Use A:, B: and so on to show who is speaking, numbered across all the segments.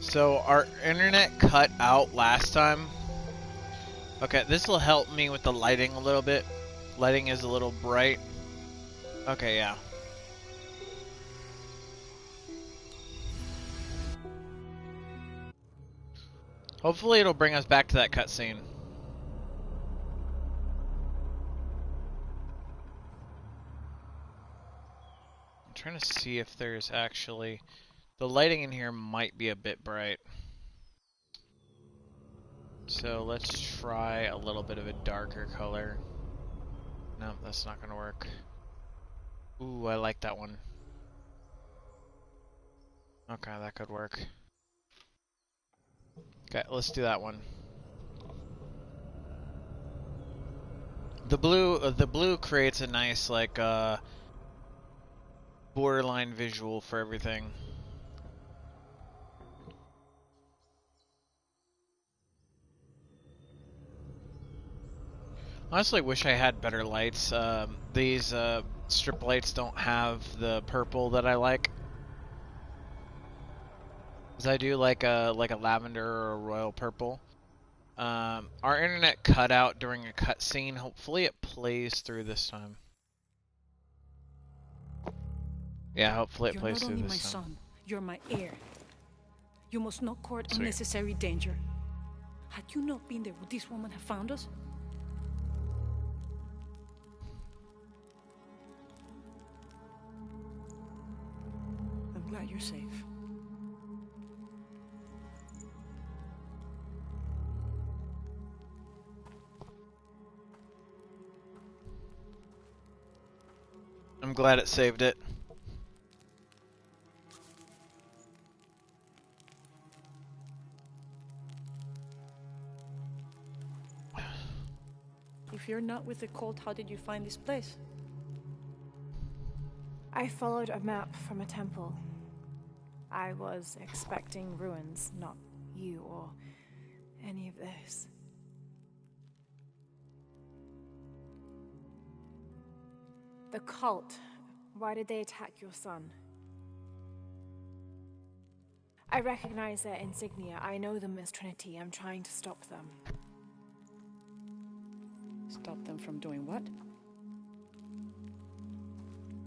A: So our internet cut out last time. Okay, this will help me with the lighting a little bit. Lighting is a little bright. Okay, yeah. Hopefully it'll bring us back to that cutscene. I'm trying to see if there's actually... The lighting in here might be a bit bright. So let's try a little bit of a darker color. No, that's not gonna work. Ooh, I like that one. Okay, that could work. Okay, let's do that one. The blue creates a nice like borderline visual for everything. Honestly, wish I had better lights. These strip lights don't have the purple that I like. Cause I do like a lavender or a royal purple. Our internet cut out during a cutscene. Hopefully it plays through this time. Yeah, hopefully it plays through this time.
B: You're not only my son, you're my heir. You must not court unnecessary danger. Had you not been there, would this woman have found us? I'm glad you're safe.
A: I'm glad it saved it.
B: If you're not with the cult, how did you find this place?
C: I followed a map from a temple. I was expecting ruins, not you or any of this. The cult. Why did they attack your son? I recognize their insignia. I know them as Trinity. I'm trying to stop them.
B: Stop them from doing what?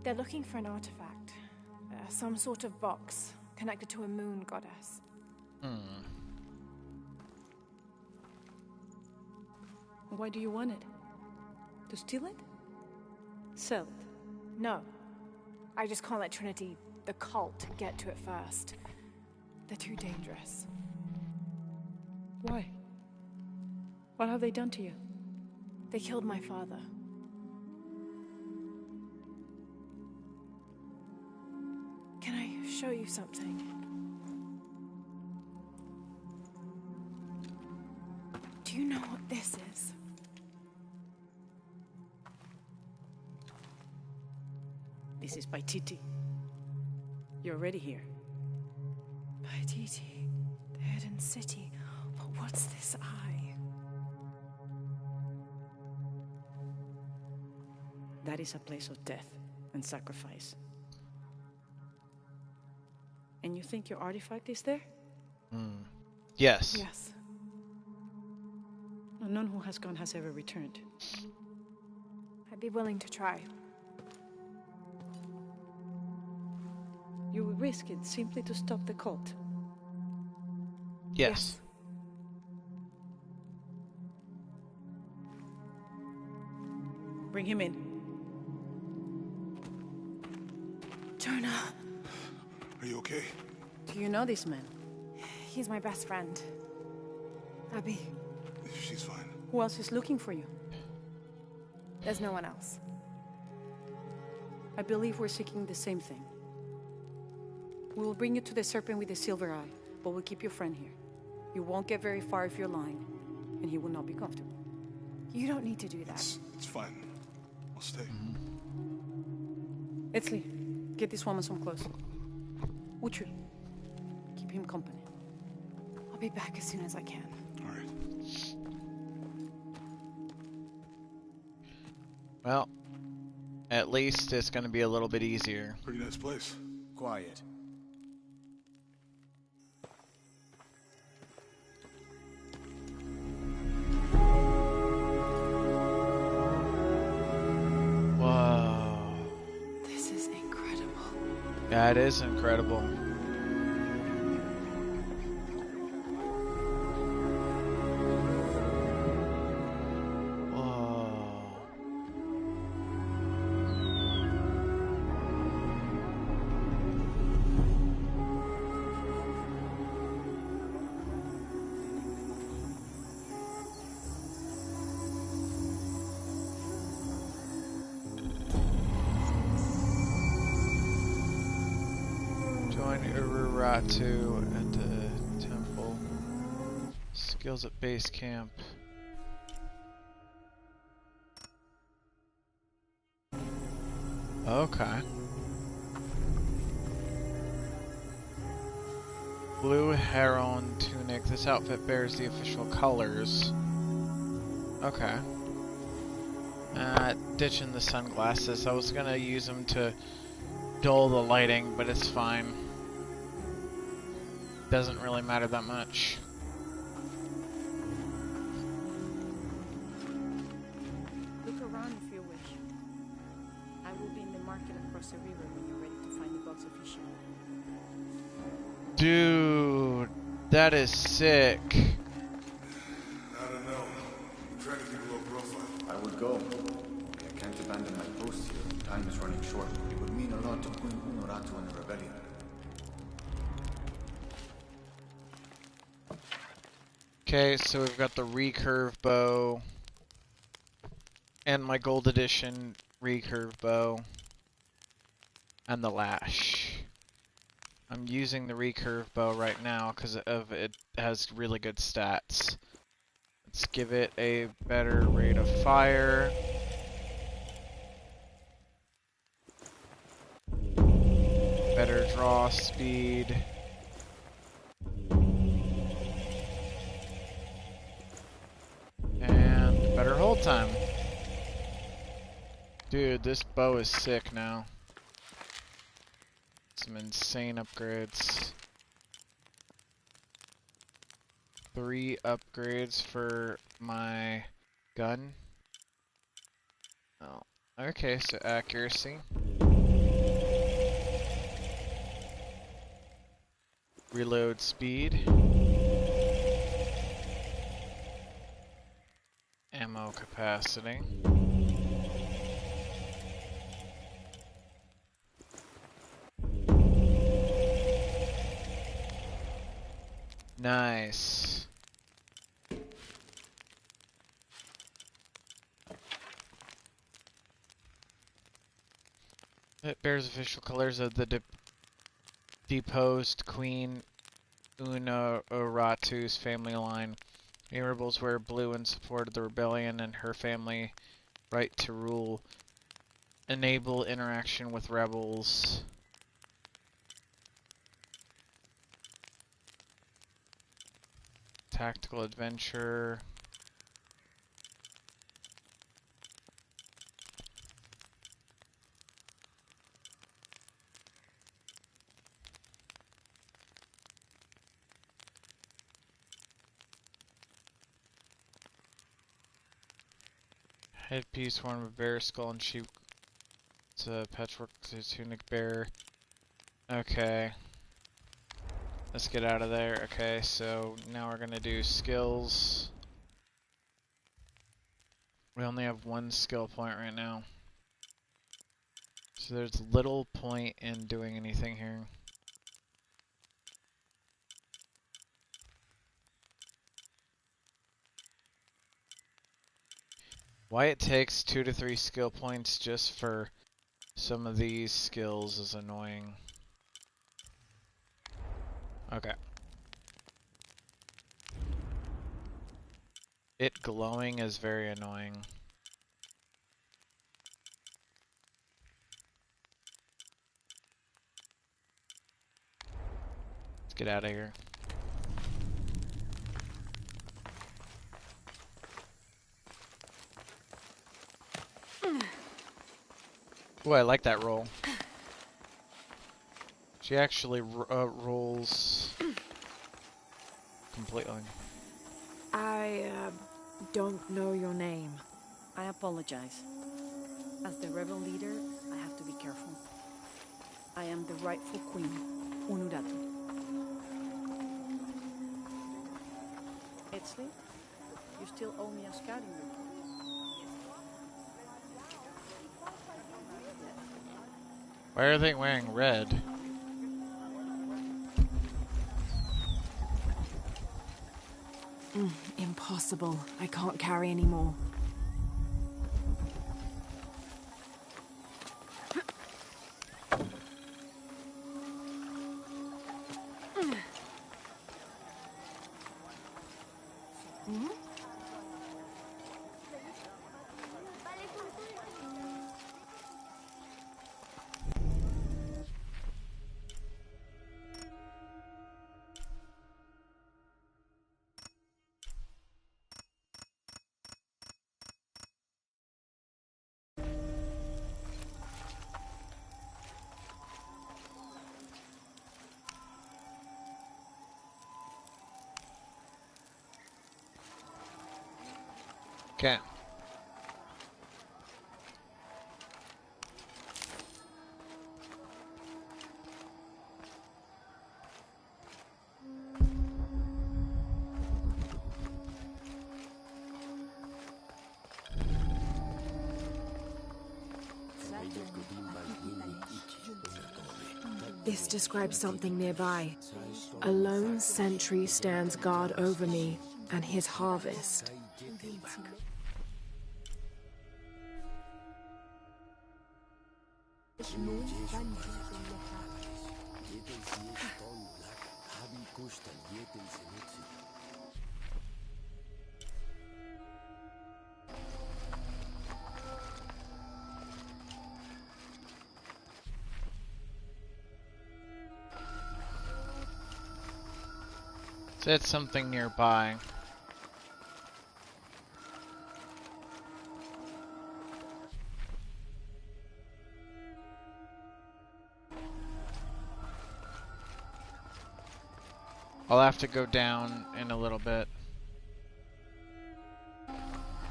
C: They're looking for an artifact. Some sort of box connected to a moon goddess.
B: Why do you want it? To steal it? Sell it?
C: No. I just can't let Trinity, the cult, get to it first. They're too dangerous.
B: Why? What have they done to you?
C: They killed my father. Can I show you something? Do you know what this is?
B: This is Paititi. You're already here.
C: Paititi, the hidden city. But what's this eye?
B: That is a place of death and sacrifice. And you think your artifact is there?
A: Yes.
C: Yes.
B: No, none who has gone has ever returned.
C: I'd be willing to try.
B: You would risk it simply to stop the cult?
A: Yes.
B: Bring him in.
C: Jonah.
D: Are you okay?
B: Do you know this man?
C: He's my best friend. Abby.
D: She's fine.
B: Who else is looking for you?
C: There's no one else.
B: I believe we're seeking the same thing. We will bring you to the serpent with the silver eye, but we'll keep your friend here. You won't get very far if you're lying, and he will not be comfortable.
C: You don't need to do that.
D: It's fine. I'll stay.
B: Etzli, get this woman some clothes. Uchu, keep him company.
C: I'll be back as soon as I can.
D: All right.
A: Well, at least it's going to be a little bit easier.
D: Pretty nice place.
E: Quiet.
A: That is incredible. Whoa. Join Uraratu at the temple. Skills at base camp. Okay. Blue heron tunic. This outfit bears the official colors. Okay. Ditching the sunglasses. I was gonna use them to dull the lighting, but it's fine. Doesn't really matter that much.
B: Look around if you wish. I will be in the market across the river when you're ready to find the box of fishing.
A: Dude, that is sick.
D: I don't know. I'm trying to keep a low profile.
E: I would go. I can't abandon my post here. Time is running short. It would mean a lot to Queen Unoratu and the rebellion.
A: Okay, so we've got the recurve bow and my gold edition recurve bow and the lash. I'm using the recurve bow right now because of it has really good stats. Let's give it a better rate of fire. Better draw speed. And better hold time. Dude, this bow is sick now. Some insane upgrades. 3 upgrades for my gun. Oh, okay, so accuracy. Reload speed. Ammo capacity. Nice. It bears official colors of the deposed Queen Unoratu's family line. The rebels wear blue in support of the rebellion and her family right to rule. Enable interaction with rebels. Tactical adventure. Headpiece worn with bear skull and sheep. It's a patchwork tunic bear. Okay. Let's get out of there. Okay, so now we're gonna do skills. We only have 1 skill point right now. So there's little point in doing anything here. Why it takes 2 to 3 skill points just for some of these skills is annoying. Okay. It glowing is very annoying. Let's get out of here. Ooh, I like that roll. She actually rolls completely.
C: I don't know your name.
B: I apologize. As the rebel leader, I have to be careful. I am the rightful queen, Unuratu. Etzli, you still owe me a scouting report.
A: Why are they wearing red?
C: Impossible. I can't carry anymore.
A: Okay.
C: This describes something nearby. A lone sentry stands guard over me and his harvest.
A: Said something nearby. I'll have to go down in a little bit.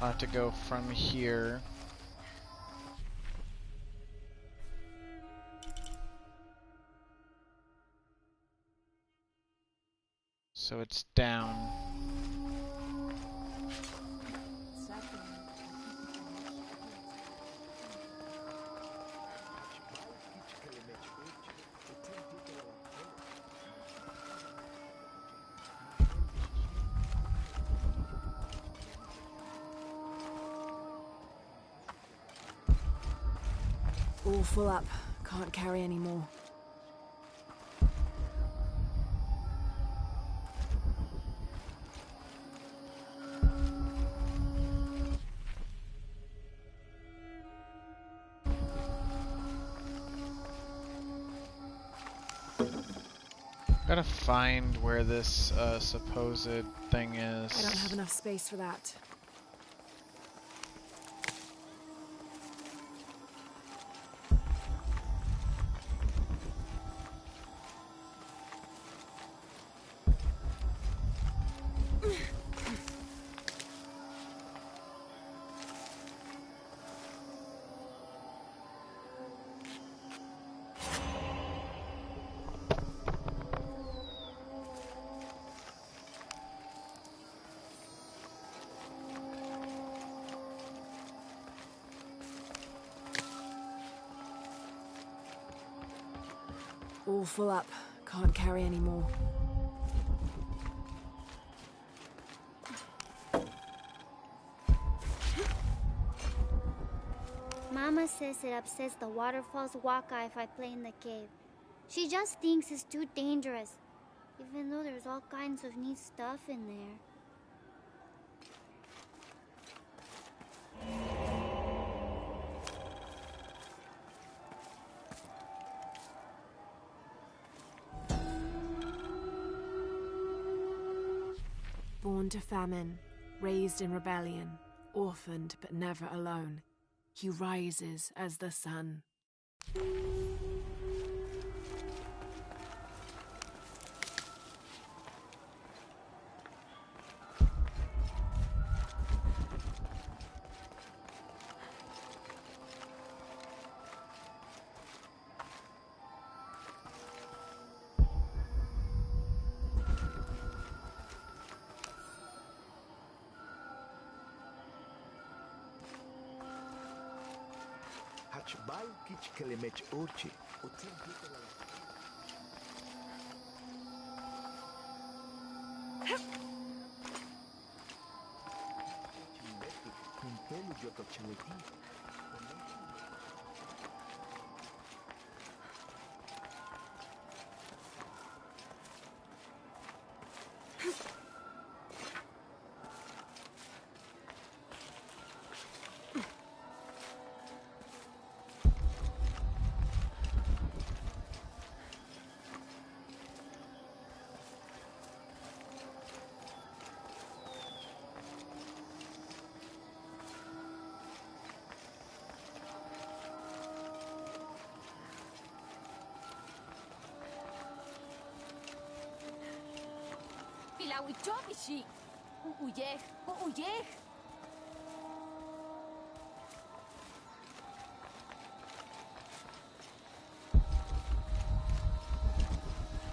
A: I'll have to go from here. So it's down.
C: All full up. Can't carry anymore.
A: Gotta find where this supposed thing is.
C: I don't have enough space for that. All full up. Can't carry anymore.
F: Mama says it upsets the waterfall's waka if I play in the cave. She just thinks it's too dangerous, even though there's all kinds of neat stuff in there.
C: Born to famine, raised in rebellion, orphaned but never alone, he rises as the sun.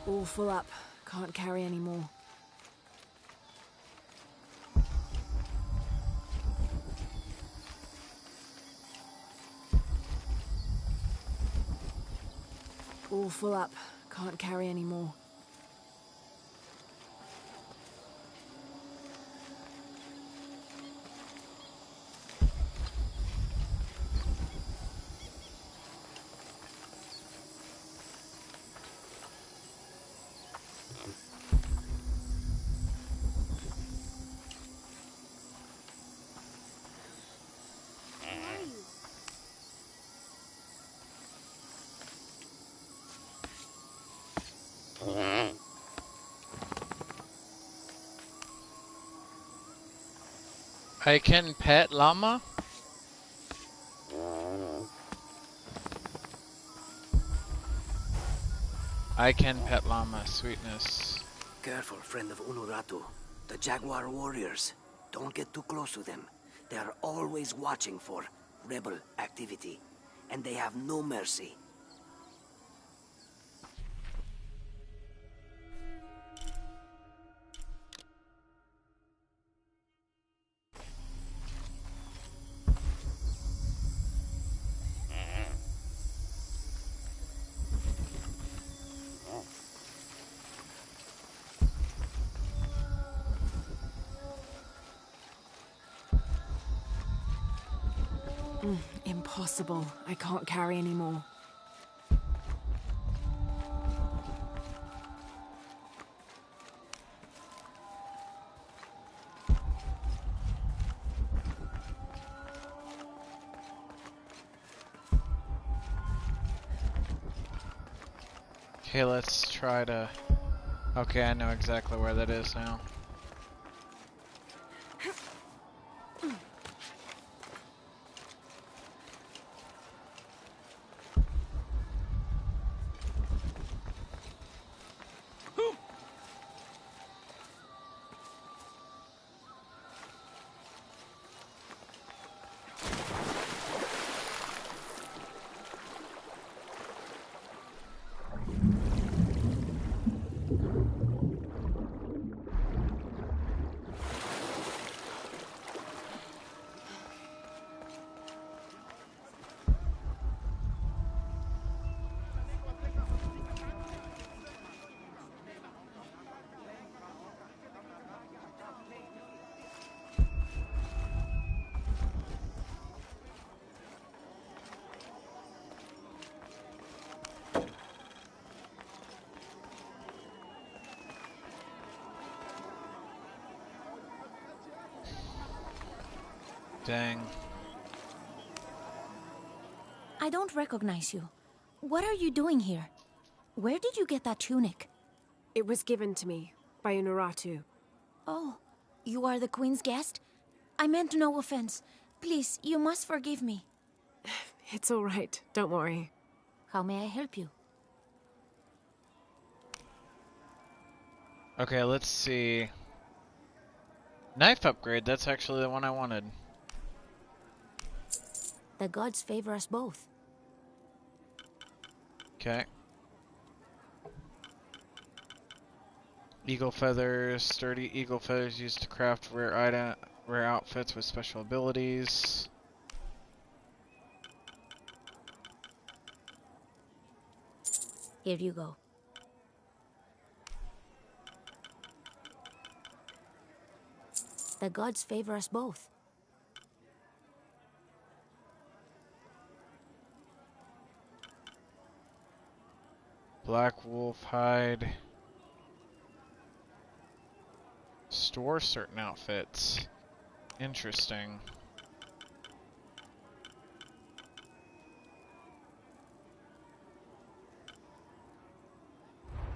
C: All full up. Can't carry any more. All full up. Can't carry any more.
A: I can pet llama? I can pet llama, sweetness.
G: Careful, friend of Unuratu. The Jaguar warriors. Don't get too close to them. They are always watching for rebel activity. And they have no mercy.
C: Impossible. I can't carry any more.
A: Okay, let's try to... Okay, I know exactly where that is now. Dang.
H: I don't recognize you. What are you doing here? Where did you get that tunic?
C: It was given to me by Unuratu.
H: Oh, you are the Queen's guest? I meant no offense. Please, you must forgive me.
C: It's all right. Don't worry.
H: How may I help you?
A: Okay, let's see. Knife upgrade, that's actually the one I wanted.
H: The gods favor us both.
A: Okay. Eagle feathers, sturdy eagle feathers used to craft rare outfits with special abilities.
H: Here you go. The gods favor us both.
A: Black wolf hide. Store certain outfits. Interesting.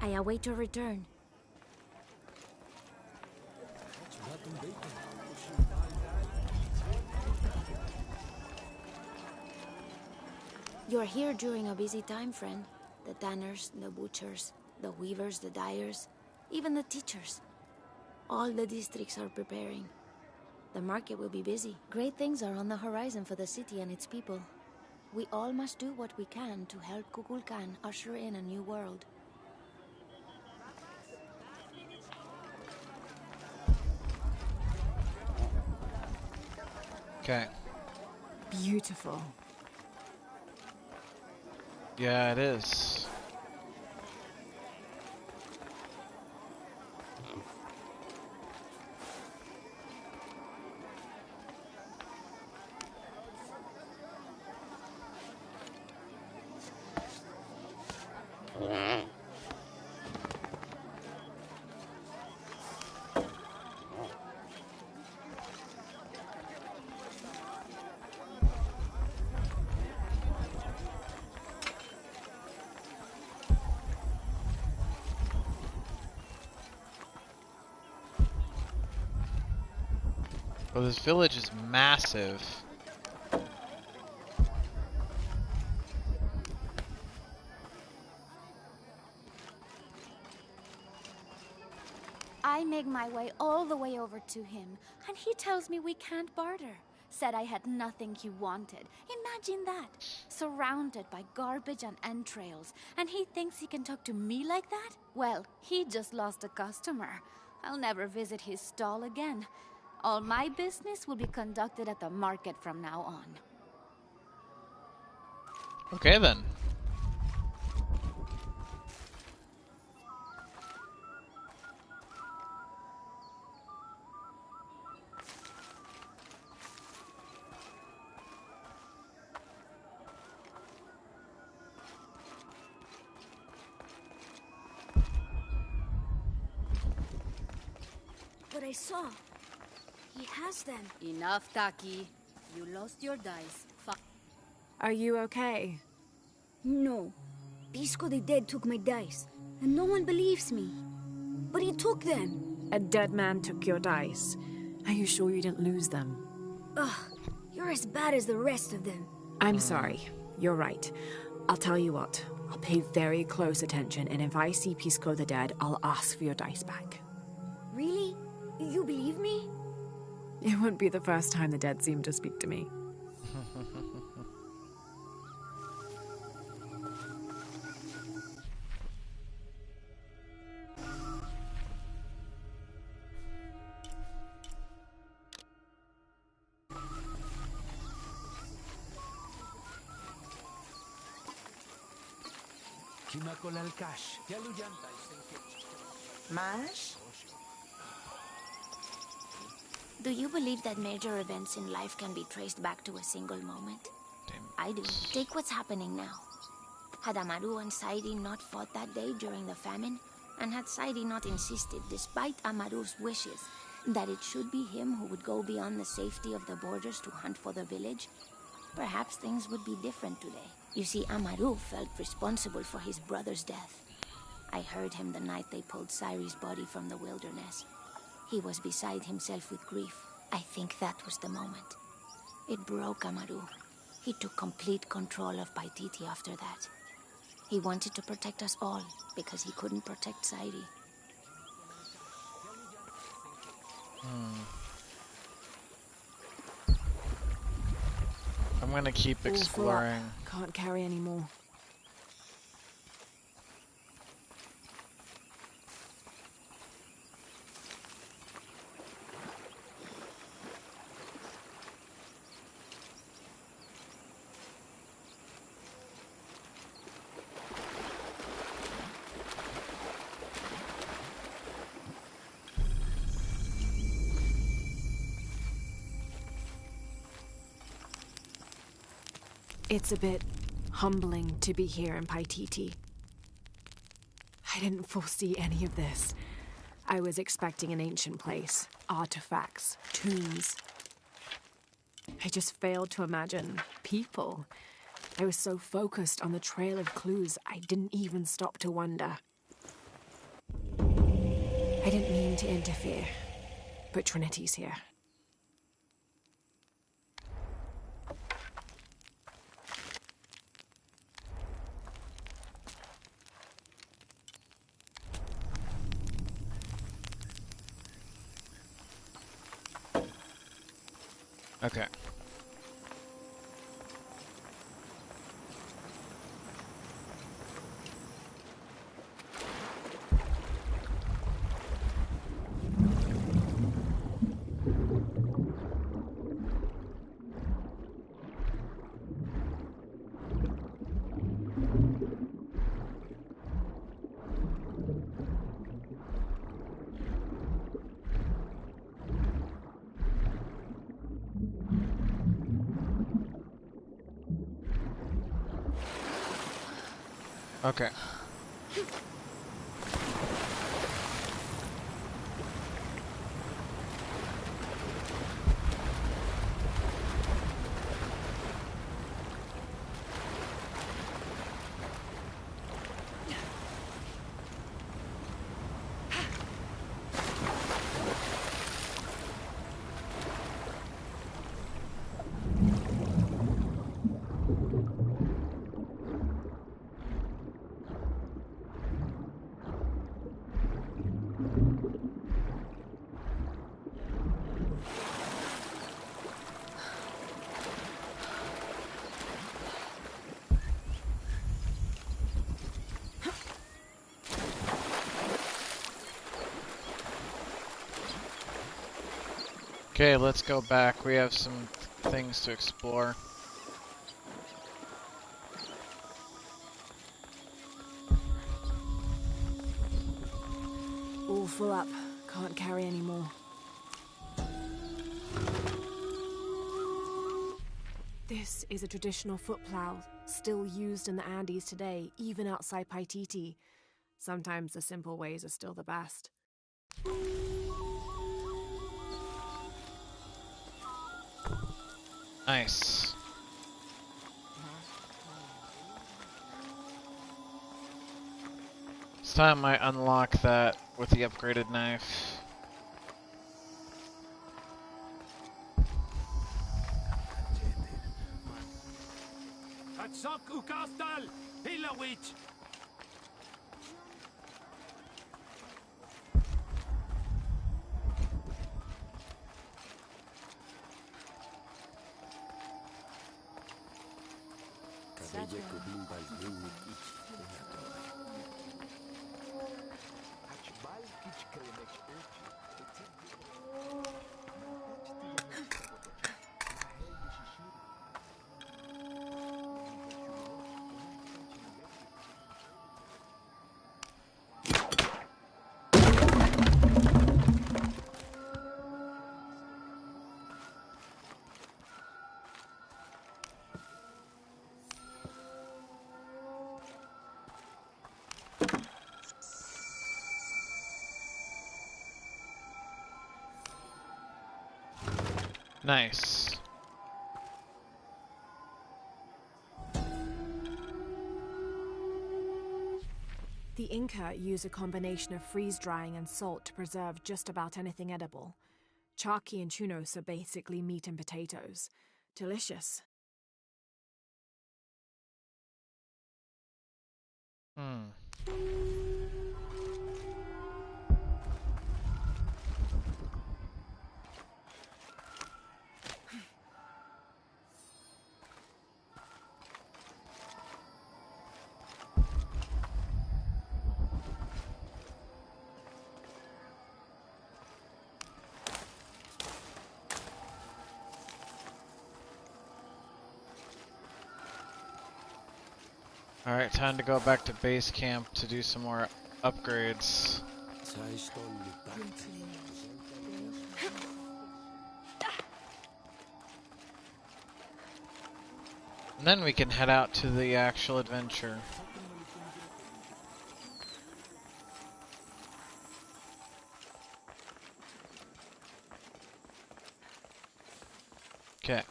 H: I await your return. You're here during a busy time, friend. The tanners, the butchers, the weavers, the dyers, even the teachers. All the districts are preparing. The market will be busy. Great things are on the horizon for the city and its people. We all must do what we can to help Kukulkan usher in a new world.
A: Okay.
C: Beautiful.
A: Yeah, it is. Well, this village is massive.
I: I make my way all the way over to him, and he tells me we can't barter. Said I had nothing he wanted. Imagine that. Surrounded by garbage and entrails, and he thinks he can talk to me like that? Well, he just lost a customer. I'll never visit his stall again. All my business will be conducted at the market from now on.
A: Okay then.
J: But I saw. He has them.
I: Enough, Taki. You lost your dice.
C: Are you okay?
J: No. Pisco the Dead took my dice, and no one believes me. But he took them.
C: A dead man took your dice. Are you sure you didn't lose them?
J: Ugh, you're as bad as the rest of them.
C: I'm sorry. You're right. I'll tell you what. I'll pay very close attention, and if I see Pisco the Dead, I'll ask for your dice back.
J: Really? You believe me?
C: It wouldn't be the first time the dead seemed to speak to me.
H: Mash? Do you believe that major events in life can be traced back to a single moment? I do. Take what's happening now. Had Amaru and Saidi not fought that day during the famine, and had Saidi not insisted, despite Amaru's wishes, that it should be him who would go beyond the safety of the borders to hunt for the village, perhaps things would be different today. You see, Amaru felt responsible for his brother's death. I heard him the night they pulled Sairi's body from the wilderness. He was beside himself with grief. I think that was the moment. It broke Amaru. He took complete control of Paititi after that. He wanted to protect us all, because he couldn't protect Sairi.
A: I'm gonna keep exploring.
C: Can't carry any more. It's a bit humbling to be here in Paititi. I didn't foresee any of this. I was expecting an ancient place, artifacts, tombs. I just failed to imagine people. I was so focused on the trail of clues, I didn't even stop to wonder. I didn't mean to interfere, but Trinity's here.
A: Okay. Okay. Okay, let's go back. We have some things to explore.
C: All full up. Can't carry any more. This is a traditional foot plow, still used in the Andes today, even outside Paititi. Sometimes the simple ways are still the best.
A: Nice. This time I unlock that with the upgraded knife. Nice.
C: The Inca use a combination of freeze-drying and salt to preserve just about anything edible. Charqui and chunos are basically meat and potatoes. Delicious.
A: Alright, time to go back to base camp to do some more upgrades. And then we can head out to the actual adventure. Okay.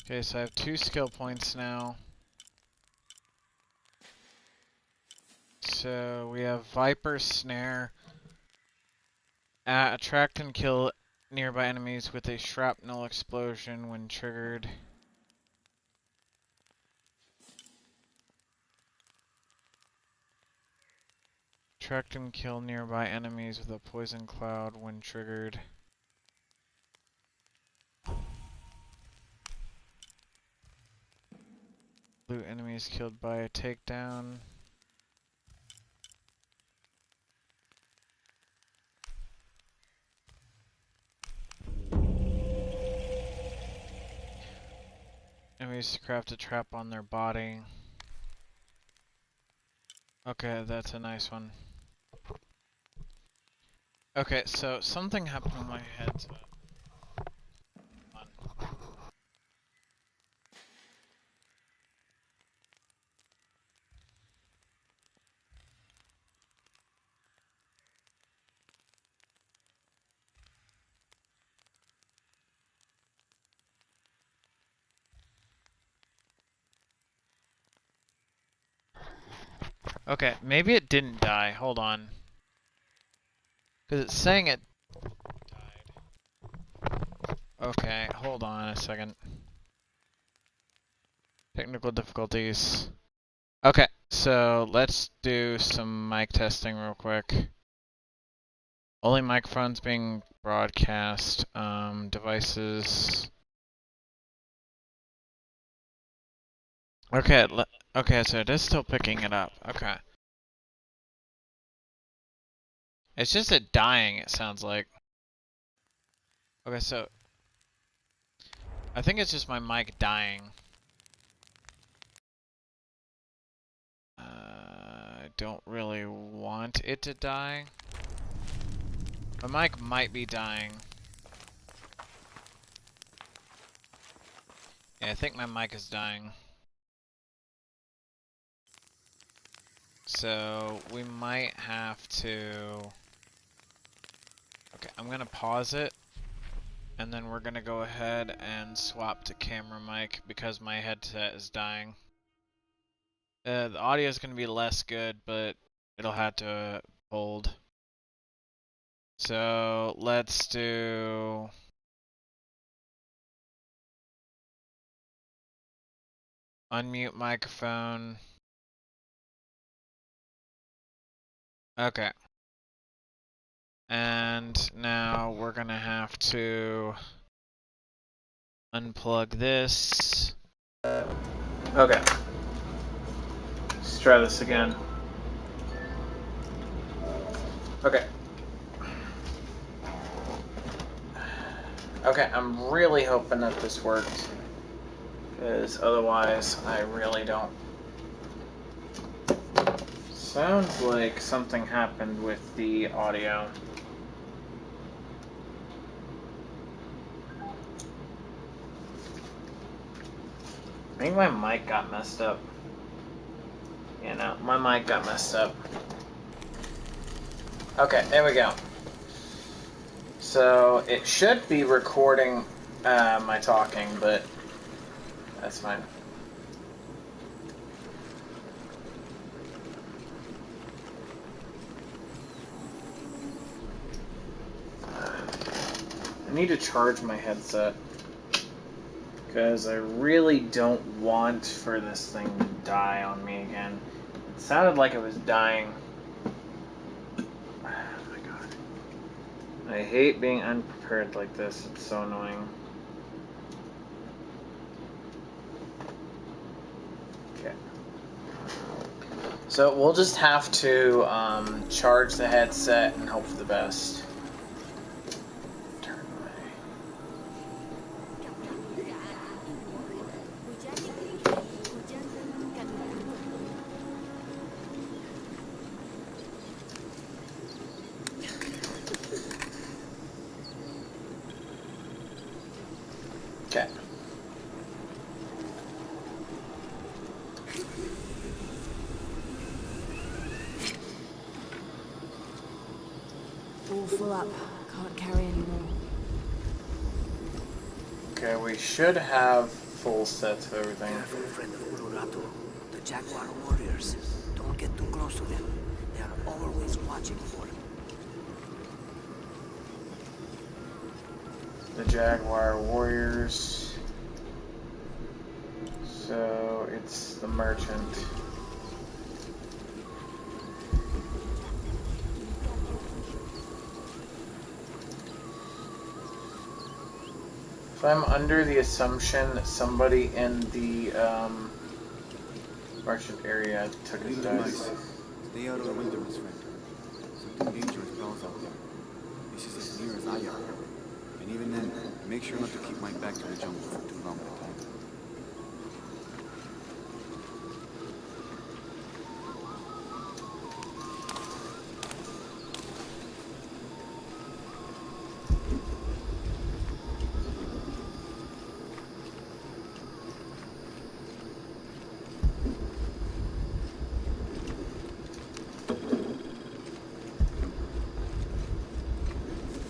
A: Okay, so I have 2 skill points now. So we have Viper Snare. Attract and kill nearby enemies with a shrapnel explosion when triggered. Attract and kill nearby enemies with a poison cloud when triggered. Loot enemies killed by a takedown. Enemies craft a trap on their body. Okay, that's a nice one. Okay, so something happened in my head. So okay, maybe it didn't die. Hold on. Because it's saying it died. Okay, hold on a second. Technical difficulties. Okay, so let's do some mic testing real quick. Only microphones being broadcast. Devices. Okay, okay, so it is still picking it up. Okay. It's just it dying, it sounds like. Okay, so I think it's just my mic dying. I don't really want it to die. My mic might be dying. Yeah, I think my mic is dying. So we might have to... Okay, I'm gonna pause it. And then we're gonna go ahead and swap to camera mic because my headset is dying. The audio is gonna be less good, but it'll have to hold. So let's do... Unmute microphone. Okay. And now we're gonna have to unplug this. Okay. Let's try this again. Okay. Okay, I'm really hoping that this worked. Because otherwise, I really don't. Sounds like something happened with the audio. I think my mic got messed up. Yeah, no, my mic got messed up. Okay, there we go. So, it should be recording my talking, but that's fine. I need to charge my headset. Because I really don't want for this thing to die on me again. It sounded like it was dying. Oh my god. I hate being unprepared like this. It's so annoying. Okay. So we'll just have to charge the headset and hope for the best.
C: all full up. Can't carry any more.
A: Okay, we should have full sets of everything.
G: Careful, friend of Ururato. The Jaguar warriors. Don't get too close to them. They are always watching for him.
A: The Jaguar warriors. So it's the merchant. If I'm under the assumption that somebody in the merchant area took his dice.
E: Stay out of the wilderness, friend. Something dangerous prowls out there. This is as near as I am. And even then, make sure not to keep my back to the jungle for too long at a time.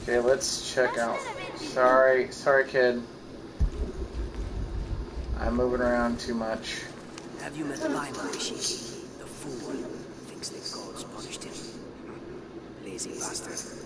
A: Okay, let's check out. Sorry, kid. I'm moving around too much.
G: Have you met Maishi? The fool. Thinks the gods punished him. Lazy bastard.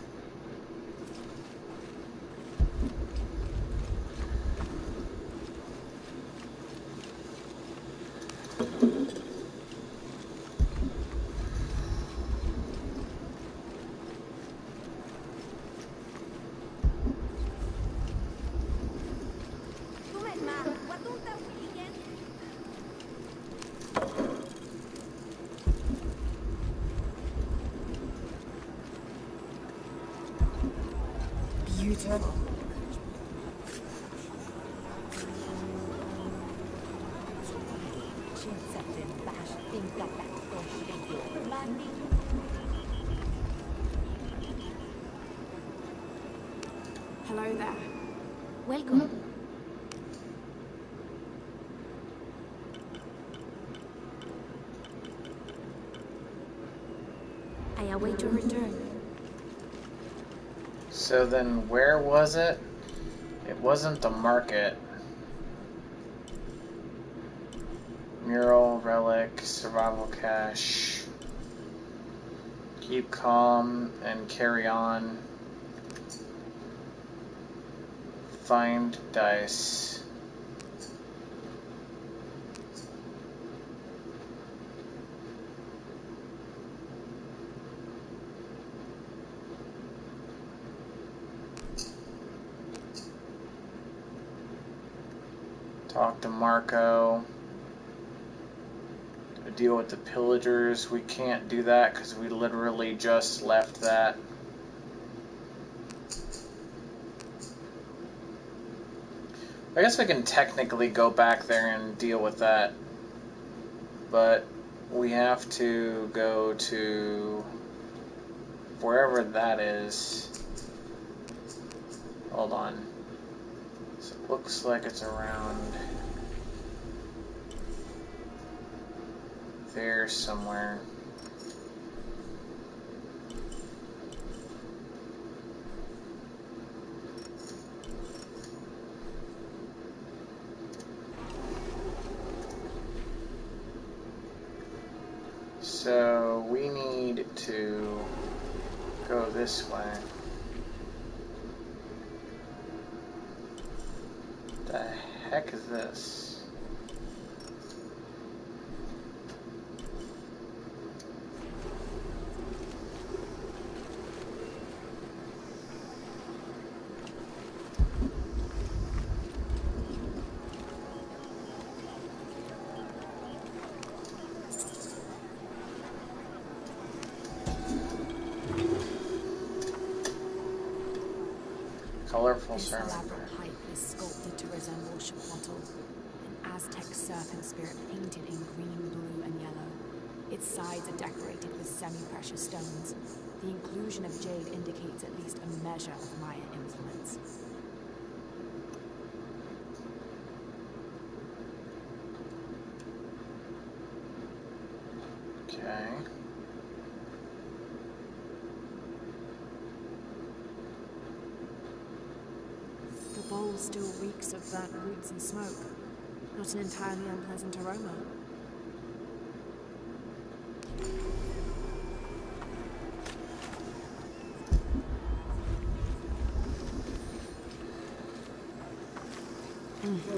C: Beautiful. Hello there.
H: Welcome. I await your return.
A: So then where was it? It wasn't the market. Mural, relic, survival cache. Keep calm and carry on. Find dice. Talk to Marco. Deal with the pillagers. We can't do that because we literally just left that. I guess we can technically go back there and deal with that, but we have to go to wherever that is. Hold on. So it looks like it's around there somewhere. So we need to go this way. The heck is this? Colorful
C: This
A: ceramic.
C: elaborate pipe is sculpted to resemble Chipotle, an Aztec serpent spirit painted in green, blue, and yellow. Its sides are decorated with semi-precious stones. The inclusion of jade indicates at least a measure of Maya influence.
A: Okay.
C: hole still reeks of burnt roots and smoke. Not an entirely unpleasant aroma.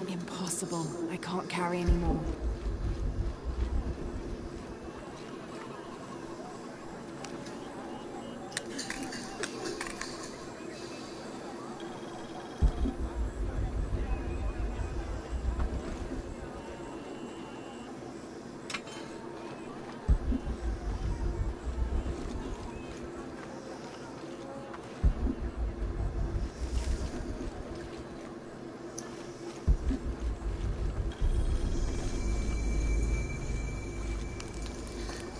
C: Impossible. I can't carry anymore.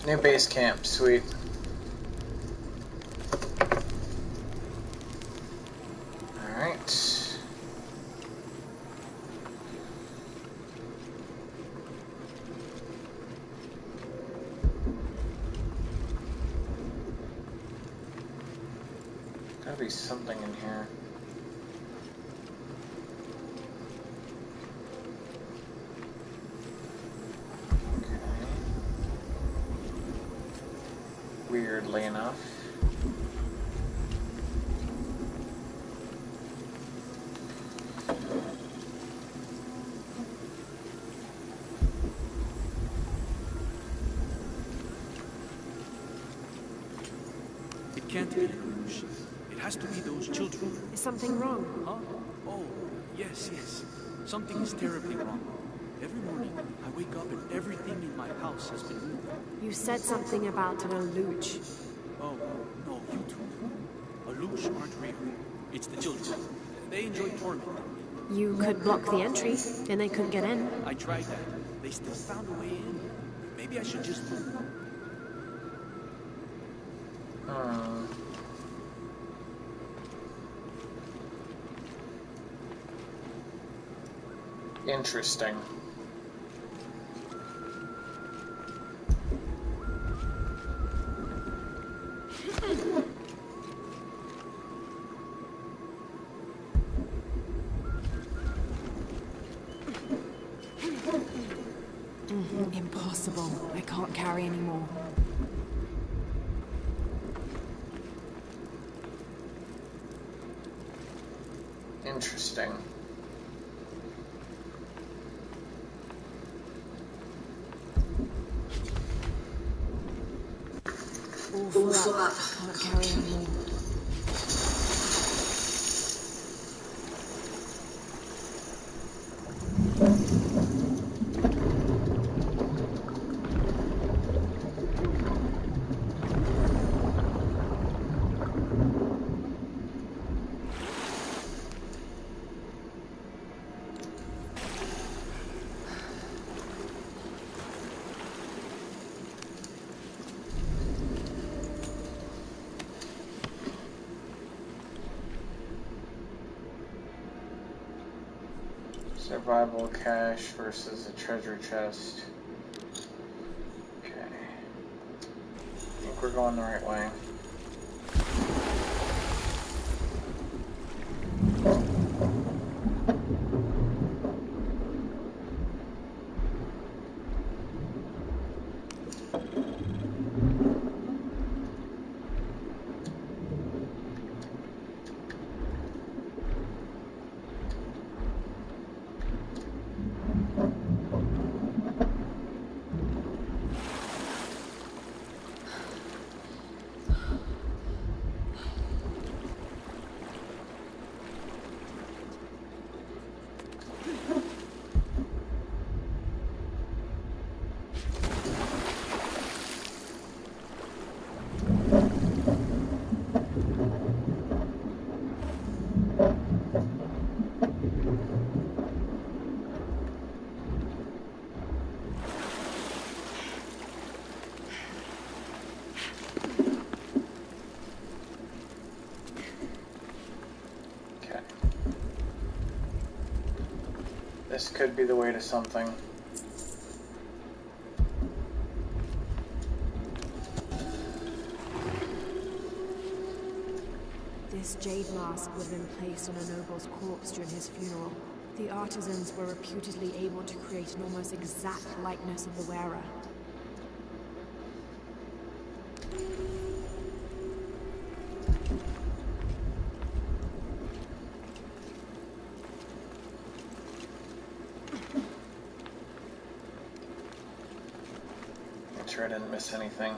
A: New base camp, sweet. Alright. Gotta be something in here. Weirdly enough.
K: It can't be Rouge. It has to be those children.
C: Is something wrong?
K: Huh? Oh, yes. Something is terribly wrong. Every morning, I wake up and everything in my house has been moved.
C: You said something about an alooch.
K: Oh, no, you two. Aloosh aren't real. It's the children. They enjoy torment.
C: You could block the entry, and they couldn't get in.
K: I tried that. They still found a way in. Maybe I should just move.
A: Interesting.
C: Impossible. I can't carry anymore.
A: Interesting.
C: All full up. Can't carry anymore.
A: Survival cache versus a treasure chest. Okay. I think we're going the right way. This could be the way to something.
C: This jade mask would have been placed on a noble's corpse during his funeral. The artisans were reputedly able to create an almost exact likeness of the wearer.
A: Make sure I didn't miss anything.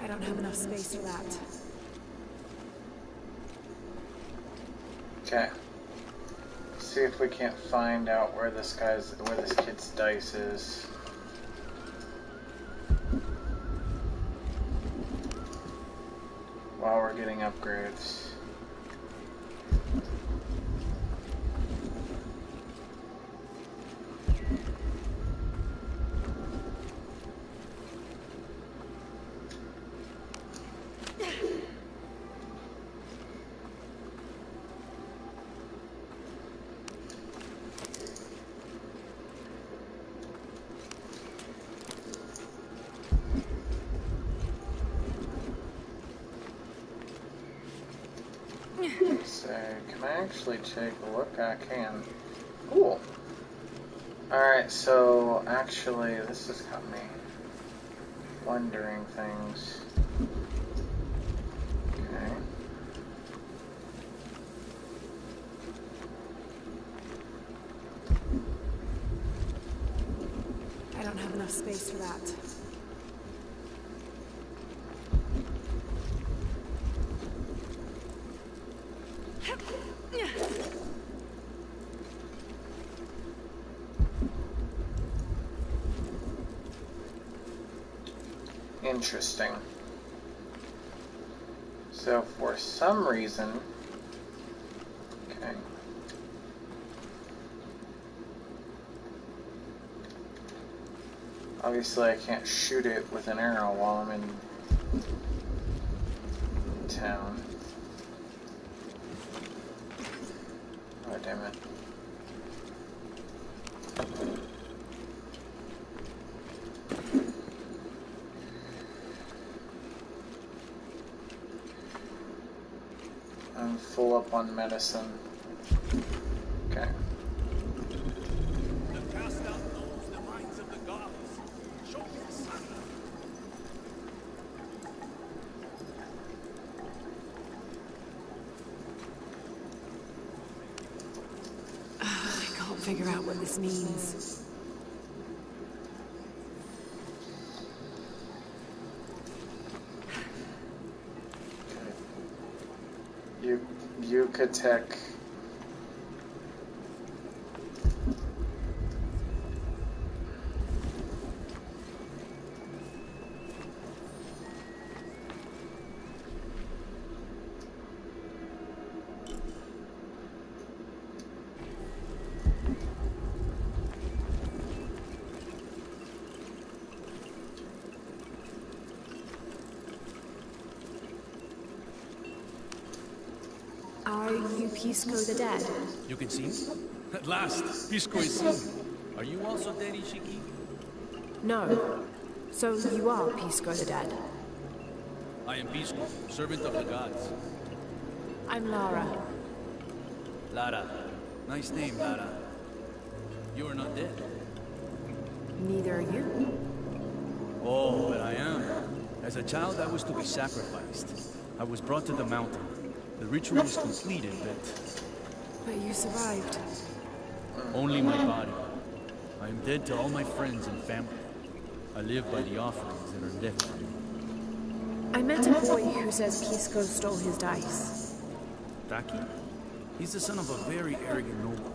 C: I don't have enough space for that.
A: Okay. See if we can't find out where this kid's dice is. While we're getting upgrades. Can I actually take a look? I can. Cool. Alright, so actually this has got me wondering things. Okay.
C: I don't have enough space for that.
A: Interesting. So for some reason, okay. Obviously I can't shoot it with an arrow while I'm in town. Oh, damn it. I'm full up on medicine. Okay.
K: The cast out knows the minds of the gods. Show me the sun.
C: I can't figure out what this means.
A: Yucatec.
C: Are you Pisco the Dead?
K: You can see me? At last, Pisco is seen. Are you also dead, Ishiki?
C: No. So you are Pisco the Dead?
K: I am Pisco, servant of the gods.
C: I'm Lara.
K: Lara. Nice name, Lara. You are not dead.
C: Neither are you.
K: Oh, but I am. As a child, I was to be sacrificed. I was brought to the mountain. The ritual was completed,
C: But you survived.
K: only my body. I am dead to all my friends and family. I live by the offerings that are left to me.
C: I met a boy who says Pisco stole his dice.
K: Taki? He's the son of a very arrogant noble.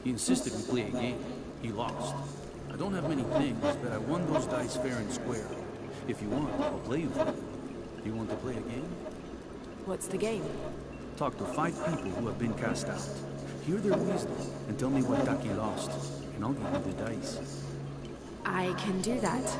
K: He insisted we play a game. He lost. I don't have many things, but I won those dice fair and square. If you want, I'll play you for it. Do you want to play a game?
C: What's the game?
K: Talk to 5 people who have been cast out. Hear their wisdom and tell me what Taki lost, and I'll give you the dice.
C: I can do that.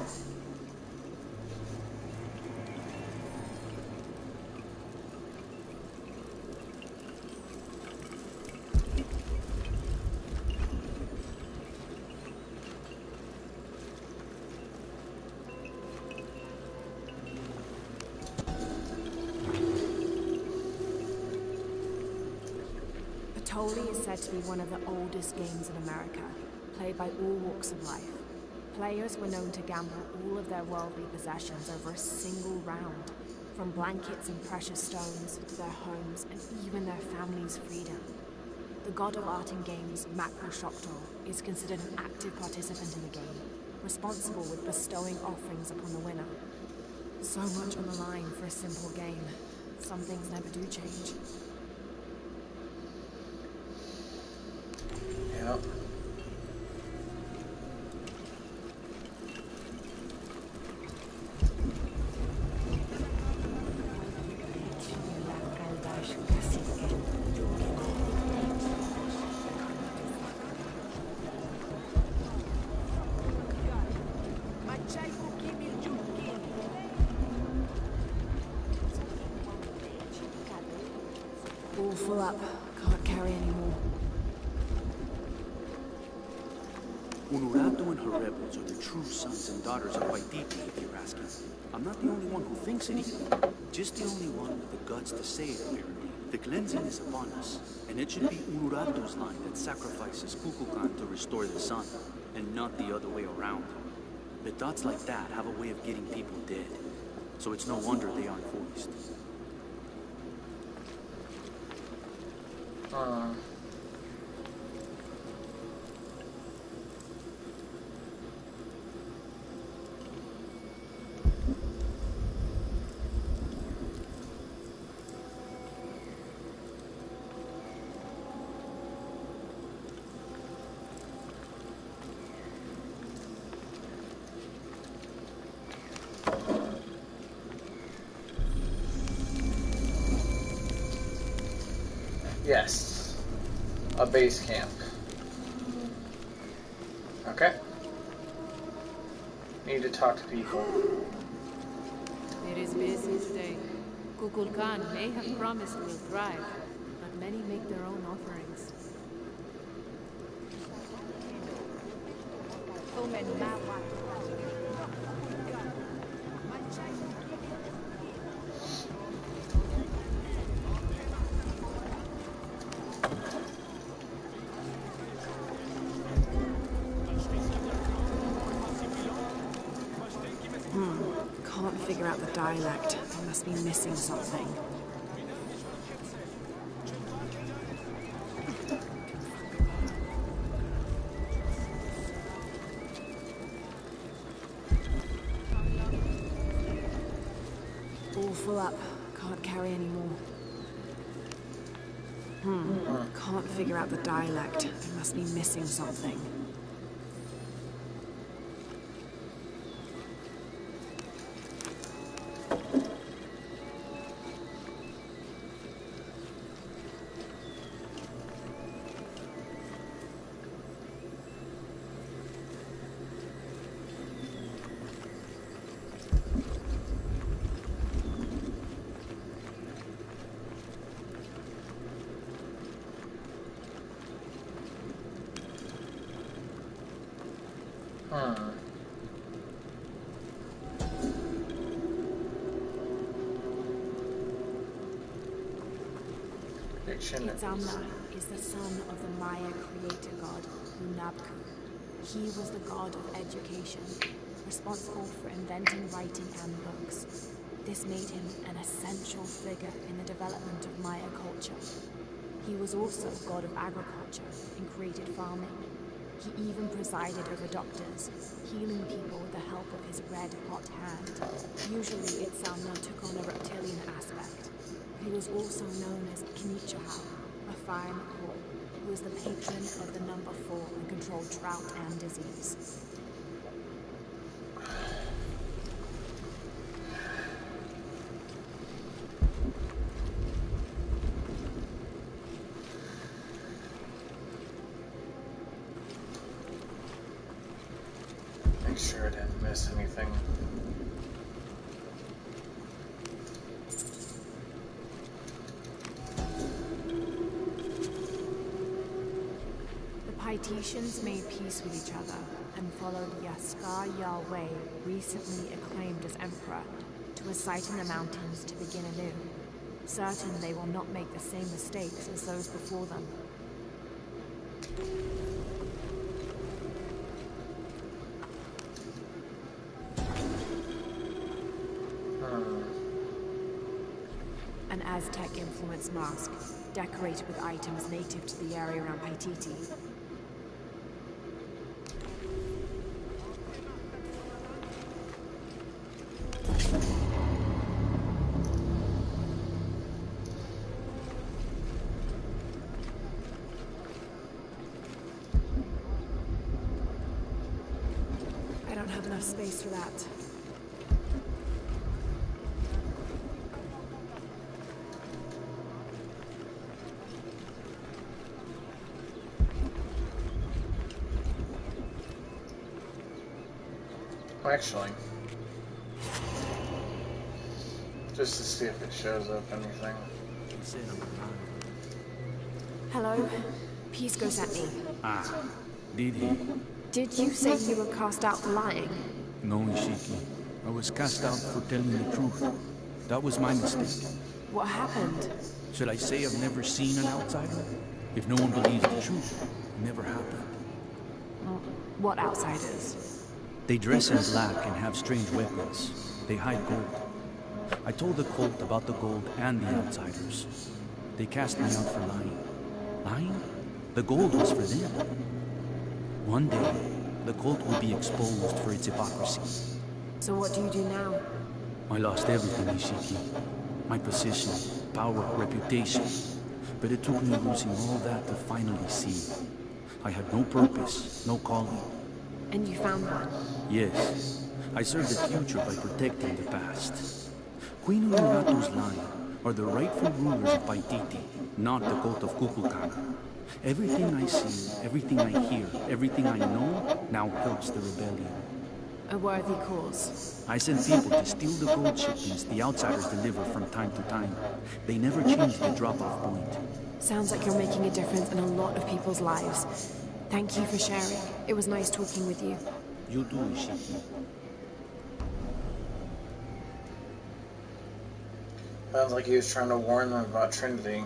C: Patoli is said to be one of the oldest games in America, played by all walks of life. Players were known to gamble all of their worldly possessions over a single round, from blankets and precious stones to their homes and even their families' freedom. The god of art and games, Makro Shoktor, is considered an active participant in the game, responsible with bestowing offerings upon the winner. So much on the line for a simple game. Some things never do change.
A: Yep.
C: All full up. Can't carry any more.
K: Unurato and her rebels are the true sons and daughters of Waititi, if you're asking. I'm not the only one who thinks it either. Just the only one with the guts to say it, apparently. The cleansing is upon us, and it should be Unurato's line that sacrifices Kukulkan to restore the sun, and not the other way around. But thoughts like that have a way of getting people dead, so it's no wonder they aren't voiced.
A: Yes. A base camp. Okay. Need to talk to people.
B: It is busy today. Kukulkan may have promised we'll thrive, but many make their own offerings.
C: Can't figure out the dialect. They must be missing something. All full up. Can't carry any more. Can't figure out the dialect. They must be missing something. Itzamna is the son of the Maya creator god, Unabku. He was the god of education, responsible for inventing writing and books. This made him an essential figure in the development of Maya culture. He was also god of agriculture and created farming. He even presided over doctors, healing people with the help of his red-hot hand. Usually, Itzamna took on a reptilian aspect. He was also known as Kinichahau, a fire McCall, who is the patron of the number 4 and controlled drought and disease.
A: Make sure I didn't miss anything.
C: The Paititians made peace with each other and followed Yaskar Yahweh, recently acclaimed as emperor, to a site in the mountains to begin anew, certain they will not make the same mistakes as those before them. An Aztec-influenced mask, decorated with items native to the area around Paititi. I don't have enough space for that.
A: Actually, just to see if it shows up anything.
C: Hello? Pisco sent me.
K: Ah, did he?
C: Did you say you were cast out for lying?
K: No, Ishiki. I was cast out for telling the truth. That was my mistake.
C: What happened?
K: Should I say I've never seen an outsider? If no one believes the truth, it never happened.
C: What outsiders?
K: They dress in black and have strange weapons. They hide gold. I told the cult about the gold and the outsiders. They cast me out for lying. Lying? The gold was for them. One day, the cult will be exposed for its hypocrisy.
C: So what do you do now?
K: I lost everything, Ishiki. My position, power, reputation. But it took me losing all that to finally see. I had no purpose, no calling.
C: And you found one?
K: Yes. I serve the future by protecting the past. Queen Unuratu's line are the rightful rulers of Paititi, not the cult of Kukulkan. Everything I see, everything I hear, everything I know now helps the rebellion.
C: A worthy cause.
K: I send people to steal the gold shipments the outsiders deliver from time to time. They never change the drop-off point.
C: Sounds like you're making a difference in a lot of people's lives. Thank you for sharing. It was nice talking with you.
K: You too, Ishiki.
A: Sounds like he was trying to warn them about Trinity.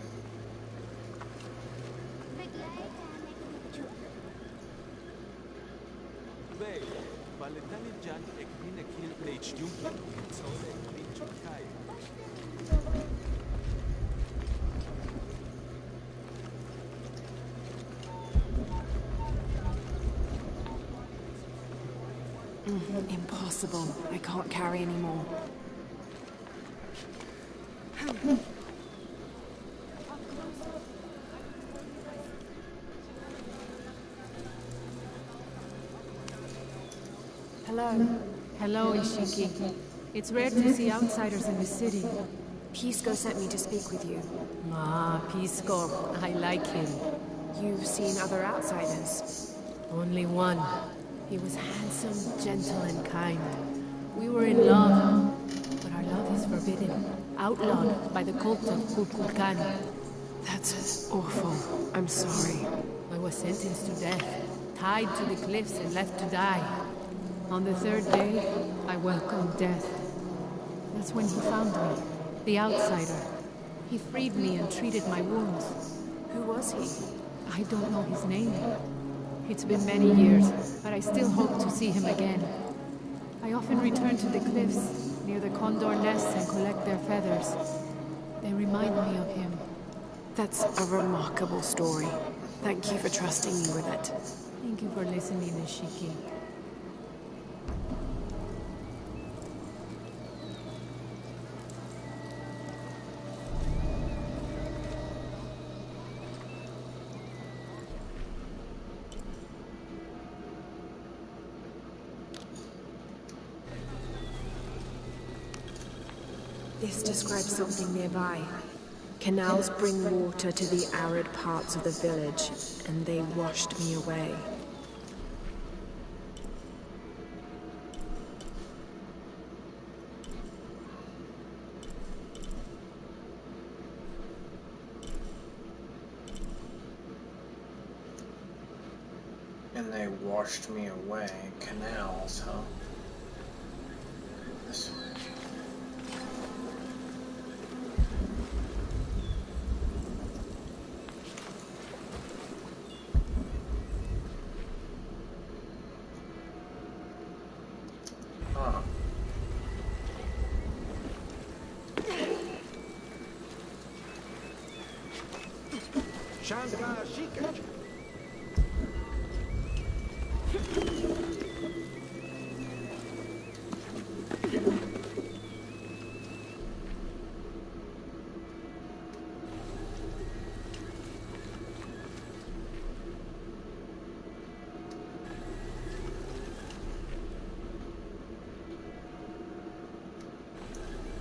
C: Impossible. I can't carry anymore.
B: Hello. Hello, Ishiki. It's rare to see outsiders in the city.
C: Pisco sent me to speak with you.
B: Ah, Pisco. I like him.
C: You've seen other outsiders?
B: Only one. He was handsome, gentle, and kind. We were in love, but our love is forbidden. Outlawed by the cult of Kukulkan.
C: That's awful. I'm sorry.
B: I was sentenced to death, tied to the cliffs and left to die. On the third day, I welcomed death. That's when he found me, the outsider. He freed me and treated my wounds.
C: Who was he?
B: I don't know his name. It's been many years, but I still hope to see him again. I often return to the cliffs, near the condor nests, and collect their feathers. They remind me of him.
C: That's a remarkable story. Thank you for trusting me with it.
B: Thank you for listening, Ishiki.
C: This describes something nearby. Canals bring water to the arid parts of the village, and they washed me away.
A: And they washed me away. Canals, huh? This way. Huh.
L: Shanga Shikach.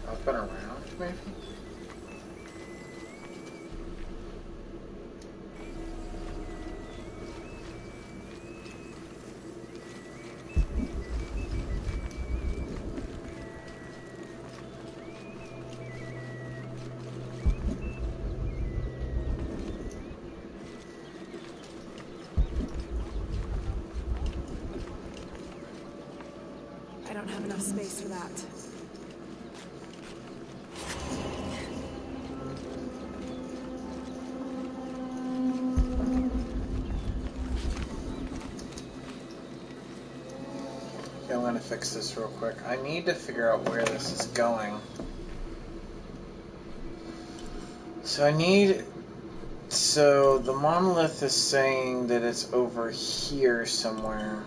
A: Up and around, maybe?
C: I don't have enough space for that.
A: Okay, I'm gonna fix this real quick. I need to figure out where this is going. So the monolith is saying that it's over here somewhere.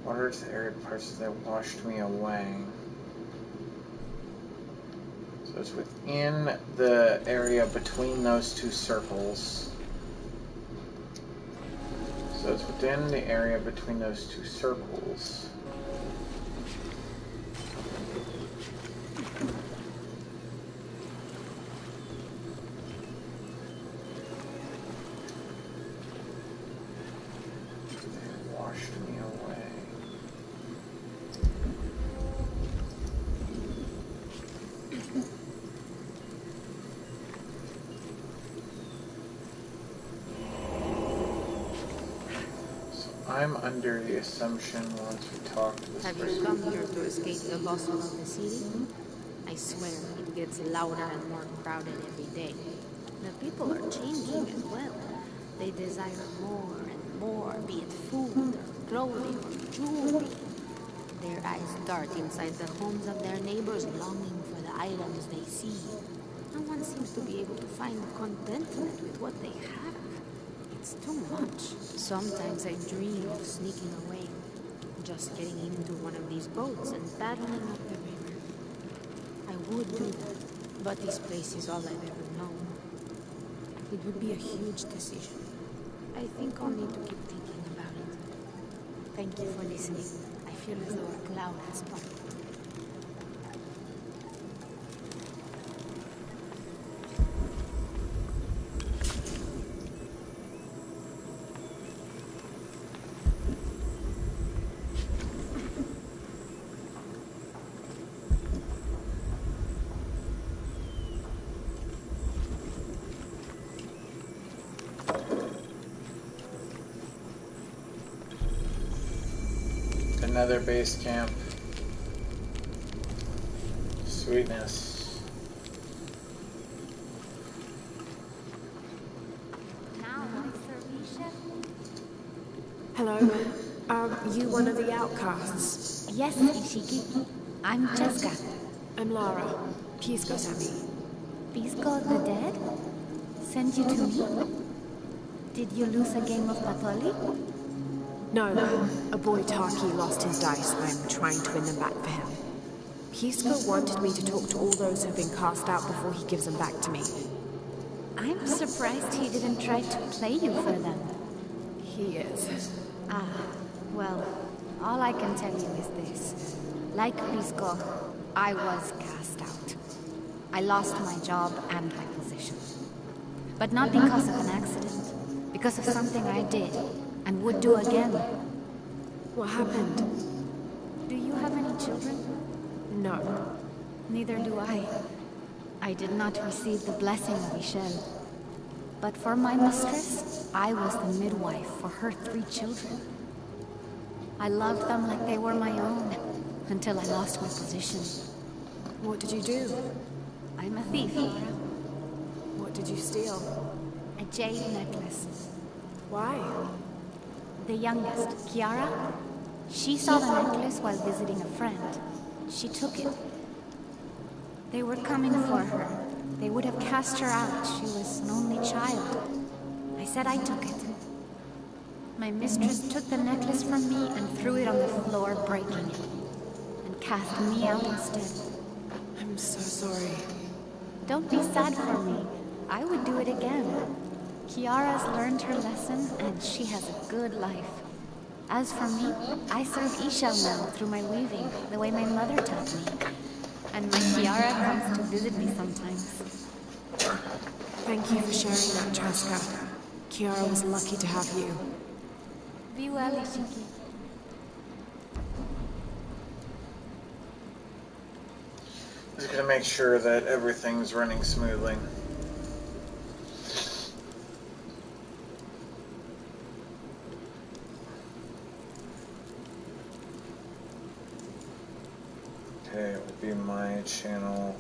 A: What are the arid parts that washed me away? So it's within the area between those two circles. So it's within the area between those two circles. They washed me away. I'm under the assumption once we talk to this
M: Have
A: person.
M: you come here to escape the bustle of the city? I swear it gets louder and more crowded every day. The people are changing as well. They desire more and more, be it food or clothing or jewelry. Their eyes dart inside the homes of their neighbors, longing for the items they see. No one seems to be able to find contentment with what they have. It's too much. Sometimes I dream of sneaking away, just getting into one of these boats and paddling up the river. I would do that, but this place is all I've ever known. It would be a huge decision. I think I'll need to keep thinking about it. Thank you for listening. I feel as though a cloud has parted.
A: Another base camp. Sweetness.
C: Hello. Are you one of the outcasts?
I: Yes, Ishiki. I'm Cheska.
C: I'm Lara. Pisco sent me.
I: Pisco the dead? Sent you to me? Did you lose a game of Patoli?
C: No, a boy Taki lost his dice. I'm trying to win them back for him. Pisco wanted me to talk to all those who've been cast out before he gives them back to me.
I: I'm surprised he didn't try to play you for them.
C: He is.
I: Ah, well, all I can tell you is this. Like Pisco,
L: I was cast out. I lost my job and my position. But not because of an accident. Because of something I did, and would do again.
C: What happened?
L: Do you have any children?
C: No.
L: Neither do I. I did not receive the blessing of Ishel. But for my mistress, I was the midwife for her 3 children. I loved them like they were my own, until I lost my position.
C: What did you do?
L: I'm a thief, Laura.
C: What did you steal?
L: A jade necklace.
C: Why?
L: The youngest, Kiara, she saw the necklace while visiting a friend. She took it. They were coming for her. They would have cast her out. She was an only child. I said I took it. My mistress took the necklace from me and threw it on the floor, breaking it. And cast me out instead.
C: I'm so sorry.
L: Don't be sad for me. I would do it again. Kiara's learned her lesson, and she has a good life. As for me, I serve Ishel now through my weaving, the way my mother taught me. And my Kiara comes to visit me sometimes.
C: Thank you for sharing that, Traska. Kiara was lucky to have you.
L: Be well, Ishiki.
A: Just gonna make sure that everything's running smoothly. Okay, it will be my channel.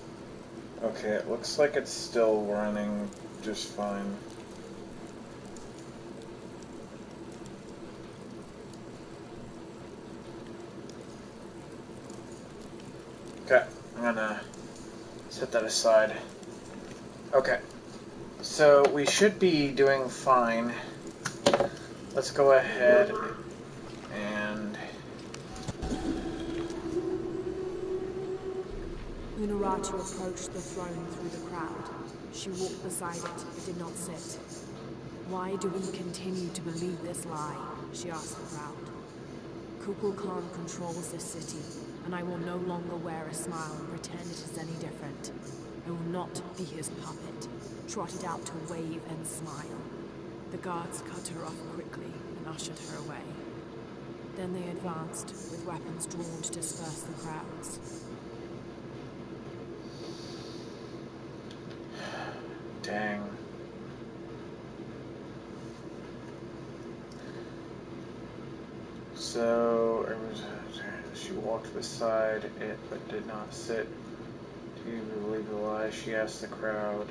A: Okay, it looks like it's still running just fine. Okay, I'm gonna set that aside. Okay, so we should be doing fine. Let's go ahead and...
C: Unuratu approached the throne through the crowd. She walked beside it, but did not sit. Why do we continue to believe this lie? She asked the crowd. Kukulkan controls this city, and I will no longer wear a smile and pretend it is any different. I will not be his puppet, trotted out to wave and smile. The guards cut her off quickly and ushered her away. Then they advanced, with weapons drawn to disperse the crowds.
A: Dang. So, she walked beside it but did not sit. Do you believe the lie? She asked the crowd.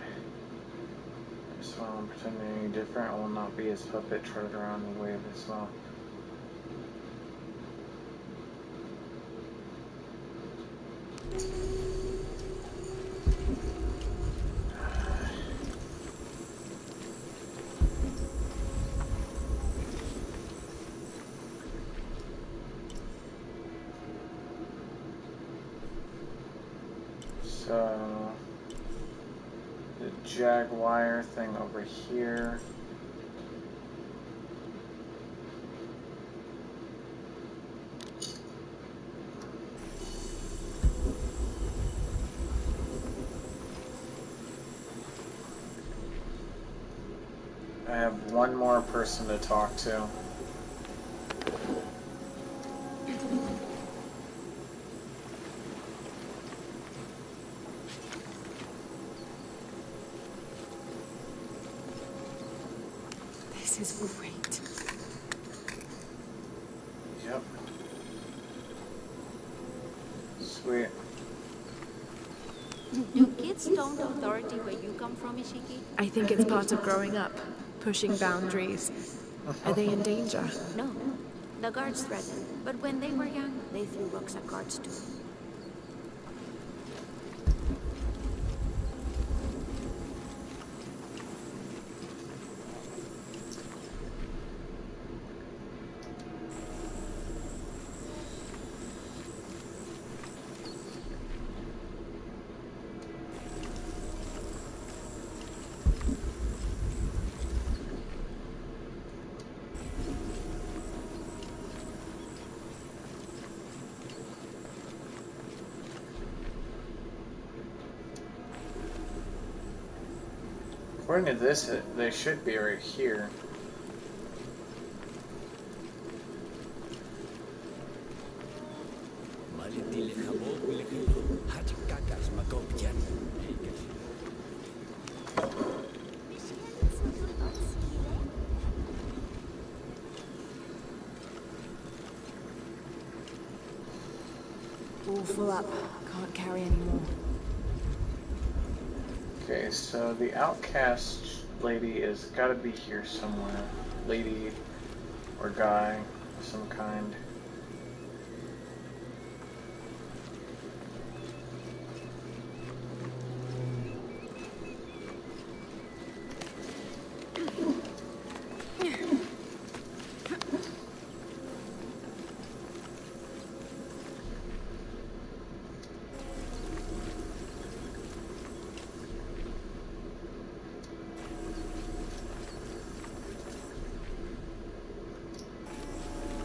A: I smile and pretend any different. I will not be his puppet, trotted around and wave and smile. So, the jaguar thing over here. I have one more person to talk to.
C: This is great.
A: Yep. Sweet.
I: Do kids don't authority where you come from, Ishiki?
C: I think it's part of growing up, pushing boundaries. Are they in danger?
H: No. The guards threatened, but when they were young, they threw rocks at guards too.
A: According to this, they should be right here.
C: All full up. Can't carry any more.
A: Okay, so the outcast lady has got to be here somewhere. Lady or guy of some kind.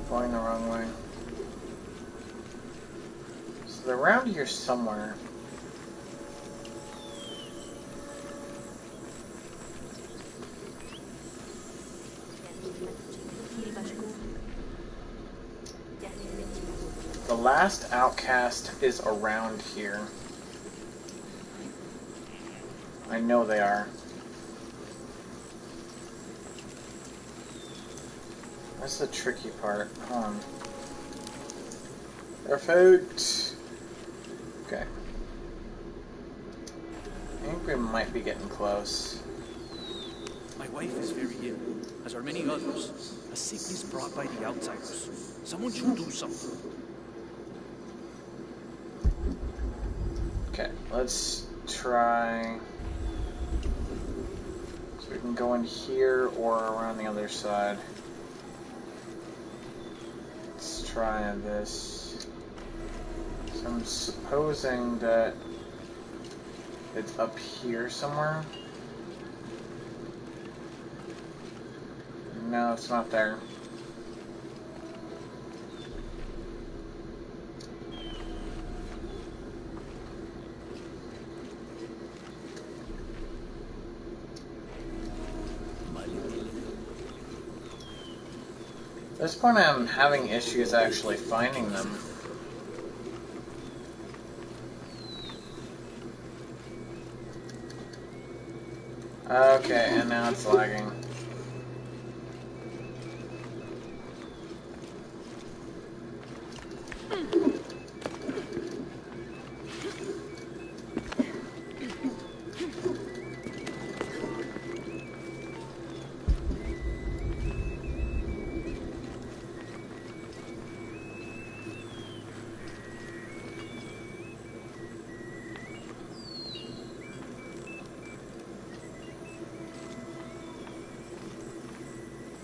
A: Going the wrong way. So they're around here somewhere. The last outcast is around here. I know they are. That's the tricky part. Hold on. Perfect. Okay. I think we might be getting close.
K: My wife is very ill, as are many others. A sickness brought by the outsiders. Someone should do something.
A: Okay, let's try. So we can go in here or around the other side. Let's try this. So I'm supposing that it's up here somewhere. No, it's not there. At this point I'm having issues actually finding them. Okay, and now it's lagging.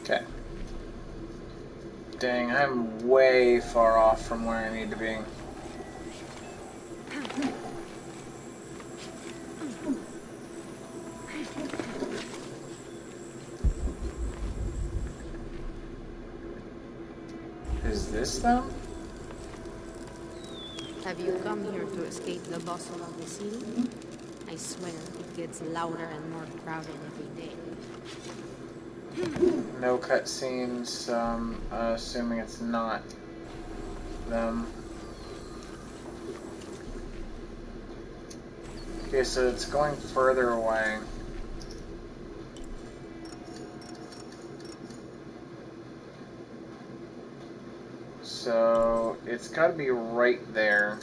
A: Okay. Dang, I'm way far off from where I need to be. Is this them?
M: Have you come here to escape the bustle of the city? I swear, it gets louder and more crowded every day.
A: No cutscenes, so I'm assuming it's not them. Okay, so it's going further away. So it's got to be right there.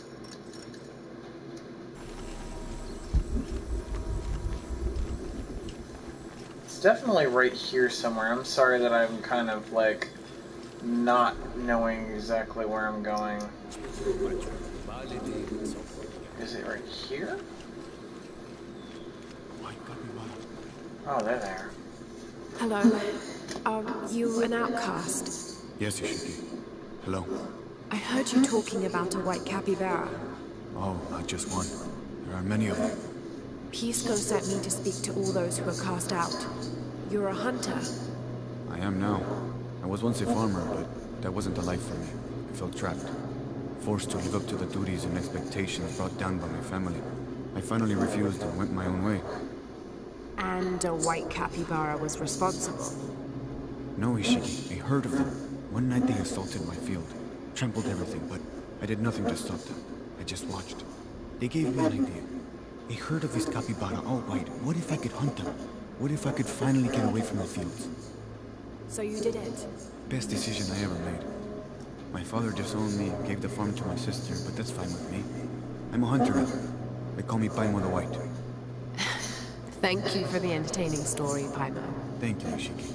A: It's definitely right here somewhere. I'm sorry that I'm kind of like not knowing exactly where I'm going. Is it right here? Oh, they're there.
C: Hello. Are you an outcast?
E: Yes, Ishiki. Hello.
C: I heard you talking about a white capybara.
E: Oh, not just one. There are many of them.
C: Pisco sent me to speak to all those who were cast out. You're a hunter.
E: I am now. I was once a farmer, but that wasn't the life for me. I felt trapped. Forced to live up to the duties and expectations brought down by my family. I finally refused and went my own way.
C: And a white capybara was responsible.
E: No, Ishiki. I heard of them. One night they assaulted my field, trampled everything, but I did nothing to stop them. I just watched. They gave me an idea. I heard of this capybara all white. What if I could hunt them? What if I could finally get away from the fields?
C: So you did it?
E: Best decision I ever made. My father disowned me, gave the farm to my sister, but that's fine with me. I'm a hunter now. They call me Paimon the White.
C: Thank you for the entertaining story, Paimon.
E: Thank you, Ishiki.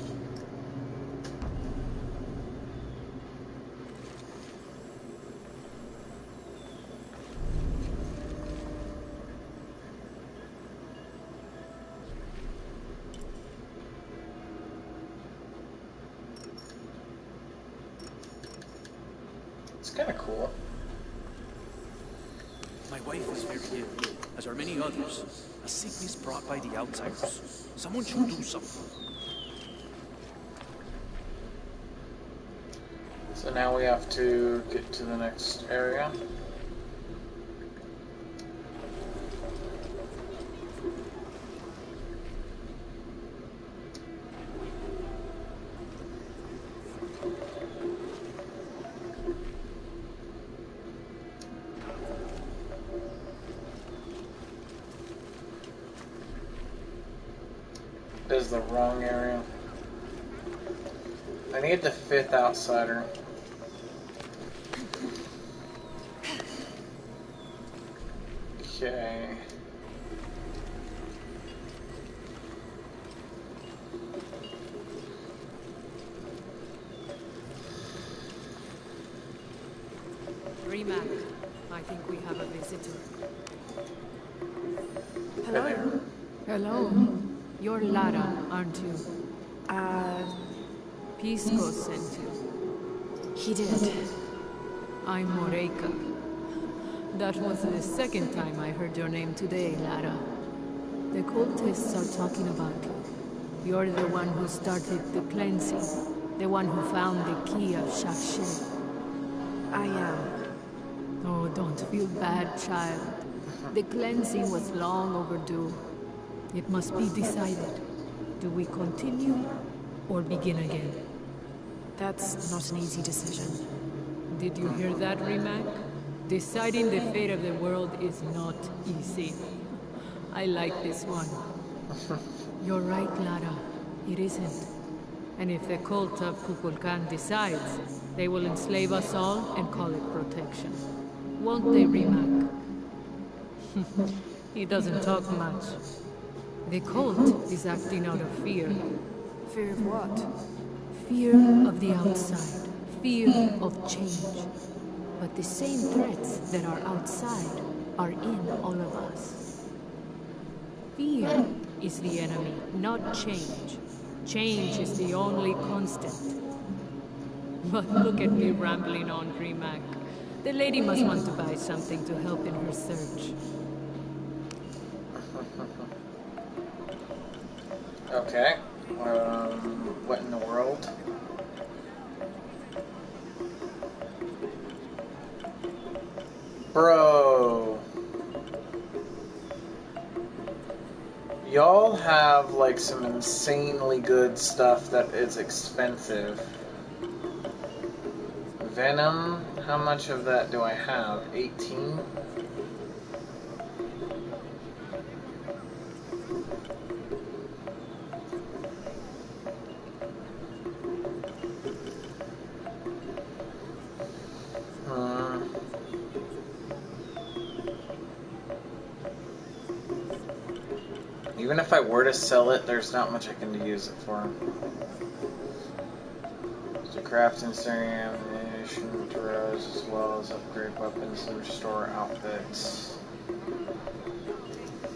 A: It's kind of cool.
K: My wife is very ill, as are many others. A sickness brought by the outsiders. Someone should do something.
A: So now we have to get to the next area. This is the wrong area. I need the 5th outsider. Okay.
B: Rimac, I think we have a visitor.
C: Hello?
B: Hello. You're Lara, aren't you? Pisco sent you.
C: He did.
B: I'm Moreika. That was the second time I heard your name today, Lara. The cultists are talking about you. You're the one who started the cleansing. The one who found the key of Shakshay.
C: I am.
B: Oh, don't feel bad, child. The cleansing was long overdue. It must be decided. Do we continue or begin again?
C: That's not an easy decision.
B: Did you hear that, Rimac? Deciding the fate of the world is not easy. I like this one. You're right, Lara. It isn't. And if the cult of Kukulkan decides, they will enslave us all and call it protection. Won't they, Rimac? He doesn't talk much. The cult is acting out of fear.
C: Fear of what?
B: Fear of the outside. Fear of change. But the same threats that are outside are in all of us. Fear is the enemy, not change. Change is the only constant. But look at me rambling on, Rimac. The lady must want to buy something to help in her search.
A: Okay. What in the world? Bro. Y'all have like some insanely good stuff that is expensive. Venom, how much of that do I have? 18? Even if I were to sell it, there's not much I can use it for. So craft and steering ammunition to rose, as well as upgrade weapons and restore outfits.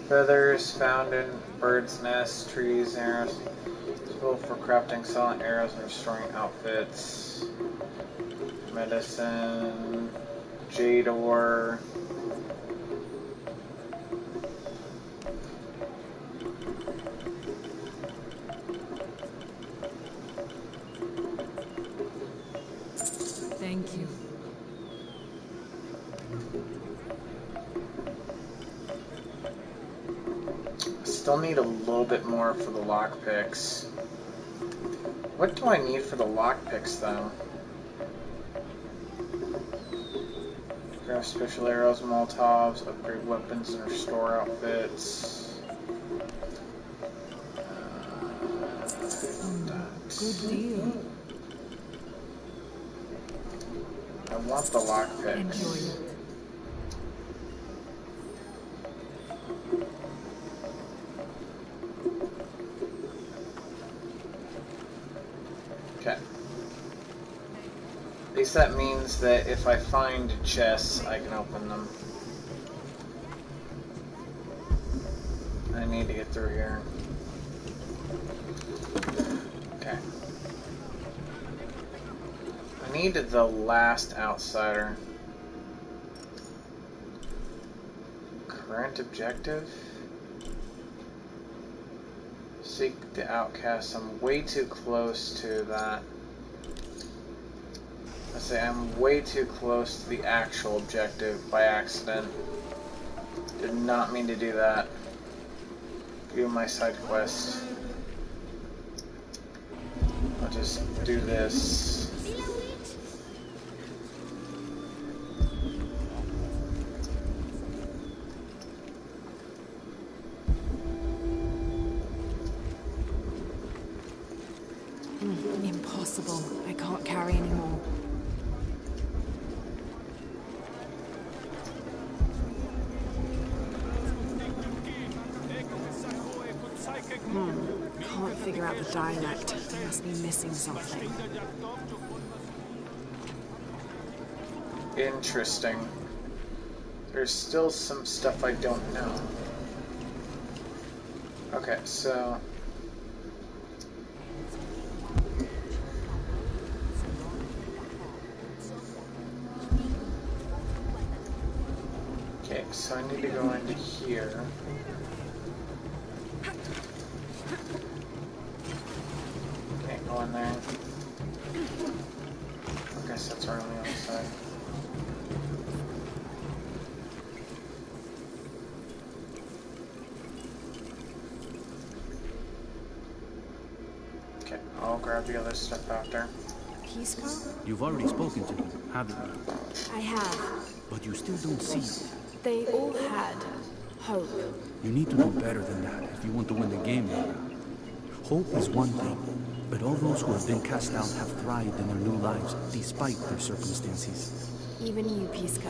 A: Feathers found in birds' nests, trees, arrows. Useful for crafting, selling arrows, and restoring outfits. Medicine. Jade ore.
B: Thank you.
A: Still need a little bit more for the lockpicks. What do I need for the lockpicks, though? Grab special arrows, molotovs, upgrade weapons, and restore outfits.
C: Good deal.
A: I want the lockpicks.
C: Enjoy it.
A: Okay. At least that means that if I find chests, I can open them. I need to get through here. Okay. I need the last outsider. Current objective? Seek the outcast. I'm way too close to that. I say I'm way too close to the actual objective by accident. Did not mean to do that. Do my side quest. I'll just do this.
C: Impossible. I can't carry anymore. Can't figure out the dialect. I must be missing something.
A: Interesting. There's still some stuff I don't know. Okay, so... Okay, so I need to go into here. Can't go in there. I guess that's right on the other side. Okay, I'll grab the other stuff after.
C: Pisco?
K: You've already spoken to them, haven't you?
C: I have.
K: But you still don't see it.
C: They all had hope.
K: You need to do better than that if you want to win the game, Laura. Hope is one thing, but all those who have been cast out have thrived in their new lives despite their circumstances.
C: Even you, Pisco.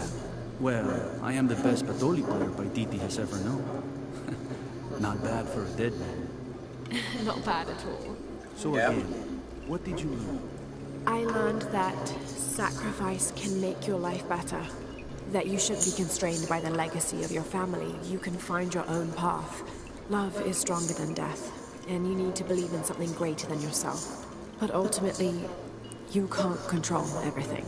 K: Well, I am the best Patoli player Paititi has ever known. Not bad for a dead man.
C: Not bad at all.
K: So again, what did you learn?
C: I learned that sacrifice can make your life better. That you shouldn't be constrained by the legacy of your family. You can find your own path. Love is stronger than death, and you need to believe in something greater than yourself. But ultimately, you can't control everything.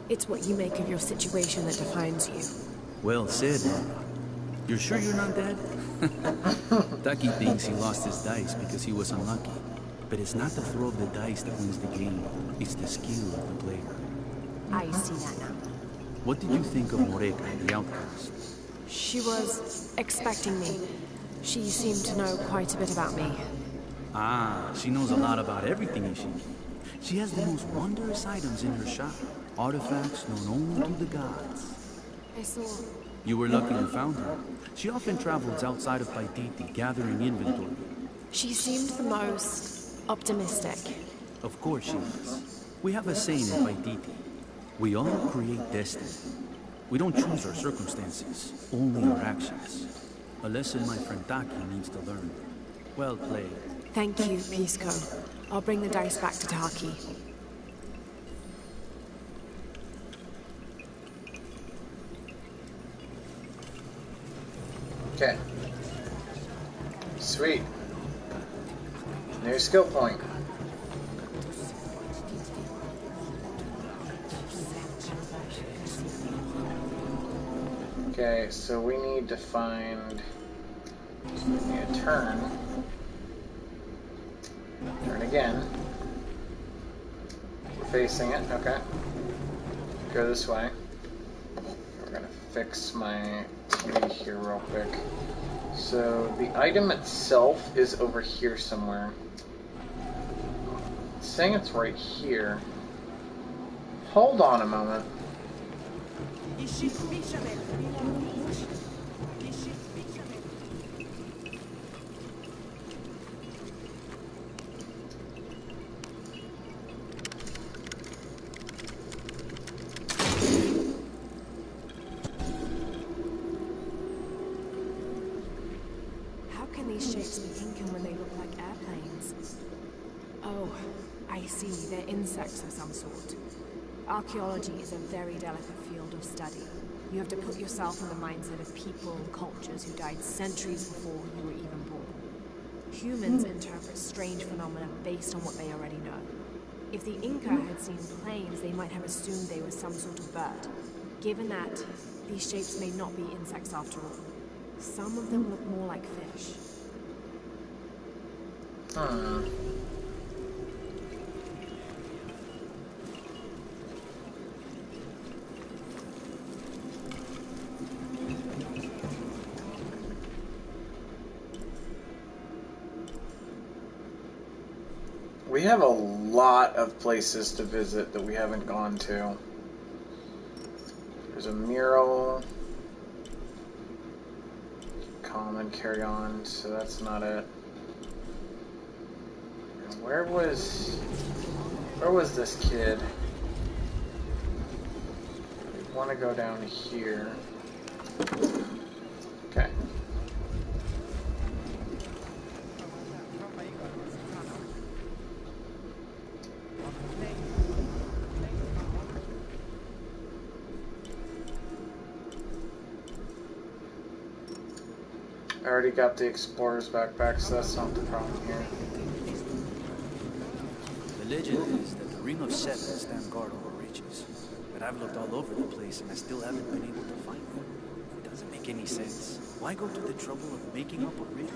C: It's what you make of your situation that defines you.
K: Well said, Laura. You're sure you're not dead? Taki thinks he lost his dice because he was unlucky. But it's not the throw of the dice that wins the game. It's the skill of the player.
C: I see that now.
K: What did you think of Moreka, the outcast?
C: She was expecting me. She seemed to know quite a bit about me.
K: Ah, she knows a lot about everything, is she? She has the most wondrous items in her shop. Artifacts known only to the gods.
C: I saw.
K: You were lucky you found her. She often travels outside of Paititi, gathering inventory.
C: She seemed the most optimistic.
K: Of course she is. We have a saying in Paititi. We all create destiny. We don't choose our circumstances, only our actions. A lesson my friend Taki needs to learn. Well played.
C: Thank you, Pisco. I'll bring the dice back to Taki.
A: Okay. Sweet. New skill point. Okay, so we need to find a turn. Turn again. We're facing it, okay. Go this way. We're gonna fix my TV here real quick. So the item itself is over here somewhere. It's saying it's right here. Hold on a moment.
C: How can these shapes be Incan when they look like airplanes? Oh, I see. They're insects of some sort. Archaeology is a very delicate field of study. You have to put yourself in the mindset of people and cultures who died centuries before you were even born. Humans interpret strange phenomena based on what they already know. If the Inca had seen planes, they might have assumed they were some sort of bird. Given that, these shapes may not be insects after all. Some of them look more like fish.
A: We have a lot of places to visit that we haven't gone to. There's a mural. Calm and carry on, so that's not it. And where was this kid? We want to go down here. Okay. I already got the explorer's backpack, so that's not the problem here.
K: The legend is that the Ring of Seven stands guard over riches. But I've looked all over the place and I still haven't been able to find them. It doesn't make any sense. Why go to the trouble of making up a ring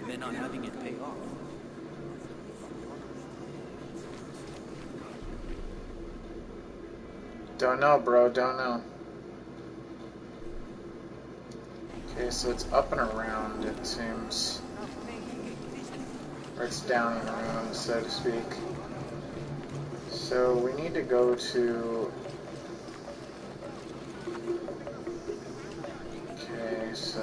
K: and then not having it pay off?
A: Don't know, bro, don't know. Okay, so it's up and around, it seems. Or it's down and around, so to speak. So we need to go to... Okay, so...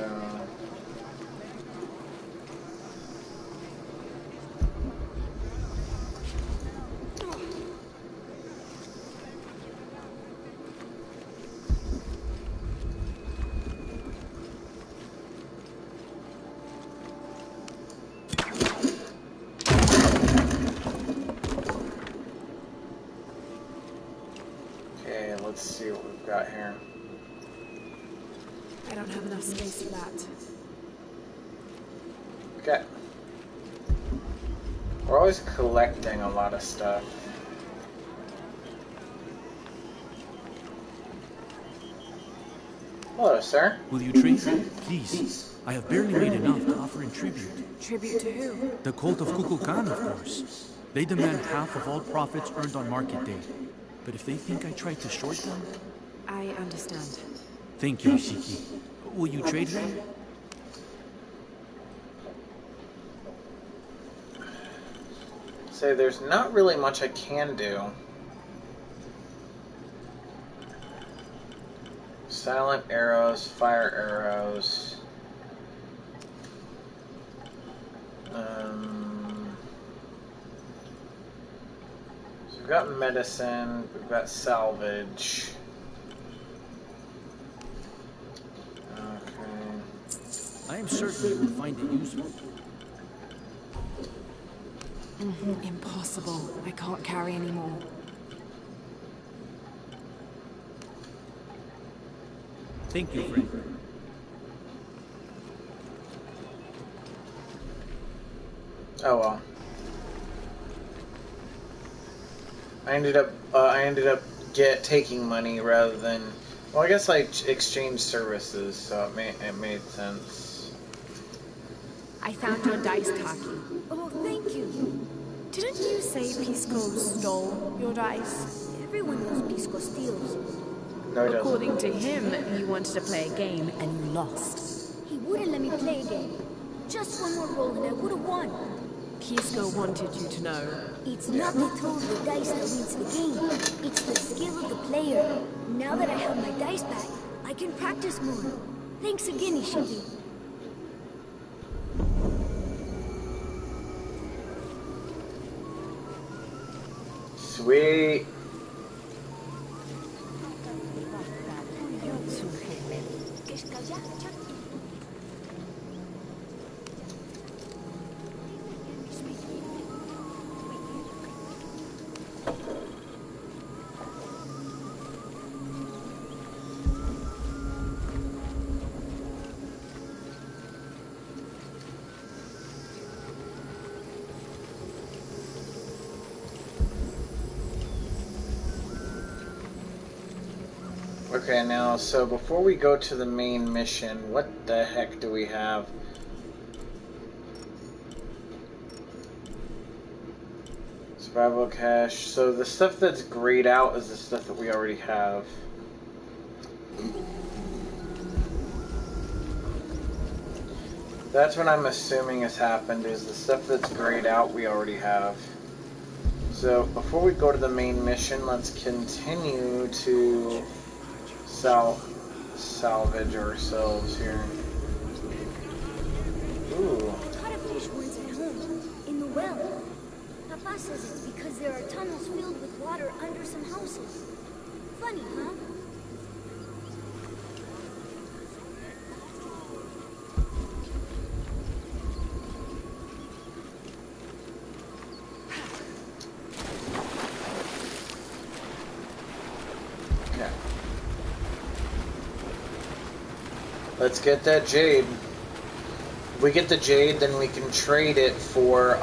A: Let's see what we've got here.
C: I don't have enough space for that.
A: Okay. We're always collecting a lot of stuff. Hello, sir.
K: Will you trade? Please. I have barely made enough to offer in tribute.
C: Tribute to who?
K: The cult of Kukulkan, of course. They demand half of all profits earned on market day. But if they think I tried to short them...
C: I understand.
K: Thank you, Shiki. Will you trade them?
A: Say, there's not really much I can do. Silent arrows, fire arrows. So we've got medicine, we've got salvage.
K: I am certain you will find it useful.
C: Impossible. I can't carry anymore.
K: Thank you, friend.
A: Oh well. I ended up taking money rather than. Well, I guess I exchanged services, so it made sense.
C: I found your dice, Taki.
J: Oh, thank you.
C: Didn't you say Pisco stole your dice?
J: Everyone knows Pisco steals.
A: No, he doesn't.
C: According to him, you wanted to play a game and you lost.
J: He wouldn't let let me play a game. Just one more roll and I would have won.
C: Kisco wanted you to know.
J: It's not the throw of the dice that wins the game. It's the skill of the player. Now that I have my dice back, I can practice more. Thanks again, Ishiki.
A: Sweet. Okay, now, so before we go to the main mission, what the heck do we have? Survival cache. So the stuff that's grayed out is the stuff that we already have. That's what I'm assuming has happened, is the stuff that's grayed out we already have. So before we go to the main mission, let's continue to salvage ourselves here. Ooh.
J: I caught a fish once at home, in the well. Papa says it's because there are tunnels filled with water under some houses. Funny, huh?
A: Okay. Let's get that jade. If we get the jade, then we can trade it for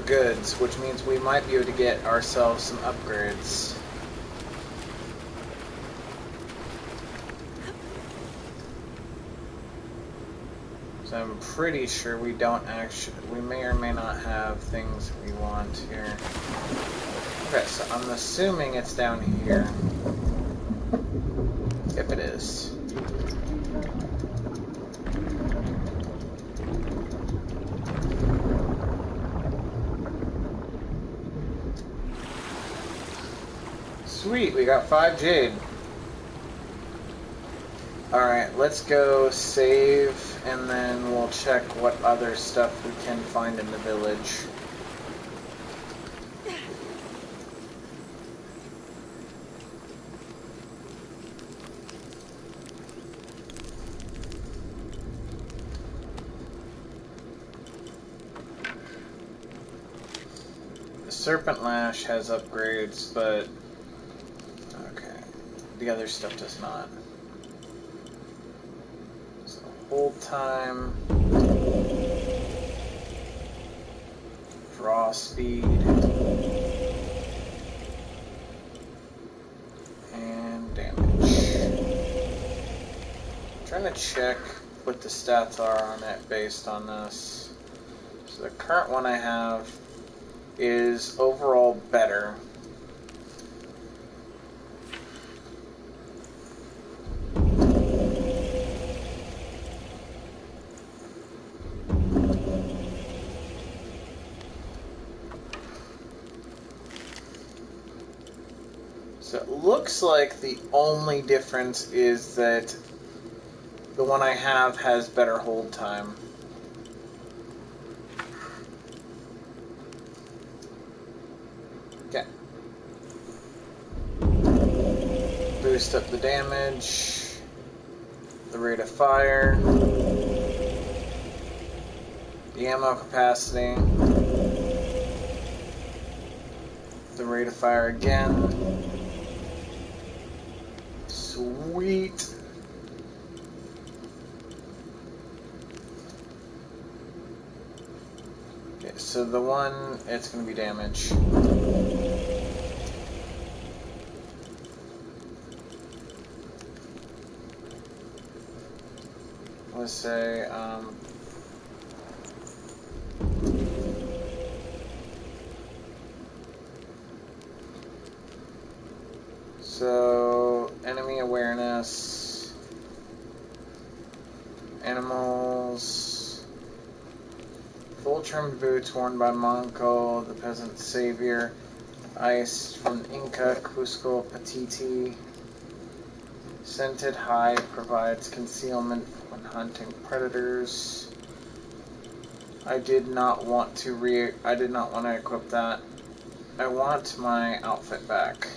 A: goods, which means we might be able to get ourselves some upgrades. So I'm pretty sure we don't actually, we may or may not have things we want here. Okay, so I'm assuming it's down here. Yep, it is. Sweet, we got 5 jade. Alright, let's go save, and then we'll check what other stuff we can find in the village. The Serpent Lash has upgrades, but okay, the other stuff does not. So hold time, draw speed, and damage. I'm trying to check what the stats are on it based on this. So the current one I have is overall better. So it looks like the only difference is that the one I have has better hold time. Okay. Boost up the damage, the rate of fire, the ammo capacity, the rate of fire again. Sweet. Okay, so the one, it's going to be damage. Let's say, so enemy awareness, animals, full-trimmed boots worn by Manco, the peasant savior. Ice from the Inca, Cusco Patiti. Scented hide provides concealment when hunting predators. I did not want to equip that. I want my outfit back.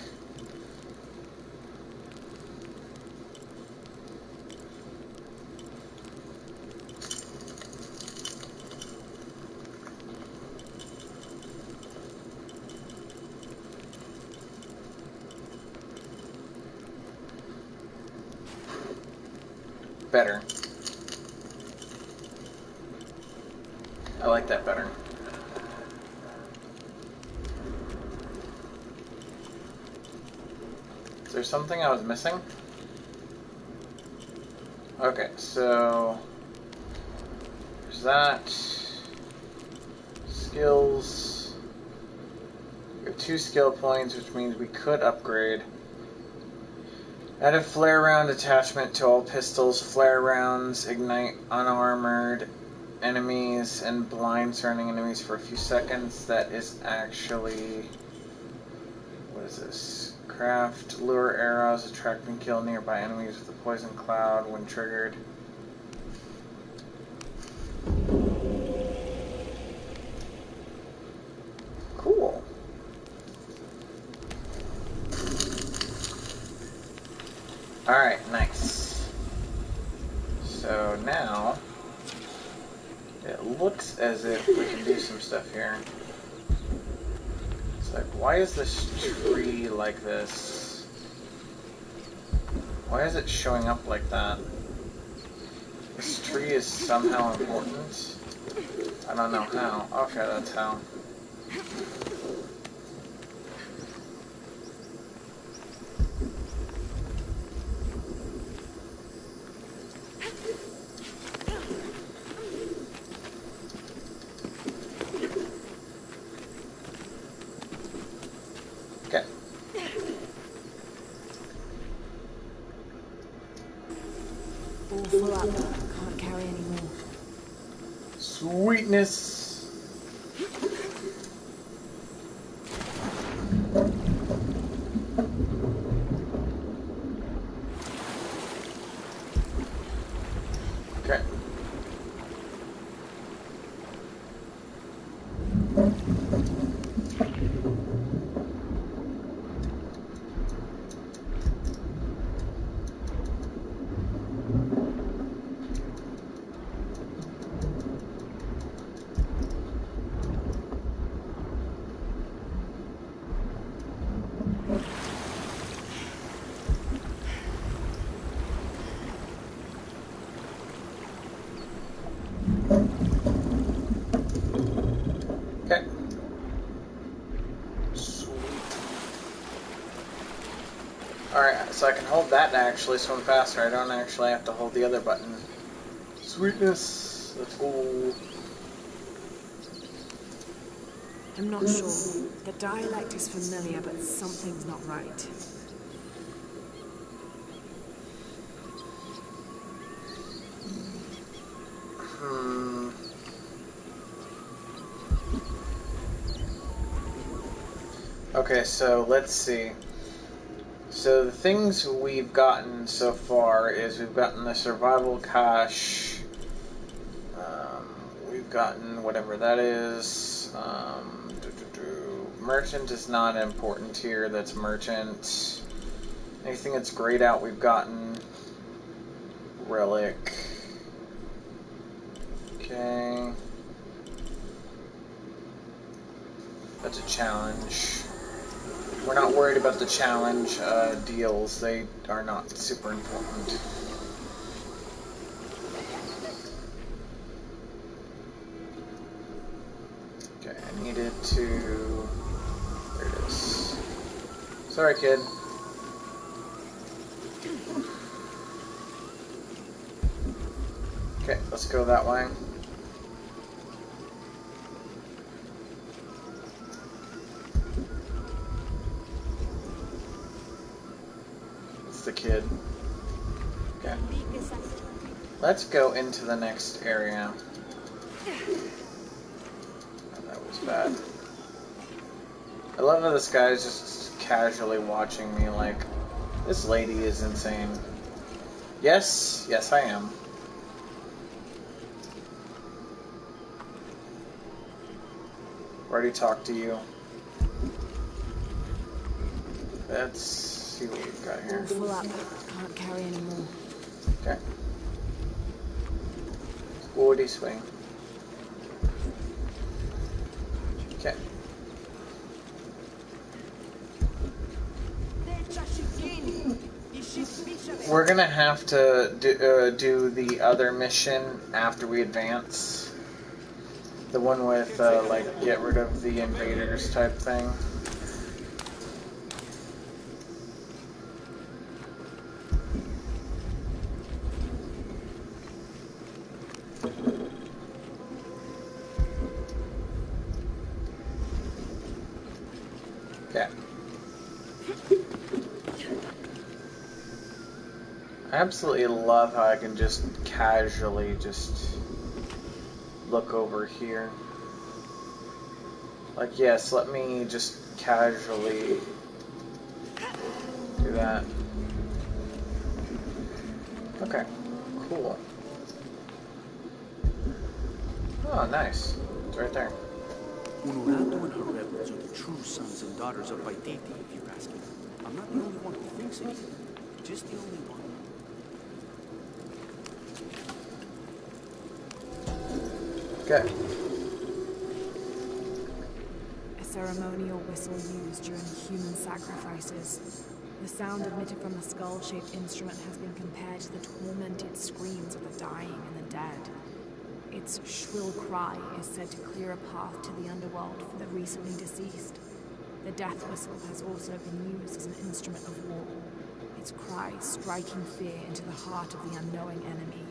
A: Better. I like that better. Is there something I was missing? Okay, so there's that. Skills. We have 2 skill points, which means we could upgrade. Added flare round attachment to all pistols. Flare rounds ignite unarmored enemies and blind surrounding enemies for a few seconds. That is actually... what is this? Craft lure arrows, attract and kill nearby enemies with a poison cloud when triggered. Cool. Alright, nice. So now, it looks as if we can do some stuff here. It's like, why is this tree like this? Why is it showing up like that? This tree is somehow important. I don't know how. Okay, that's how. Okay.
C: All full up. Can't carry any more.
A: Sweetness. Okay. Okay. Sweet. Alright, so I can hold that to actually swim faster. I don't actually have to hold the other button. Sweetness. Let's go.
C: I'm not sure. The dialect is familiar, but something's not right.
A: Okay, so let's see. So the things we've gotten so far is we've gotten the survival cache. We've gotten whatever that is. Merchant is not important here. That's merchant. Anything that's grayed out we've gotten. Relic. Okay. That's a challenge. We're not worried about the challenge deals. They are not super important. Okay, I needed to... there it is. Sorry, kid. Okay, let's go that way. The kid. Okay. Let's go into the next area. bad. I love how this guy is just casually watching me like, this lady is insane. Yes, yes I am. Already talked to you. Let's see what we've got here.
C: All full up. Can't carry any more.
A: Okay. Woody swing. Okay. We're gonna have to do the other mission after we advance. The one with, like, get rid of the invaders type thing. Okay. I absolutely love how I can just casually just look over here. Like, yes, let me just casually do that. Okay, cool. Oh, nice. It's right there.
K: Unuratu and her rebels are the true sons and daughters of Paititi, if you're asking. I'm not the only one who thinks it either. Just the only one.
A: Okay.
C: A ceremonial whistle used during human sacrifices. The sound emitted from the skull-shaped instrument has been compared to the tormented screams of the dying and the dead. Its shrill cry is said to clear a path to the underworld for the recently deceased. The death whistle has also been used as an instrument of war, its cry striking fear into the heart of the unknowing enemy.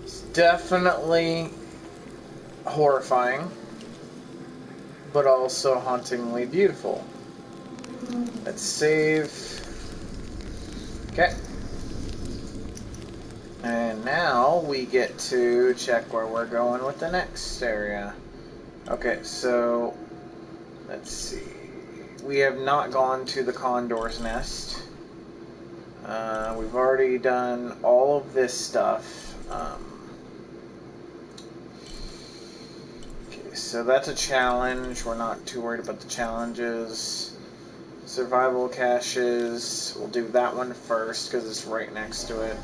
A: It's definitely horrifying, but also hauntingly beautiful. Let's save. Okay. And now we get to check where we're going with the next area. Okay, so let's see. We have not gone to the Condor's Nest. We've already done all of this stuff. Okay, so that's a challenge. We're not too worried about the challenges. Survival caches. We'll do that one first because it's right next to it.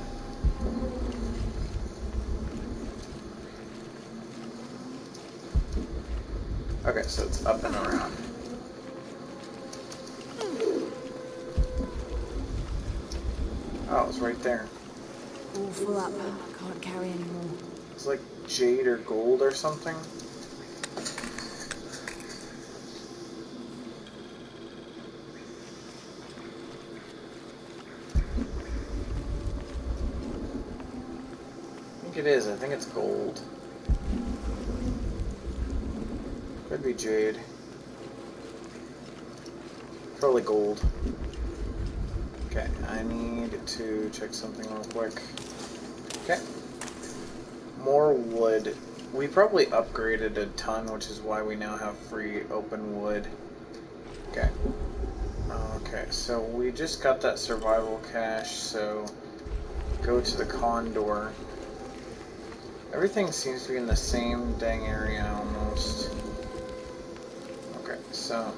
A: Okay, so it's up and around. Oh, it's right there.
C: All full up. Can't carry any more.
A: It's like jade or gold or something. I think it is. I think it's gold. Could be jade. Probably gold. Okay, I need to check something real quick. Okay. More wood. We probably upgraded a ton, which is why we now have free open wood. Okay. Okay, so we just got that survival cache, so go to the Condor. Everything seems to be in the same dang area almost. Okay, so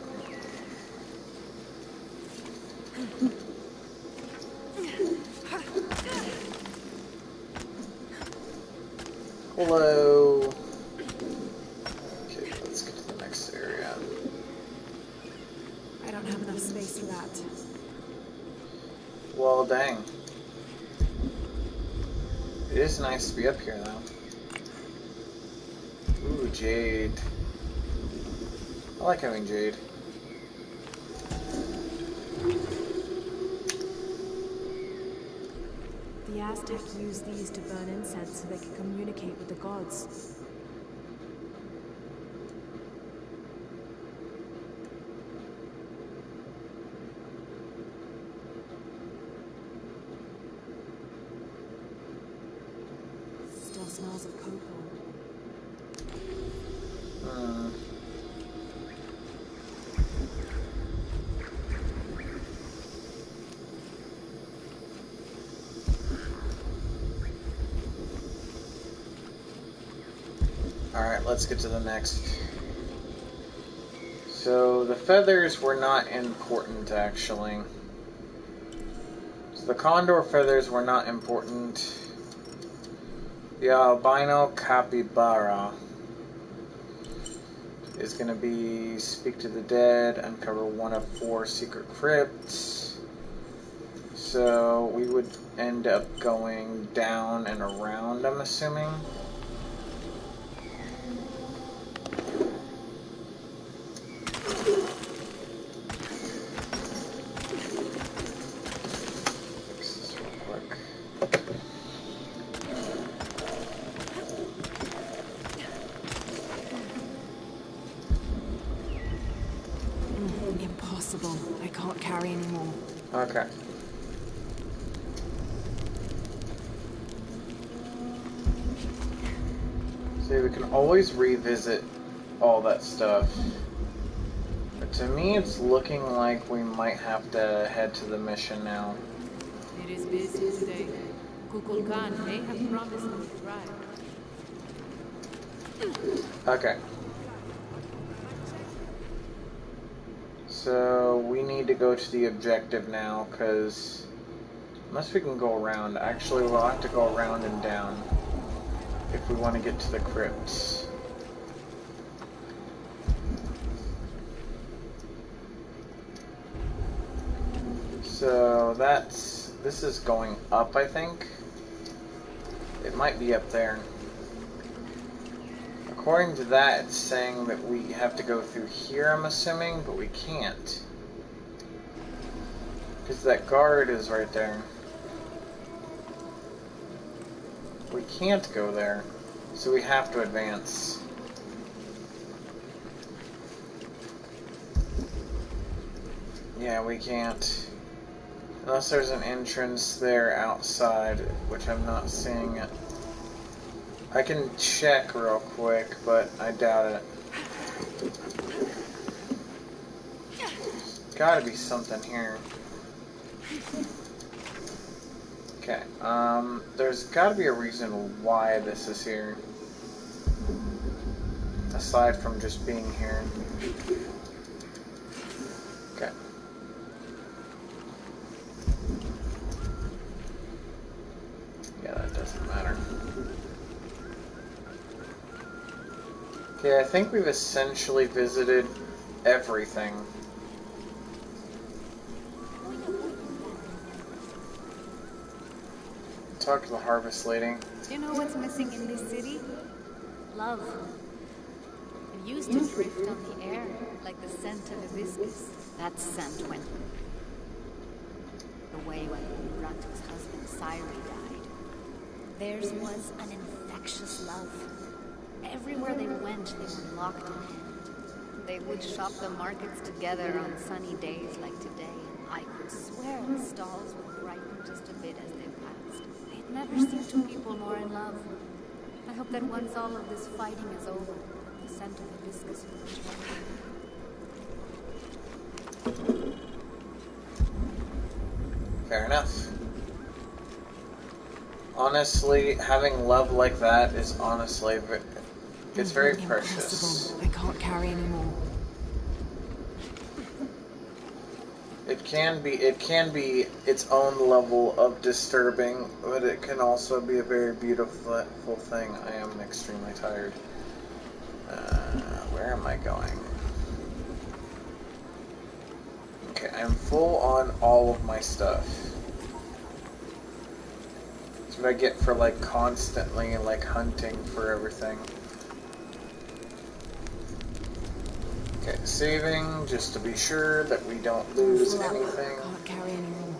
A: hello. Okay, let's get to the next area.
C: I don't have enough space for that.
A: Well, dang. It is nice to be up here, though. Ooh, jade. I like having jade.
C: The Aztec used these to burn incense so they could communicate with the gods. Still smells of cocoa.
A: Alright, let's get to the next. So, the feathers were not important, actually. So, the condor feathers were not important. The albino capybara is going to be speak to the dead, uncover one of 4 secret crypts. So, we would end up going down and around, I'm assuming.
C: Impossible. I can't carry anymore.
A: Okay. See, we can always revisit all that stuff. But to me, it's looking like we might have to head to the mission now.
B: It is busy today. Kukulkan may have promised me a ride.
A: Okay. So, we need to go to the objective now, because unless we can go around, actually we'll have to go around and down if we want to get to the crypts. So this is going up, I think. It might be up there. According to that, it's saying that we have to go through here, I'm assuming, but we can't. Because that guard is right there. We can't go there, so we have to advance. Yeah, we can't. Unless there's an entrance there outside, which I'm not seeing it. I can check real quick, but I doubt it. There's gotta be something here. Okay, there's gotta be a reason why this is here. Aside from just being here. Okay. Yeah, that doesn't matter. Okay, I think we've essentially visited everything. Talk to the harvest lady.
I: Do you know what's missing in this city? Love. It used to drift on the air, like the scent of hibiscus. That scent went away when Ratu's husband, Syri, died. Theirs was an infectious love. Everywhere they went, they were locked in hand. They would shop the markets together on sunny days like today, and I could swear the stalls would brighten just a bit as they passed. They'd never seen two people more in love. I hope that once all of this fighting is over, the scent of hibiscus will return.
A: Fair enough. Honestly, having love like that is honestly, it's very precious.
C: I can't carry anymore.
A: It can be its own level of disturbing, but it can also be a very beautiful thing. I am extremely tired. Where am I going? Okay, I'm full on all of my stuff. That's what I get for like constantly like hunting for everything. Okay, saving just to be sure that we don't lose anything.
C: Can't carry anymore.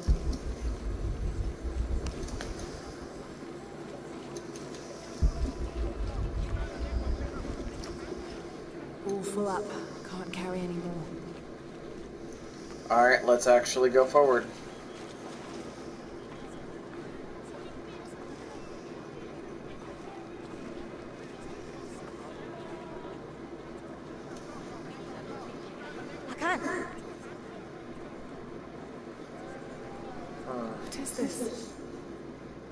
C: All full up. Can't carry anymore.
A: Alright, let's actually go forward.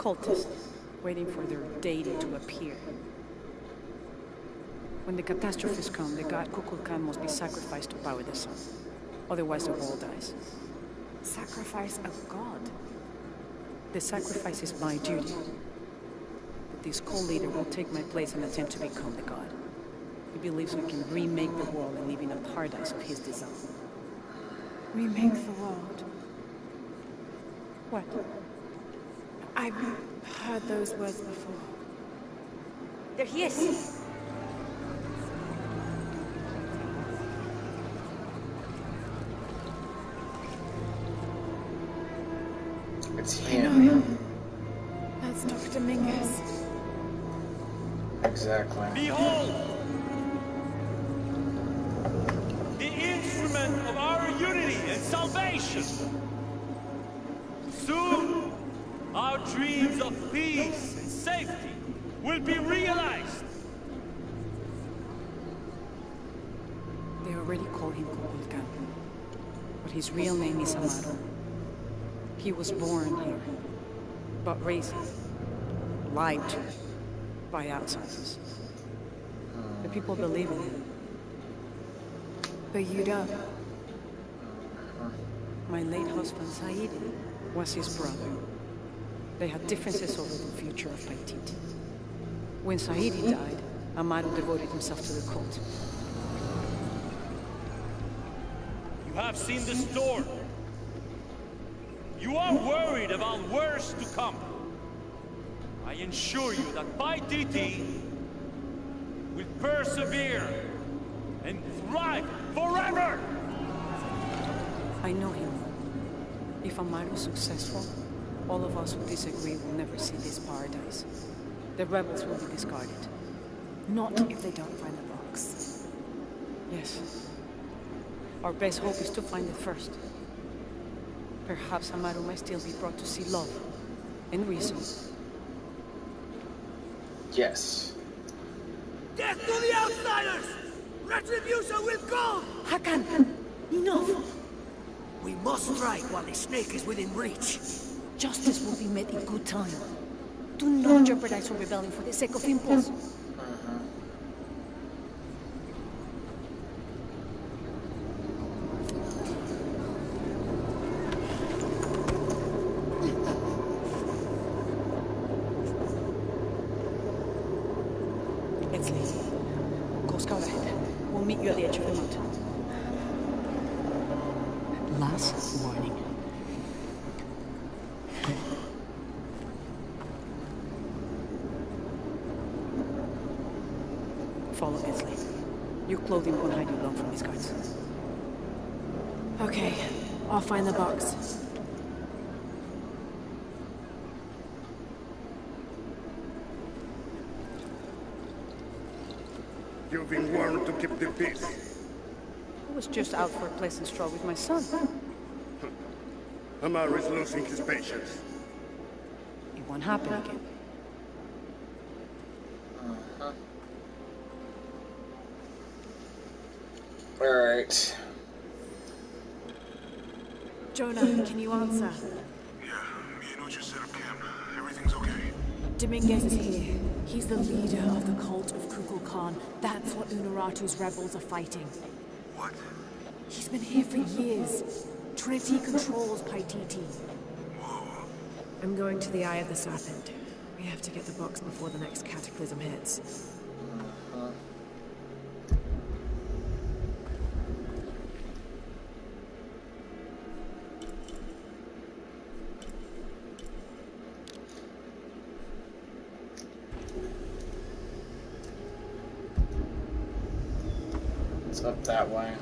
B: cultists, waiting for their deity to appear. When the catastrophes come, the god Kukulkan must be sacrificed to power the sun. Otherwise, the world dies.
C: Sacrifice a god?
B: The sacrifice is my duty. But this cult leader will take my place and attempt to become the god. He believes we can remake the world and live in a paradise of his design.
C: Remake the world?
B: What?
C: I've heard those words before.
J: There he is!
A: It's
C: I
A: him.
C: know him. That's Dr. Mingus.
A: Exactly.
N: Behold! The instrument of our unity and salvation! Soon, our dreams of peace and safety will be realized!
B: They already call him Kukulkan. But his real name is Amaro. He was born here, but raised, lied to, by outsiders. The people believe in him.
C: But you don't.
B: My late husband, Saidi, was his brother. They had differences over the future of Paititi. When Saidi died, Amaro devoted himself to the cult.
N: You have seen the storm. You are worried about worse to come. I ensure you that Paititi will persevere and thrive forever!
B: I know him. If Amaro is successful, all of us who disagree will never see this paradise. The rebels will be discarded.
C: Not if they don't find the box.
B: Yes. Our best hope is to find it first. Perhaps Amaro might still be brought to see love and reason.
A: Yes.
G: Death to the outsiders! Retribution will come!
B: Hakan! Enough!
G: We must strike while the snake is within reach.
B: Justice will be met in good time. Do not jeopardize our rebellion for the sake of impulse. Go scout ahead. We'll meet you at the edge of the mountain. Last warning. Follow Esley. Your clothing won't hide you long from his guards.
C: Okay, I'll find the box.
D: You've been warned to keep the peace.
B: I was just out for a pleasant stroll with my son.
D: Amaro is losing his patience.
B: It won't happen again.
A: Alright.
C: Jonah, can you answer?
D: Yeah, me and Ucha set up camp. Everything's okay.
C: Dominguez is here. He's the leader of the cult of Kukulkan. That's what Unuratu's rebels are fighting.
D: What?
C: He's been here for years. Trinity controls Paititi.
D: Whoa.
C: I'm going to the Eye of the Serpent. We have to get the box before the next cataclysm hits.
A: It's up that way.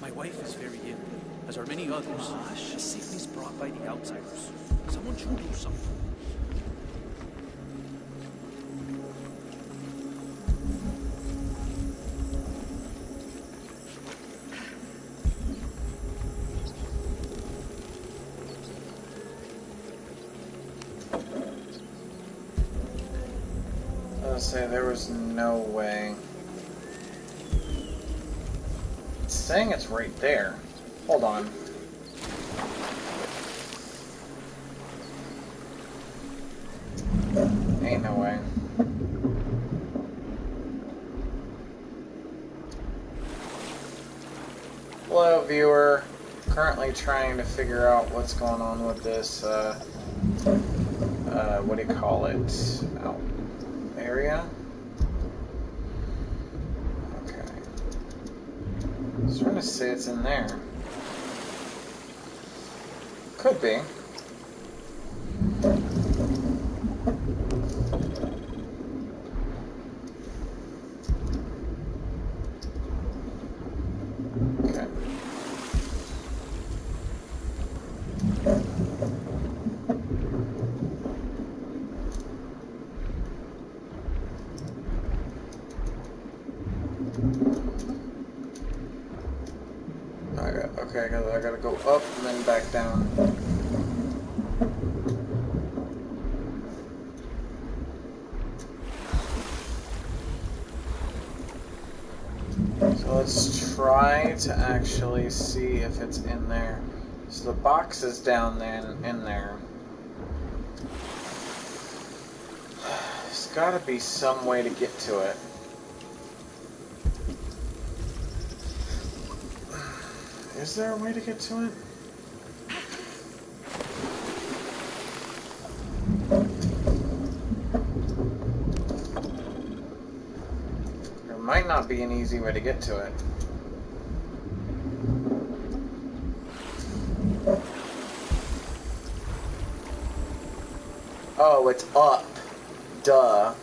K: My wife is very ill, as are many others. A sickness brought by the outsiders. Someone should do something.
A: I was gonna say, there was no way. saying it's right there. Hold on. Ain't no way. Hello, viewer. Currently trying to figure out what's going on with this, what do you call it? Out area? Okay. I was trying to say it's in there. Could be. Okay. I gotta go up and then back down. So let's try to actually see if it's in there. So the box is down there, in there. There's gotta be some way to get to it. Is there a way to get to it? There might not be an easy way to get to it. Oh, it's up. Duh.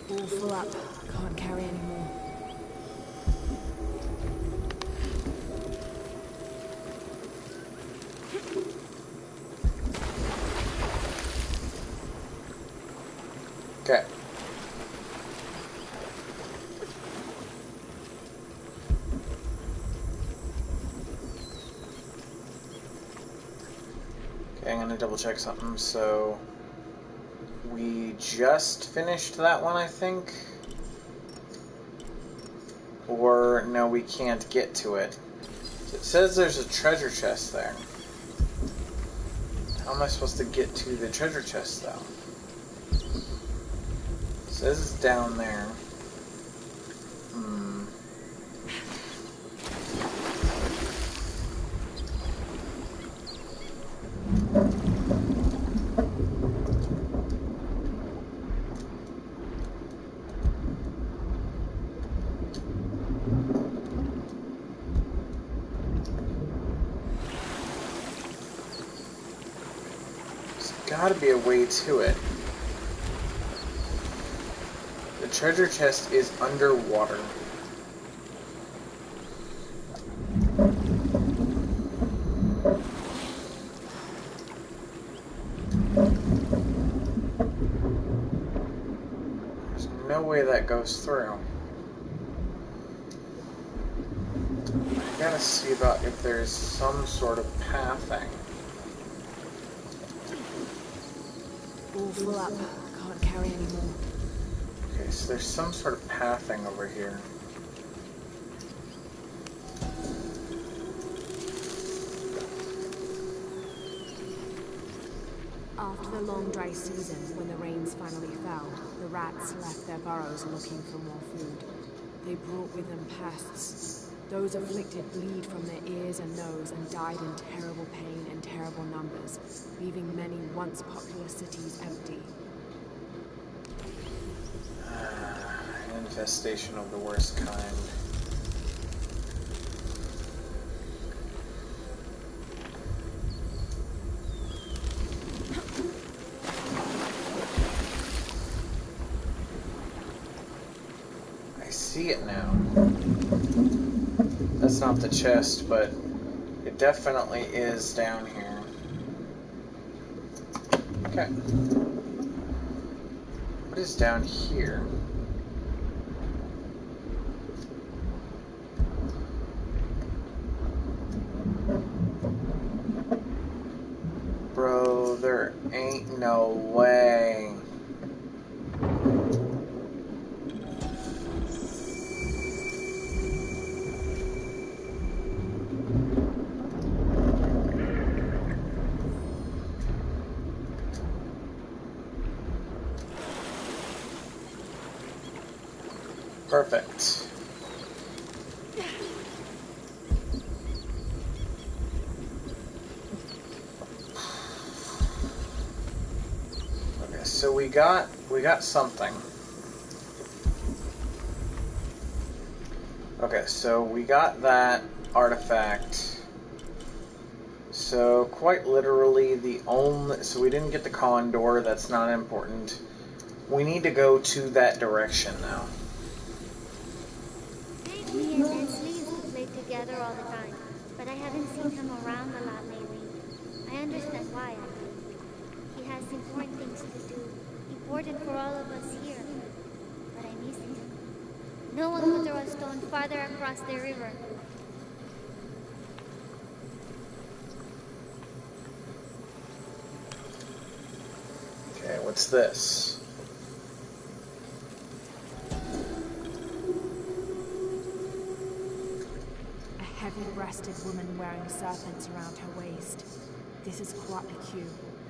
C: All full up. Can't carry anymore.
A: Okay. Okay, I'm gonna double check something. So we just finished that one, I think. Or no, we can't get to it. It says there's a treasure chest there. How am I supposed to get to the treasure chest, though? It says it's down there. Gotta be a way to it. The treasure chest is underwater. There's no way that goes through. I gotta see about if there's some sort of pathing.
C: All full up. Can't carry anymore.
A: Okay, so there's some sort of pathing over here.
C: After the long dry season, when the rains finally fell, the rats left their burrows looking for more food. They brought with them pests. Those afflicted bleed from their ears and nose and died in terrible pain and terrible numbers, leaving many once popular cities empty.
A: Infestation of the worst kind. I see it now. That's not the chest, but it definitely is down here. Okay. What is down here? Bro, there Ain't no way. Perfect. Okay, so we got something. Okay, so we got that artifact. So quite literally the only, so we didn't get the condor, that's not important. We need to go to that direction now.
F: He and Nestle used to play together all the time, but I haven't seen him around a lot lately. I understand why, actually. He has important things to do, important for all of us here. But I miss him. No one could throw a stone farther across the river.
A: Okay, what's this?
C: A heavy-breasted woman wearing serpents around her waist. This is Kuatliku,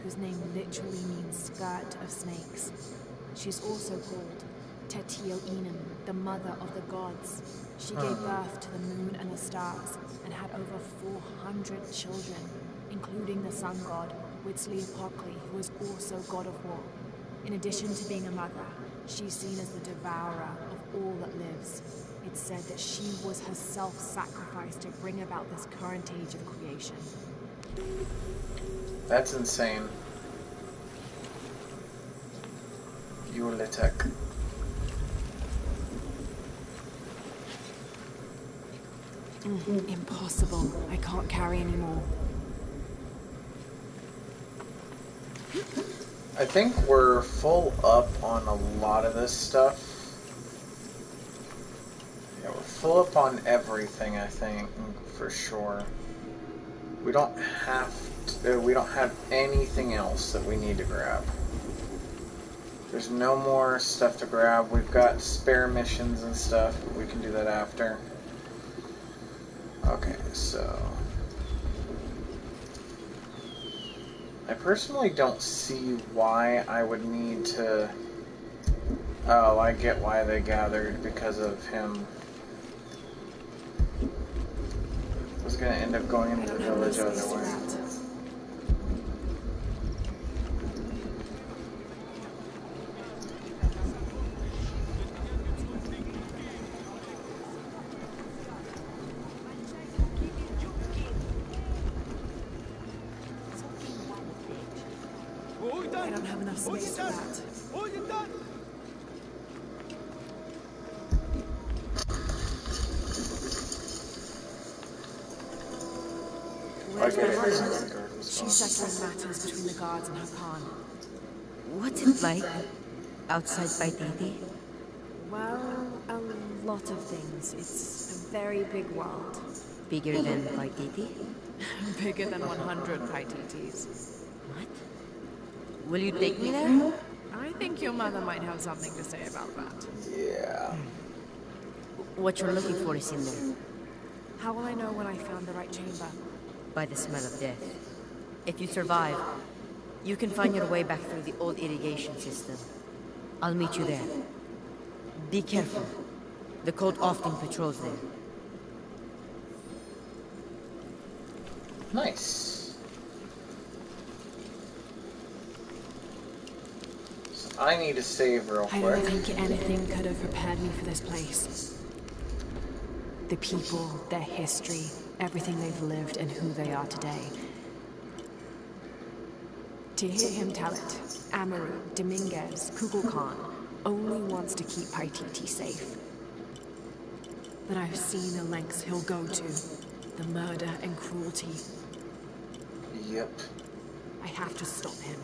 C: whose name literally means skirt of snakes. She's also called Tetioinen, the mother of the gods. She gave birth to the moon and the stars, and had over 400 children, including the sun god, Huitzilopochtli, who is also god of war. In addition to being a mother, she's seen as the devourer of all that lives. It's said that she was herself sacrificed to bring about this current age of creation.
A: That's insane. Yuletek.
C: Impossible. I can't carry anymore.
A: I think we're full up on a lot of this stuff. Yeah, we're full up on everything, I think, for sure. We don't have anything else that we need to grab. There's no more stuff to grab. We've got spare missions and stuff. We can do that after. Okay, so I personally don't see why I would need to... Oh, I get why they gathered, because of him. I was going to end up going into the village otherwise.
C: I don't have enough space for that. Where's my mother? She's settling matters between the guards and her Khan.
O: What's it like outside Paititi?
C: Well, a lot of things. It's a very big world.
O: Bigger than Paititi?
C: Bigger than 100 Paititis.
O: What? Will you take me there?
C: I think your mother might have something to say about that.
A: Yeah.
O: What you're looking for is in there.
C: How will I know when I found the right chamber?
O: By the smell of death. If you survive, you can find your way back through the old irrigation system. I'll meet you there. Be careful. The cult often patrols there.
A: Nice. So I need to save real quick.
C: I don't think anything could have prepared me for this place. The people, their history, everything they've lived and who they are today. To hear him tell it, Amaru, Dominguez, Kukulkan only wants to keep Paititi safe. But I've seen the lengths he'll go to, the murder and cruelty.
A: Yep.
C: I have to stop him.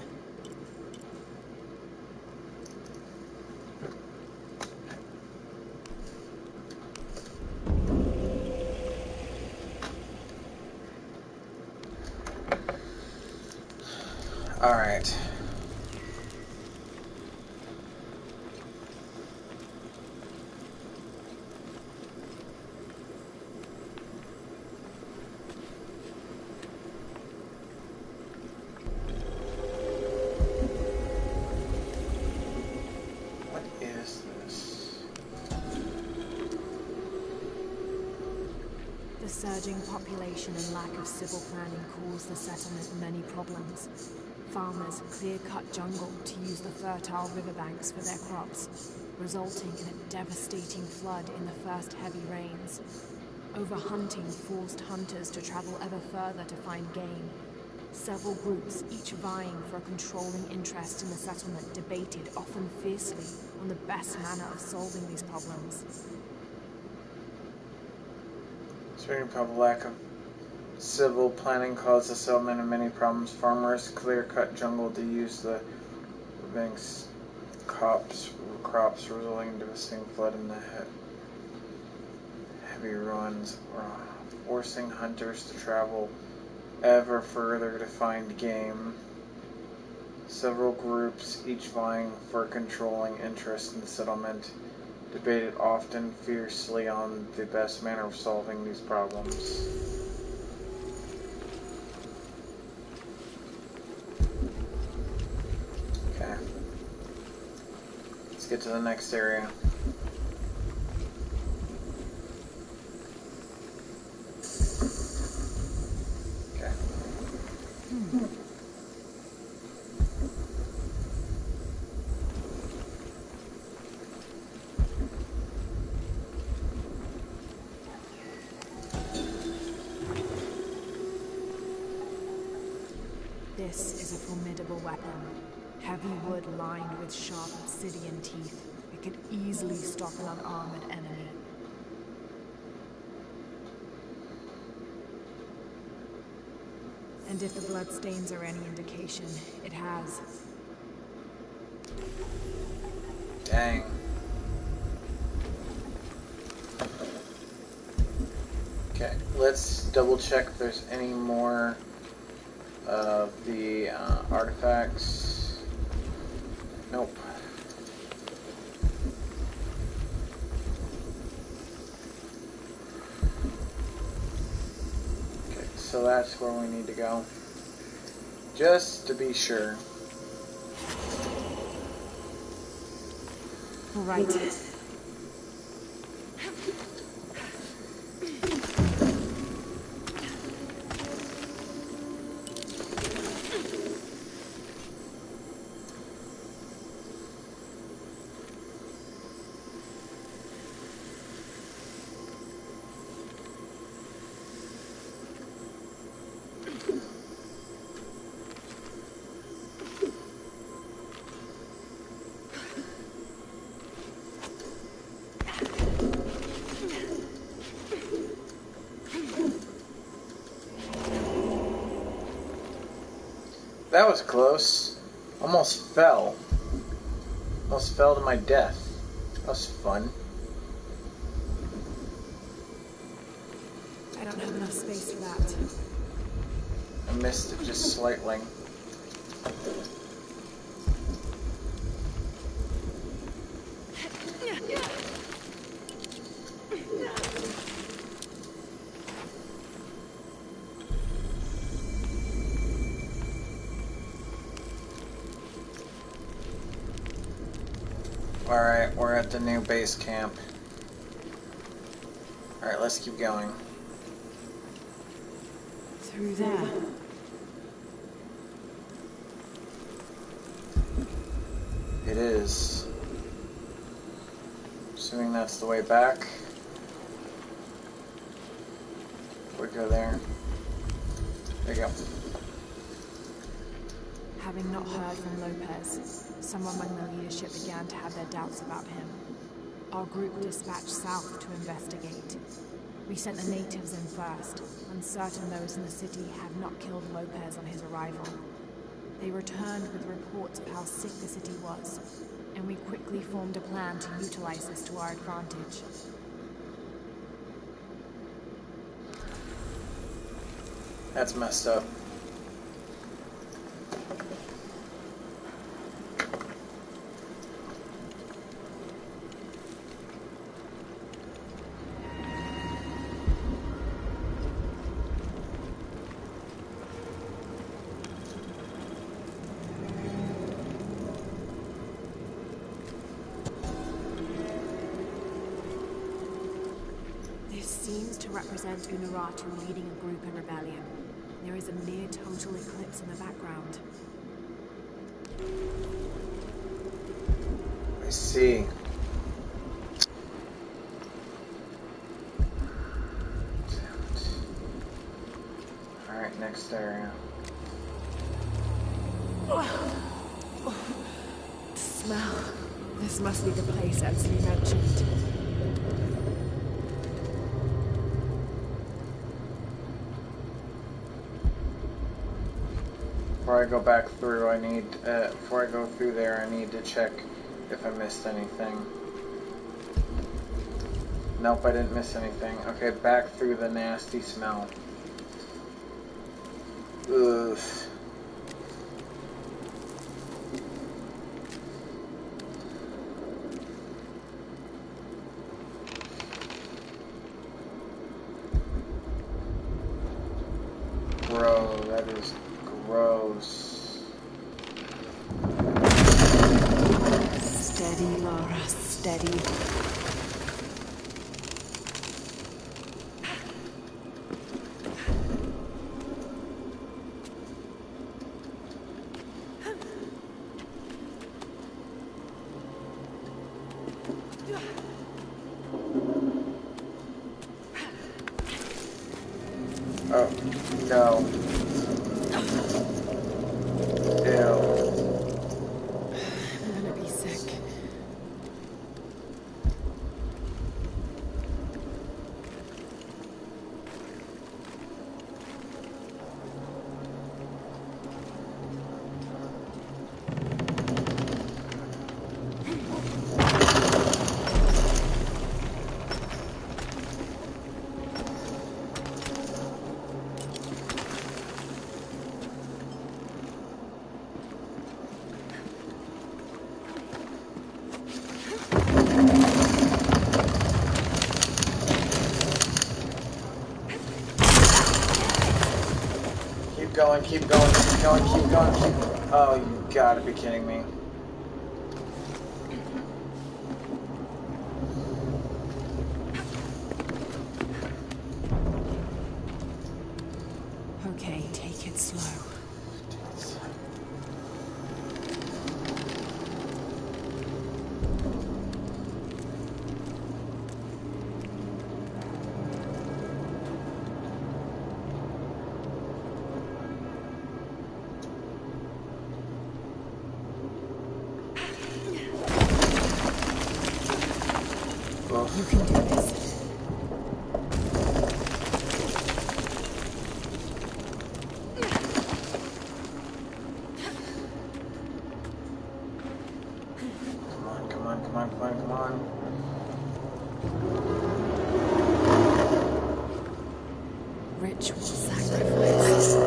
A: Alright. What is this?
C: The surging population and lack of civil planning caused the settlement many problems. Farmers clear-cut jungle to use the fertile riverbanks for their crops, resulting in a devastating flood in the first heavy rains. Overhunting forced hunters to travel ever further to find game. Several groups, each vying for a controlling interest in the settlement, debated, often fiercely, on the best manner of solving these problems.
A: Speaking of lack of civil planning caused the settlement of many problems. Farmers clear-cut jungle to use the bank's crops, resulting in devastating flood in the heavy ruins, forcing hunters to travel ever further to find game. Several groups, each vying for a controlling interest in the settlement, debated often fiercely on the best manner of solving these problems. Okay. Let's get to the next area. Okay.
C: This is a formidable weapon. Heavy wood lined with sharp obsidian teeth. It could easily stop an unarmored enemy. And if the bloodstains are any indication, it has.
A: Dang. Okay, let's double check if there's any more of the artifacts. Nope. Okay, so that's where we need to go. Just to be sure.
C: Right.
A: That was close. Almost fell. Almost fell to my death. That was fun.
C: I don't have enough space for that.
A: I missed it just slightly. Alright, we're at the new base camp. Alright, let's keep going.
C: Through there.
A: It is. Assuming that's the way back. We go there. There you go.
C: Having not heard from Lopez, some among the leadership began to have their doubts about him. Our group dispatched south to investigate. We sent the natives in first, uncertain those in the city had not killed Lopez on his arrival. They returned with reports of how sick the city was, and we quickly formed a plan to utilize this to our advantage.
A: That's messed up.
C: represent Unuratu leading a group in rebellion. There is a near total eclipse in the background.
A: I see. Alright, next area.
C: The smell. This must be the place Anthony mentioned.
A: Before I go back through, before I go through there, I need to check if I missed anything. Nope, I didn't miss anything. Okay, back through the nasty smell. Ugh. Bro, that is gross.
C: Steady, Lara, steady.
A: Oh, no. Ew.
C: I'm gonna be sick.
A: Keep going, keep going, keep going, keep going, keep... Oh, you gotta be kidding me.
C: Okay, take it slow. You can do this.
A: Come on, come on, come on, come on, come on.
C: Ritual sacrifice.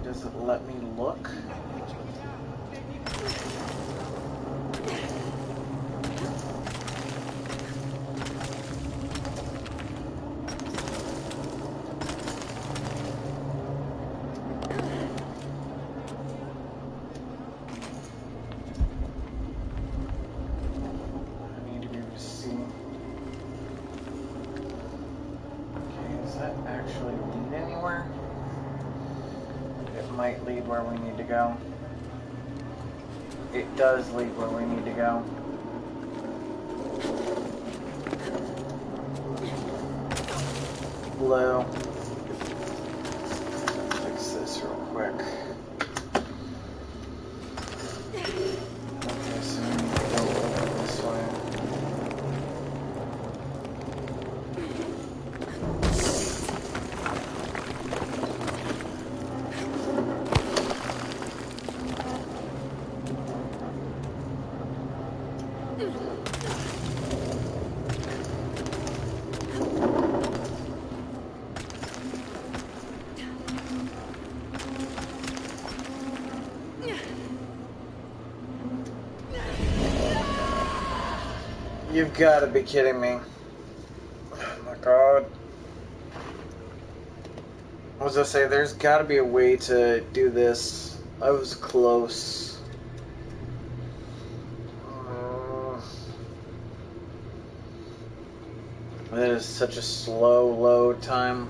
A: Does it let me look? I need to be able to see. Okay, does that actually lead anywhere? It might lead where we need to go. It does lead where we need to go. Blue. Fix this real quick. Okay, so we need to go over this way. You've got to be kidding me. Oh my god. I was gonna say, there's got to be a way to do this. I was close. That is such a slow load time.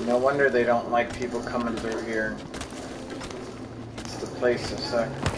A: No wonder they don't like people coming through here. It's the place of sacrifice.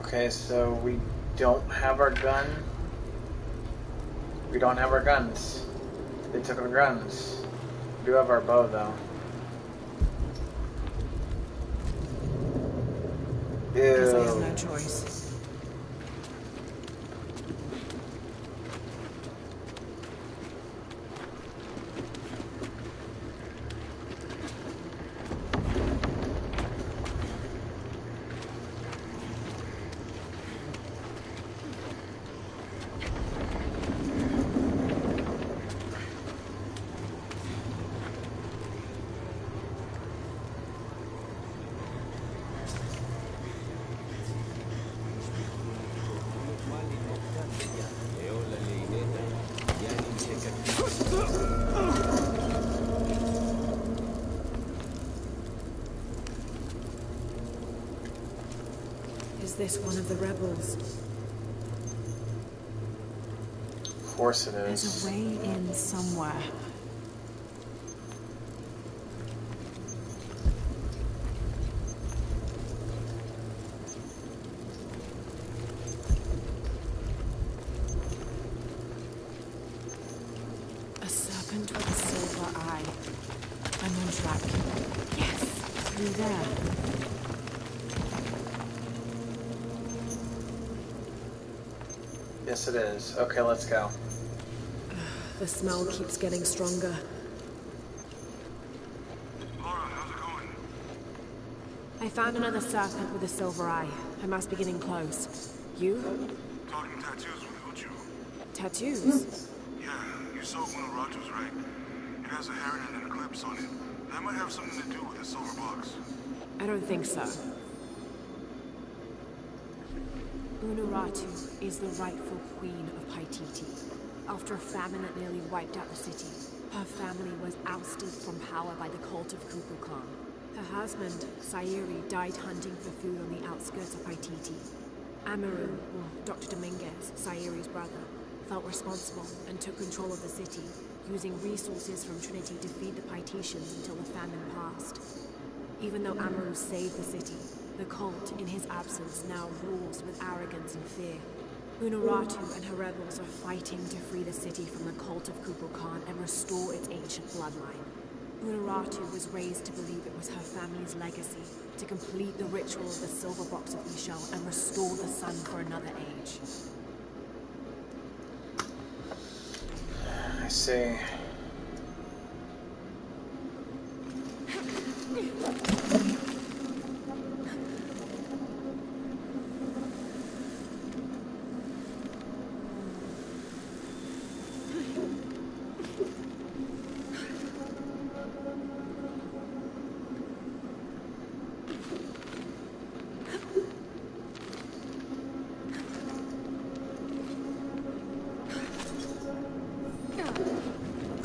A: Okay, so we don't have our gun. We don't have our guns. They took our guns. We do have our bow, though. Ew.
C: Guess I have no choice. Is this one of the rebels?
A: Of course it is.
C: There's a way in somewhere. A serpent with a silver eye. I'm on track. Yes, through there.
A: Yes, it is. Okay, let's go.
C: The smell keeps getting stronger.
D: Laura, how's it going?
C: I found another serpent with a silver eye. I must be getting close. You?
D: Talking tattoos with Uchu.
C: Tattoos?
D: Yeah, you saw Unuratu's, right? It has a heron and an eclipse on it. That might have something to do with the silver box.
C: I don't think so. Unuratu is the rightful queen of Paititi. After a famine that nearly wiped out the city, her family was ousted from power by the cult of Kukulkan. Her husband, Sayuri, died hunting for food on the outskirts of Paititi. Amaru, or Dr. Dominguez, Sayuri's brother, felt responsible and took control of the city, using resources from Trinity to feed the Paititians until the famine passed. Even though Amaru saved the city, the cult, in his absence, now rules with arrogance and fear. Unuratu and her rebels are fighting to free the city from the cult of Kukulkan and restore its ancient bloodline. Unuratu was raised to believe it was her family's legacy to complete the ritual of the silver box of Ishal and restore the sun for another age.
A: I see.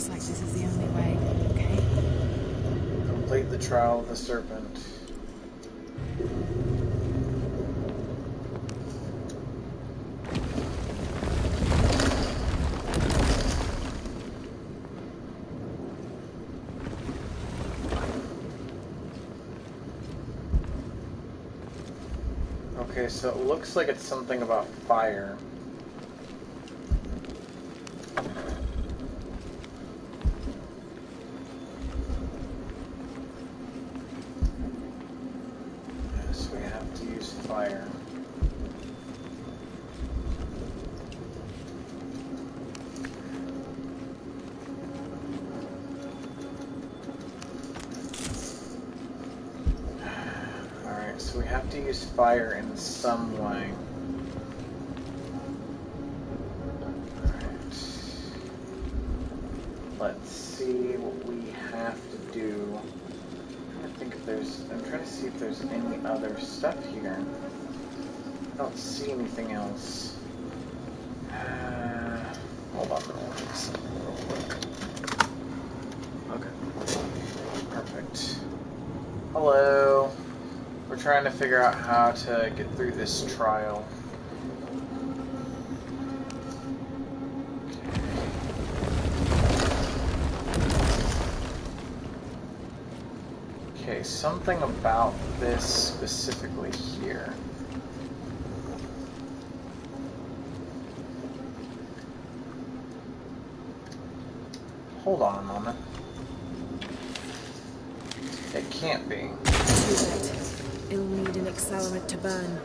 C: Looks like this is the only way, okay?
A: Complete the trial of the serpent. Okay, so it looks like it's something about fire. So we have to use fire. Alright, so we have to use fire in some way. Let's see what we have to do. I'm trying to see if there's any other stuff here. I don't see anything else. Hold on a minute. Okay. Perfect. Hello. We're trying to figure out how to get through this trial. Okay, something about this specifically here. Hold on a moment. It can't be.
C: It'll need an accelerant to burn.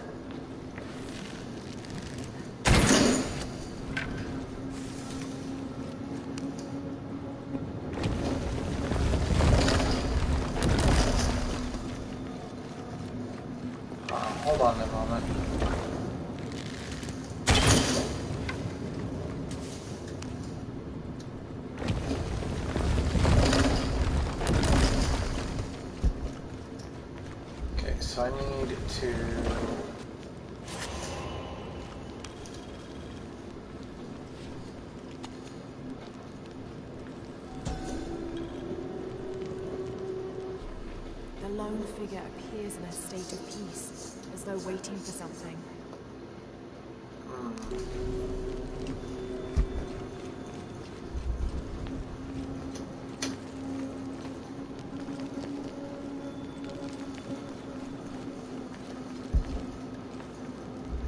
A: Hold on a moment. Okay, so I need to...
C: The lone figure appears in a state of peace, as though waiting for something.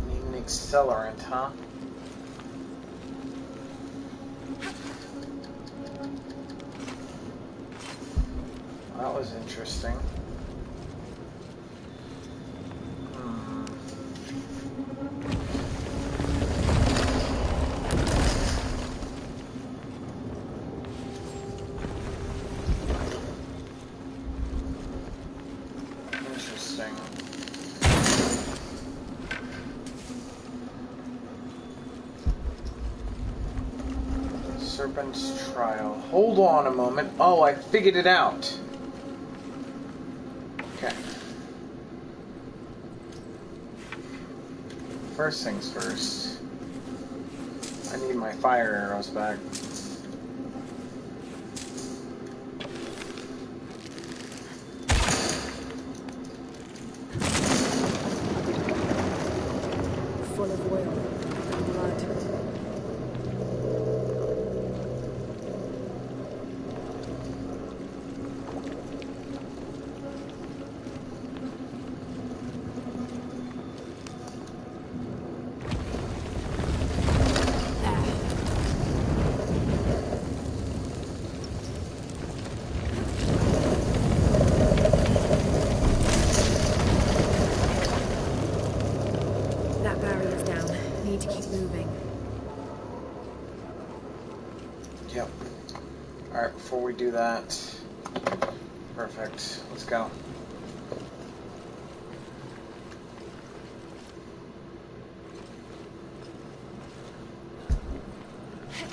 A: Need an accelerant, huh? That was interesting. Interesting. Serpent's trial. Hold on a moment. Oh, I figured it out. Okay. First things first. I need my fire arrows back.
C: Full of oil and blood. That barrier's down. Need to keep moving.
A: Yep. Alright, before we do that... Perfect. Let's go.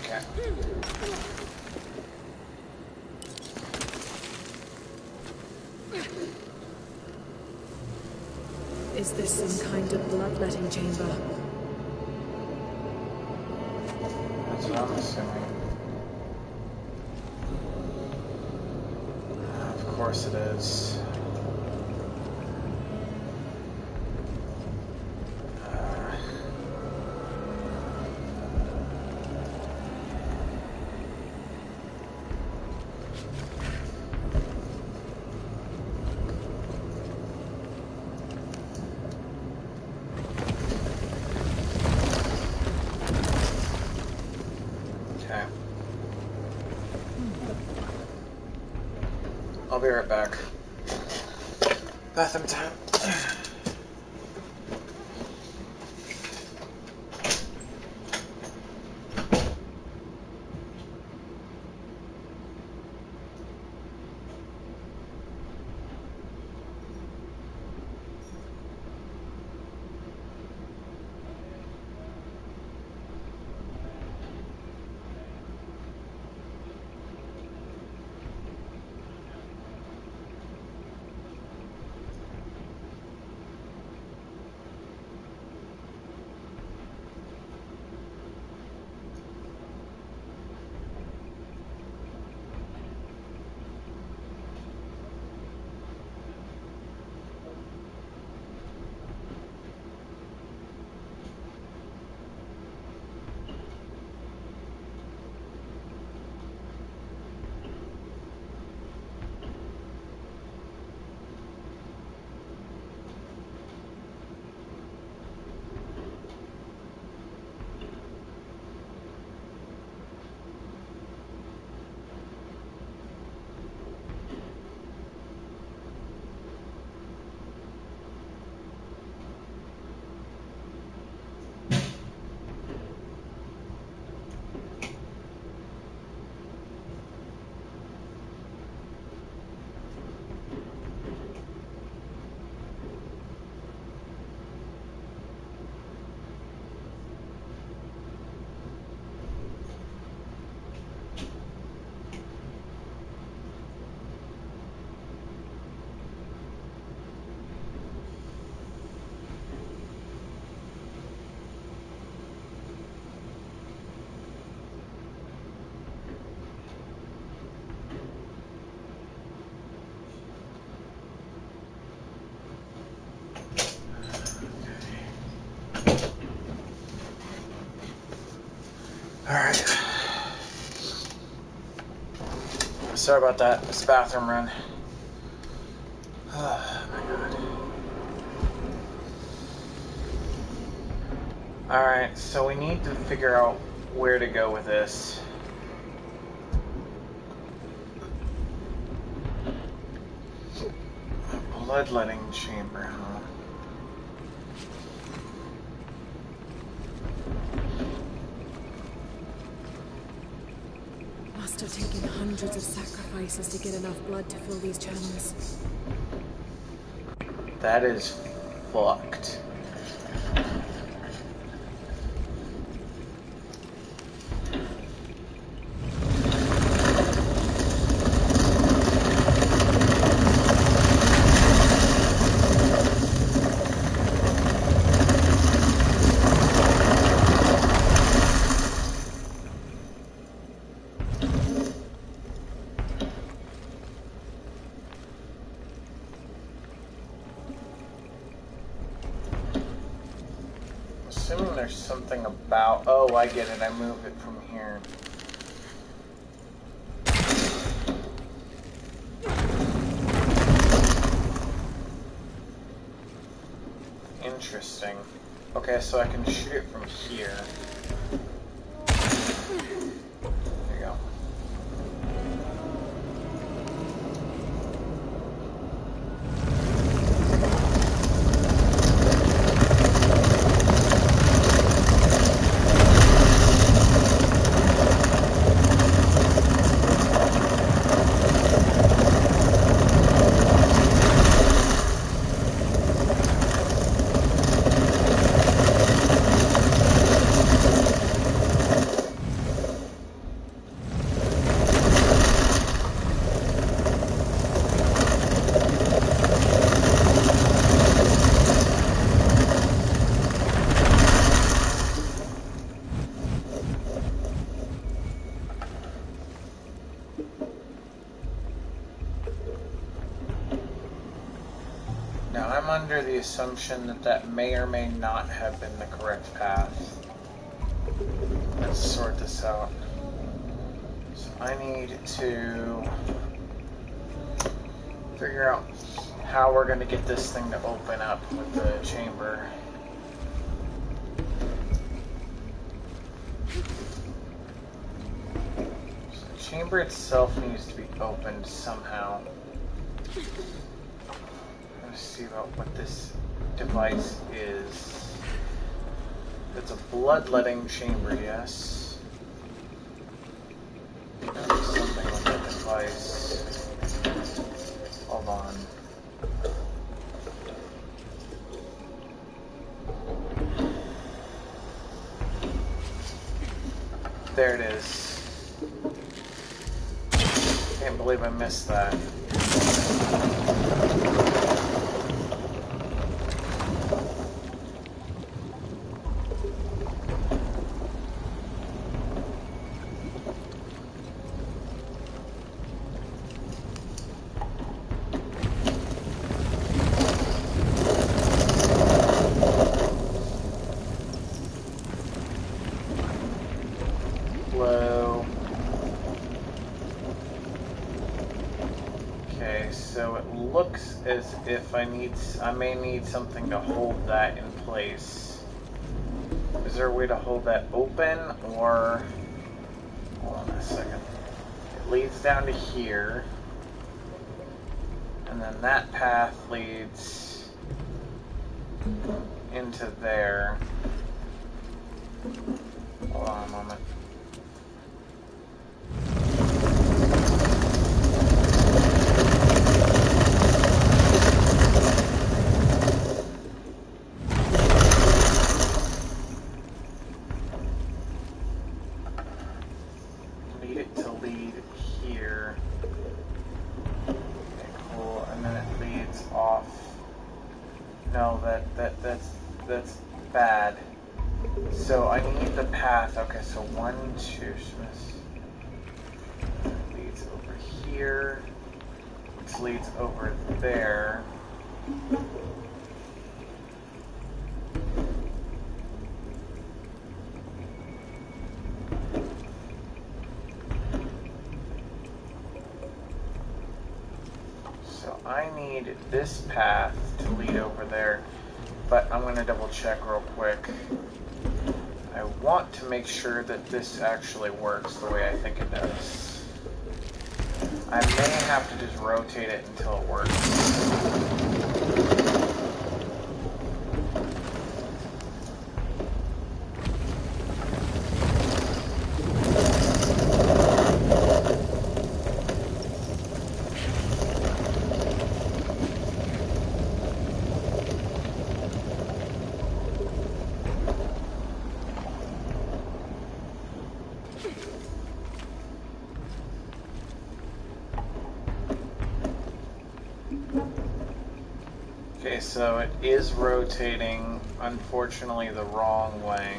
A: Okay.
C: Is this some kind of bloodletting chamber?
A: That's what I'm assuming. course it is. Okay. I'll be right back. Bathroom time. Alright. Sorry about that. This bathroom run. Oh my god. Alright, so we need to figure out where to go with this. Bloodletting chamber, huh?
C: Must have taken hundreds of sacrifices to get enough blood to fill these channels.
A: That is fucked. Assuming there's something about... Oh, I get it. I move it from here. Interesting. Okay, so I can shoot it from here. There you go. under the assumption that that may or may not have been the correct path. Let's sort this out. So I need to figure out how we're going to get this thing to open up with the chamber. So the chamber itself needs to be opened somehow. Let's see about what this device is. It's a bloodletting chamber, yes. There's something with that device. Hold on. There it is. Can't believe I missed that. As if I may need something to hold that in place. Is there a way to hold that open, or hold on a second. It leads down to here, and then that path leads into there. Hold on a moment. That's bad. So I need the path. Okay, so 1, 2, leads over here, which leads over there. So I need this path to lead over there. But I'm going to double check real quick. I want to make sure that this actually works the way I think it does. I may have to just rotate it until it works. Okay, so it is rotating, unfortunately, the wrong way.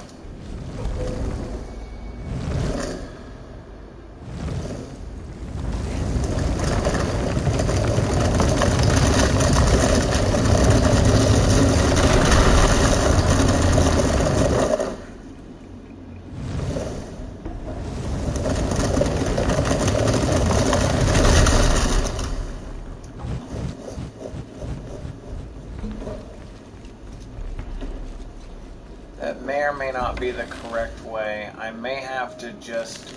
A: That may or may not be the correct way. I may have to just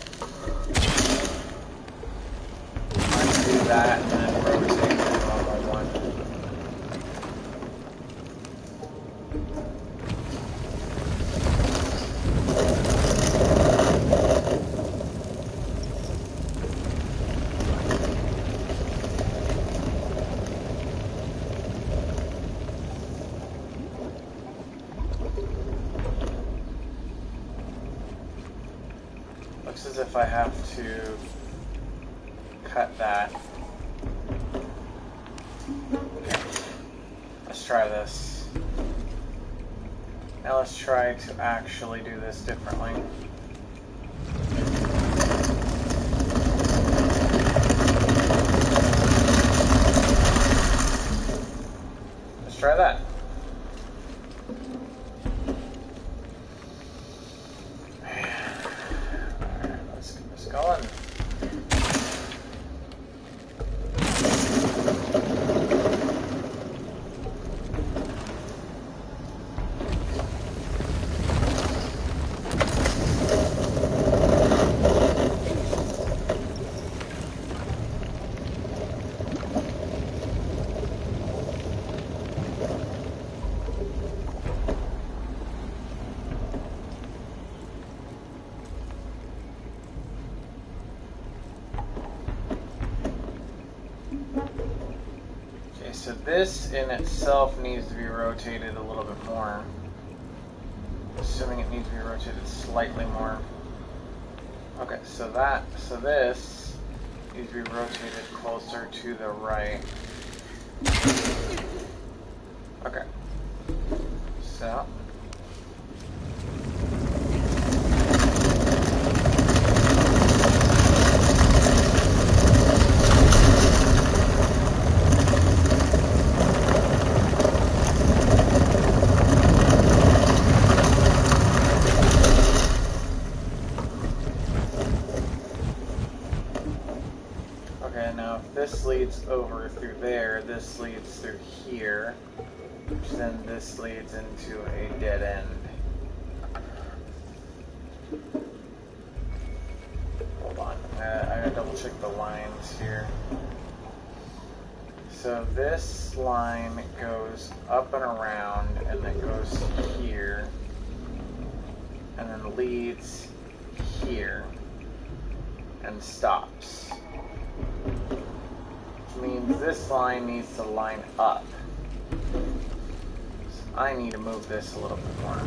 A: undo that and then rotate the normal one. Looks as if I have to cut that. Okay. Let's try this. Now let's try to actually do this differently. Let's try that. so this in itself needs to be rotated a little bit more. Assuming it needs to be rotated slightly more. Okay, so this needs to be rotated closer to the right. Okay. So. Okay, now if this leads over through there, this leads through here, which then this leads into a dead end. Hold on, I gotta double check the lines here. So this line goes up and around, and then goes here, and then leads here, and stops. Which means this line needs to line up. So I need to move this a little bit more.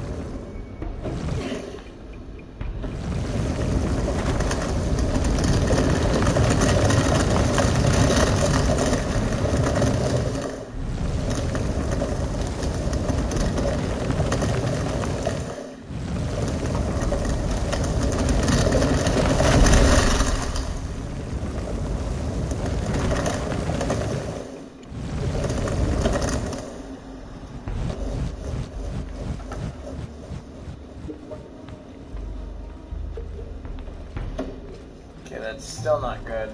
A: Okay, that's still not good.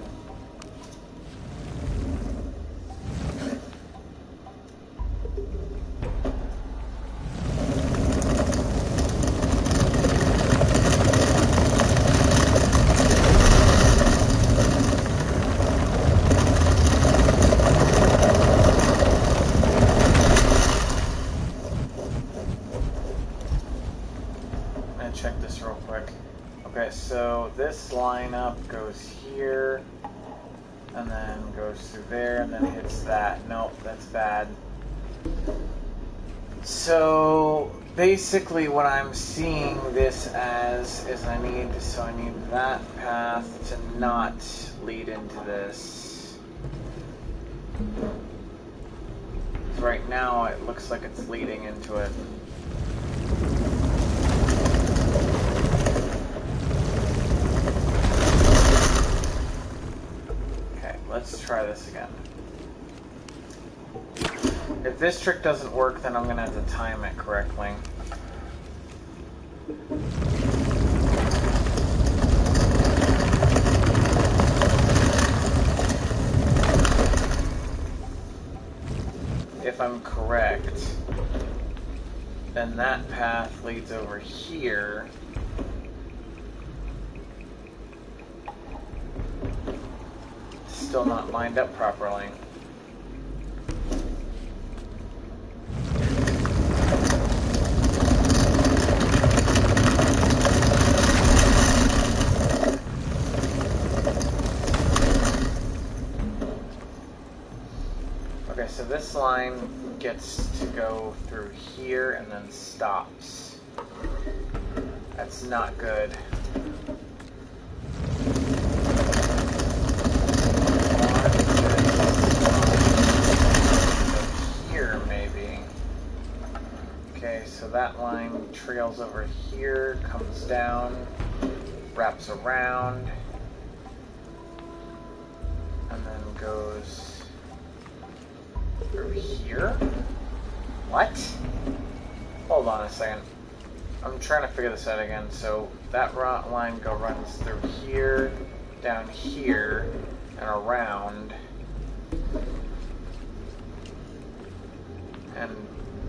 A: I'm gonna check this real quick. Okay, so this lineup goes here, and then goes through there, and then hits that. Nope, that's bad. So basically what I'm seeing this as is I need that path to not lead into this. Right now it looks like it's leading into it. Let's try this again. If this trick doesn't work, then I'm going to have to time it correctly. If I'm correct, then that path leads over here. Still not lined up properly. Okay, so this line gets to go through here and then stops. That's not good. So that line trails over here, comes down, wraps around, and then goes through here? What? Hold on a second. I'm trying to figure this out again. So that line runs through here, down here, and around. And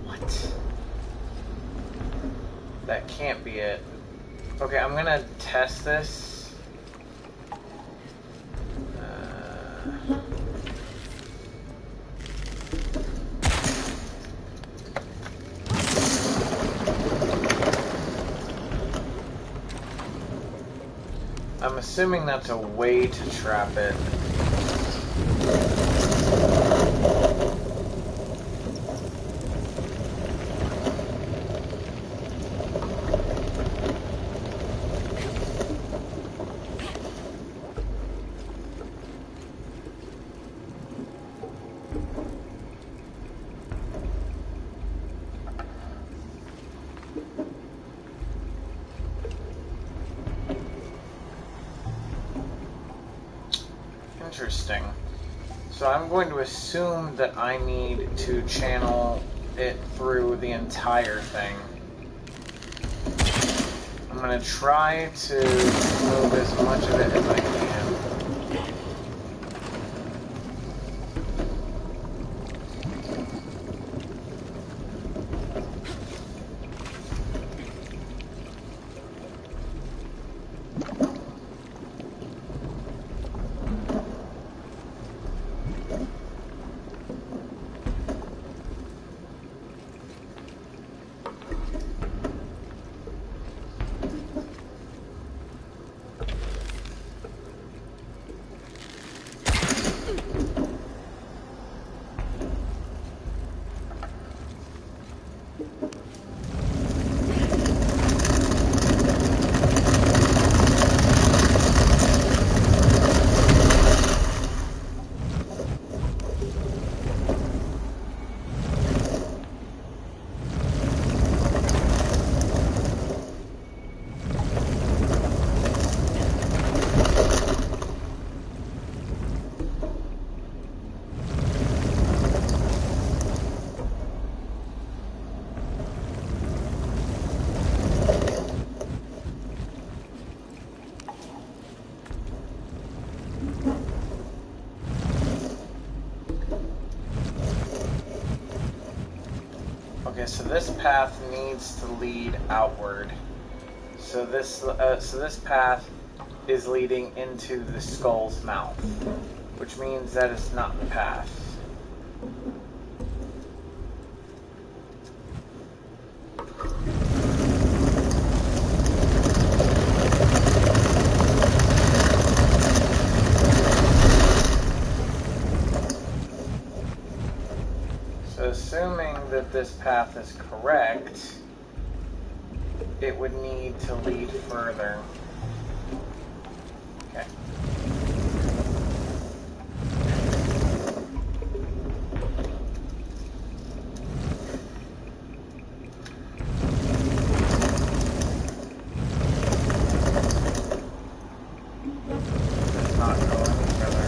A: what? That can't be it. Okay, I'm gonna test this. I'm assuming that's a way to trap it. interesting. So I'm going to assume that I need to channel it through the entire thing. I'm going to try to move as much of it as I can. Okay, so this path needs to lead outward. So this path is leading into the skull's mouth, which means that it's not the path. So assuming that this path is correct, it would need to lead further. Okay. Does not go any further.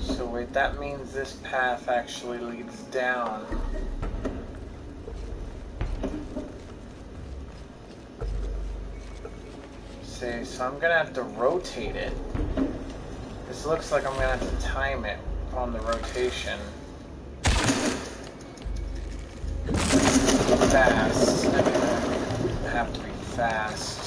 A: So wait, that means this path actually leads down. See, so I'm gonna have to rotate it. This looks like I'm gonna have to time it on the rotation. Fast. I mean, have to be fast.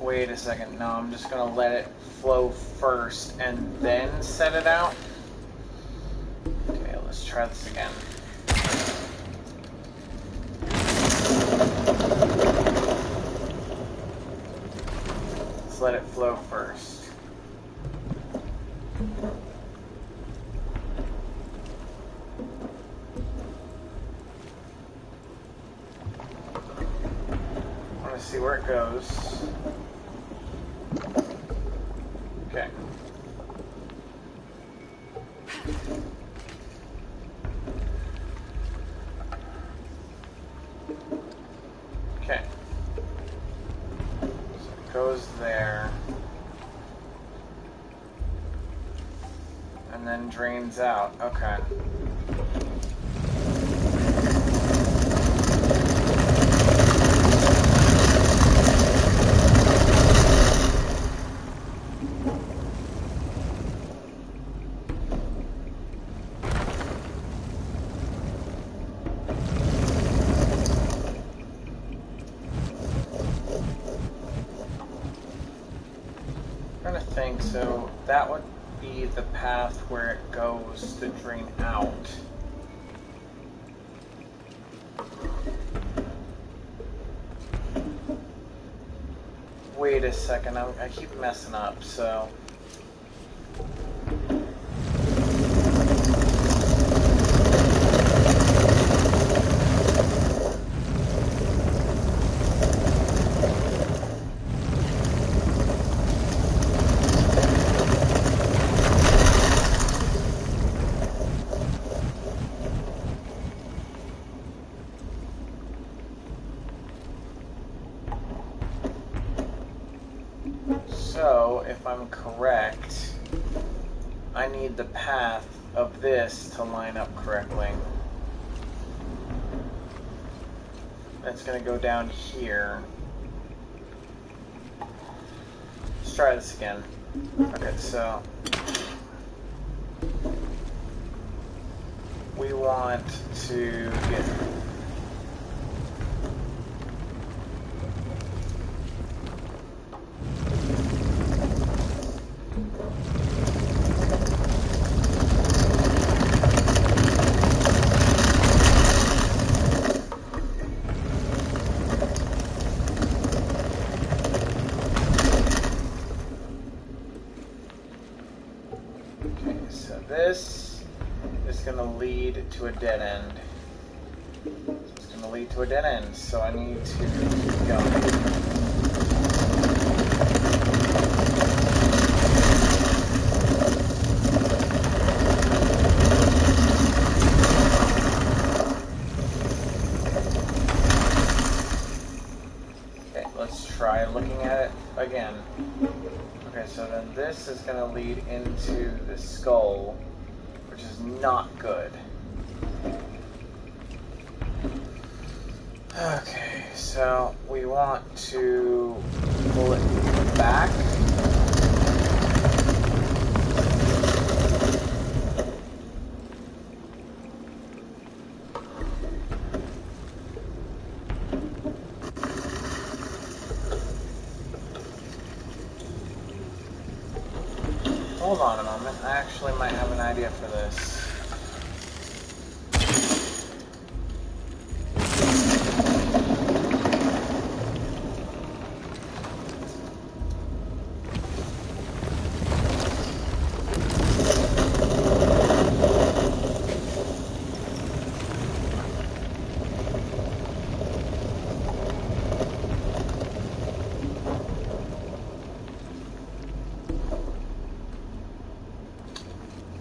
A: Wait a second. No, I'm just gonna let it flow first and then set it out. Okay, let's try this again. Let's let it flow first. I want to see where it goes. Okay. Okay. So it goes there. And then drains out. Okay. So that would be the path where it goes to drain out. Wait a second, I keep messing up, so... So, if I'm correct, I need the path of this to line up correctly. That's going to go down here. Let's try this again. Okay, so we want to get... This is going to lead to a dead end. It's going to lead to a dead end, so I need to keep going. Okay, let's try looking at it again. Okay, so then this is going to lead into the skull, which is not good. Okay, so we want to pull it back. Hold on a moment, I actually might have an idea for this.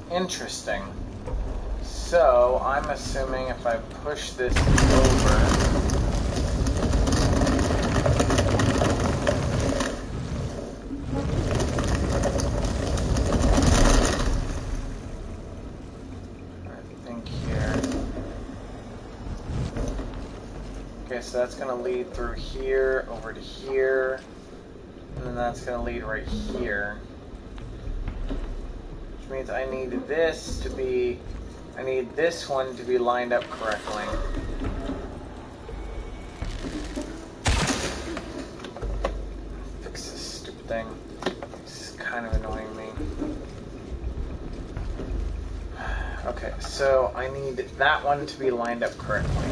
A: Interesting. So, I'm assuming if I push this over... I think here... Okay, so that's going to lead through here, over to here, and then that's going to lead right here. Which means I need this to be... I need this one to be lined up correctly. Fix this stupid thing. This is kind of annoying me. Okay, so I need that one to be lined up correctly.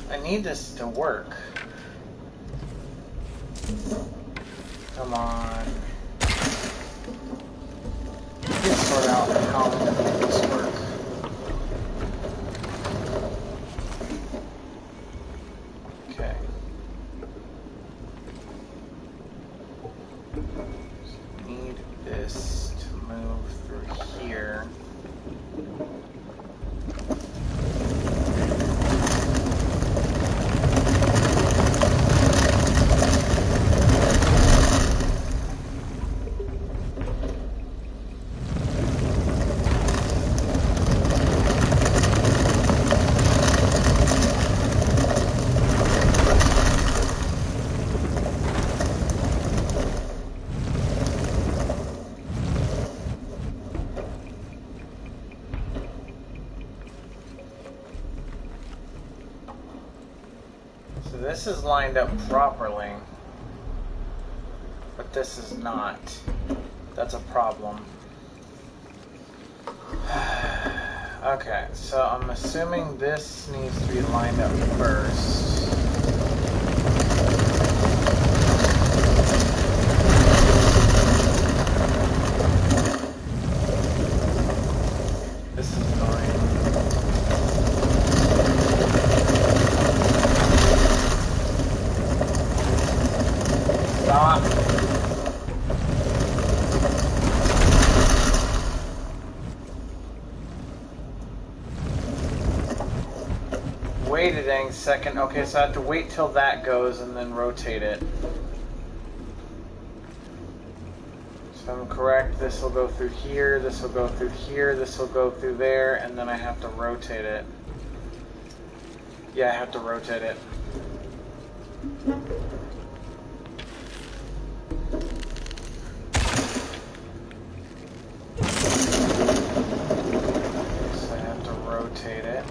A: I need this to work. Come on. Let's sort out how I'm going to make this work. Okay. So need this to move through here. So this is lined up properly, but this is not. That's a problem. Okay, so I'm assuming this needs to be lined up first. This is annoying. Stop. Wait a dang second. Okay, so I have to wait till that goes and then rotate it. So I'm correct, this will go through here, this will go through here, this will go through there, and then I have to rotate it. Yeah, I have to rotate it. So I have to rotate it.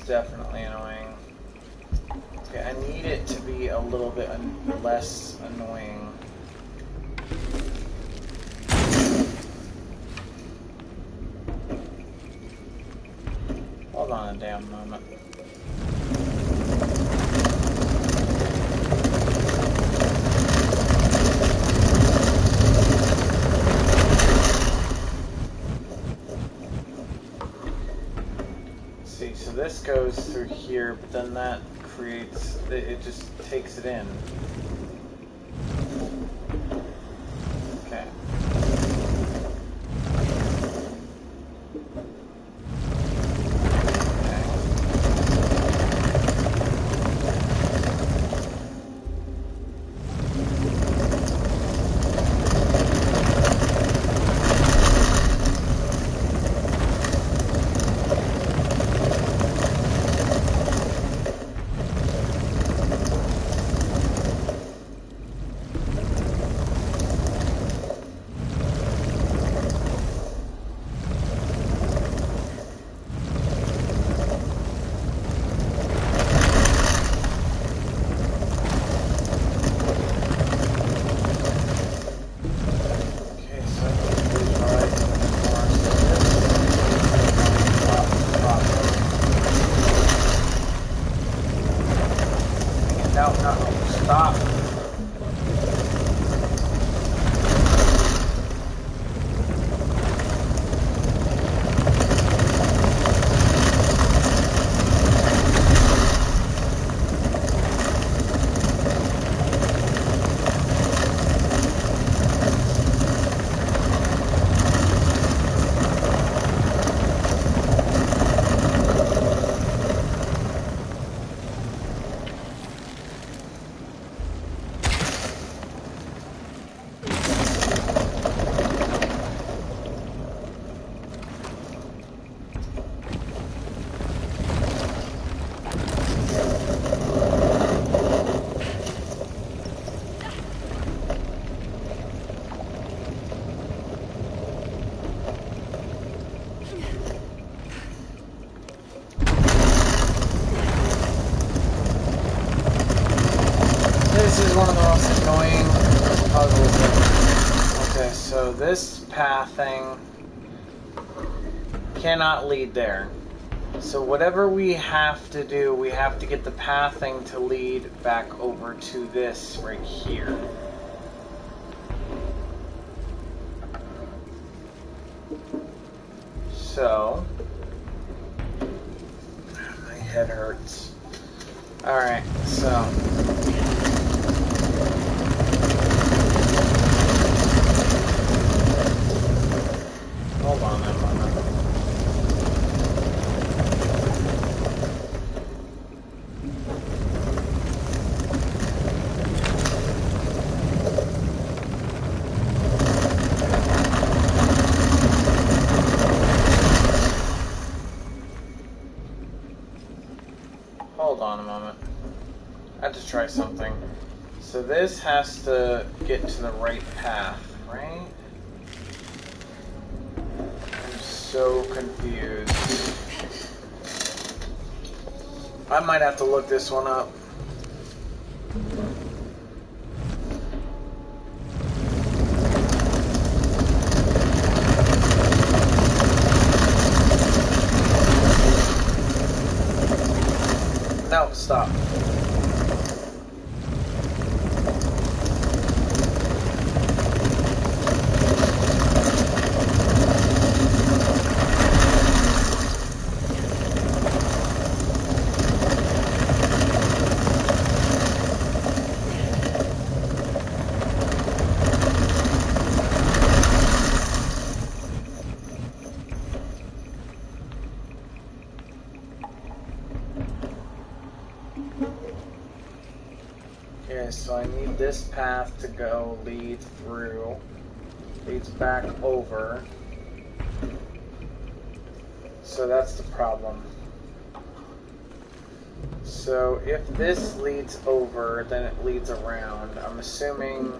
A: Definitely annoying. Okay, I need it to be a little bit less annoying. Hold on a damn moment. See, so this goes through here, but then that creates, it just takes it in. Okay. so this pathing cannot lead there. So whatever we have to do, we have to get the pathing to lead back over to this right here. So, my head hurts. Alright, so. Hold on a moment. Hold on a moment. I have to try something. So this has to get to the right path, right? I'm so confused. I might have to look this one up. No, stop. Okay, so I need this path to go lead through, leads back over. So that's the problem. So if this leads over, then it leads around. I'm assuming...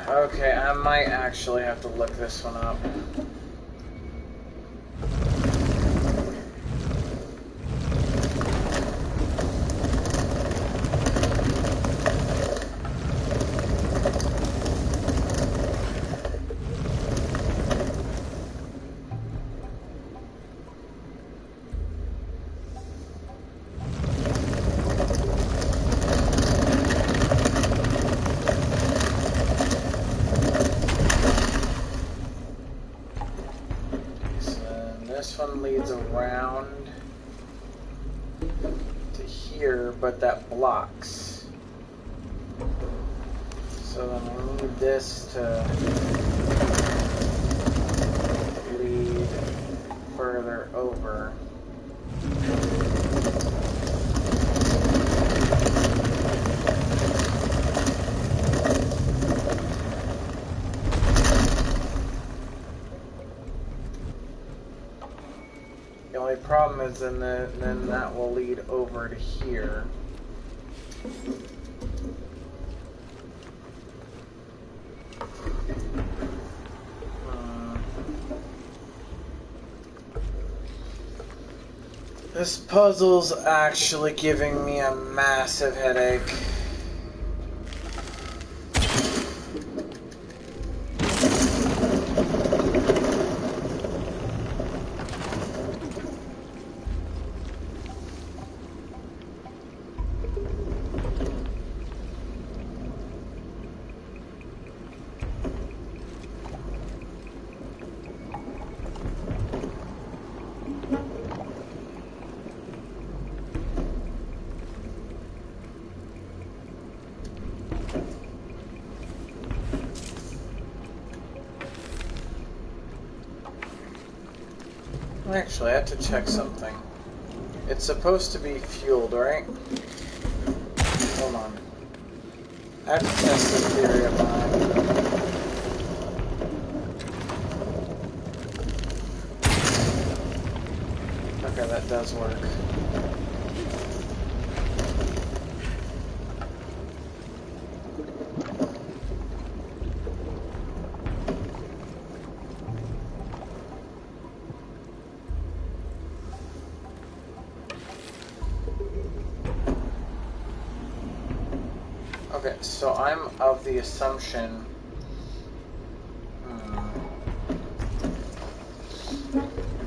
A: Okay, I might actually have to look this one up. This one leads around to here, but that blocks. So then we need this to lead further over. The only problem is then that will lead over to here. This puzzle's actually giving me a massive headache. Actually, I have to check something. It's supposed to be fueled, right? Hold on. I have to test this theory of mine. Okay, that does work. Okay, Okay, so I'm of the assumption...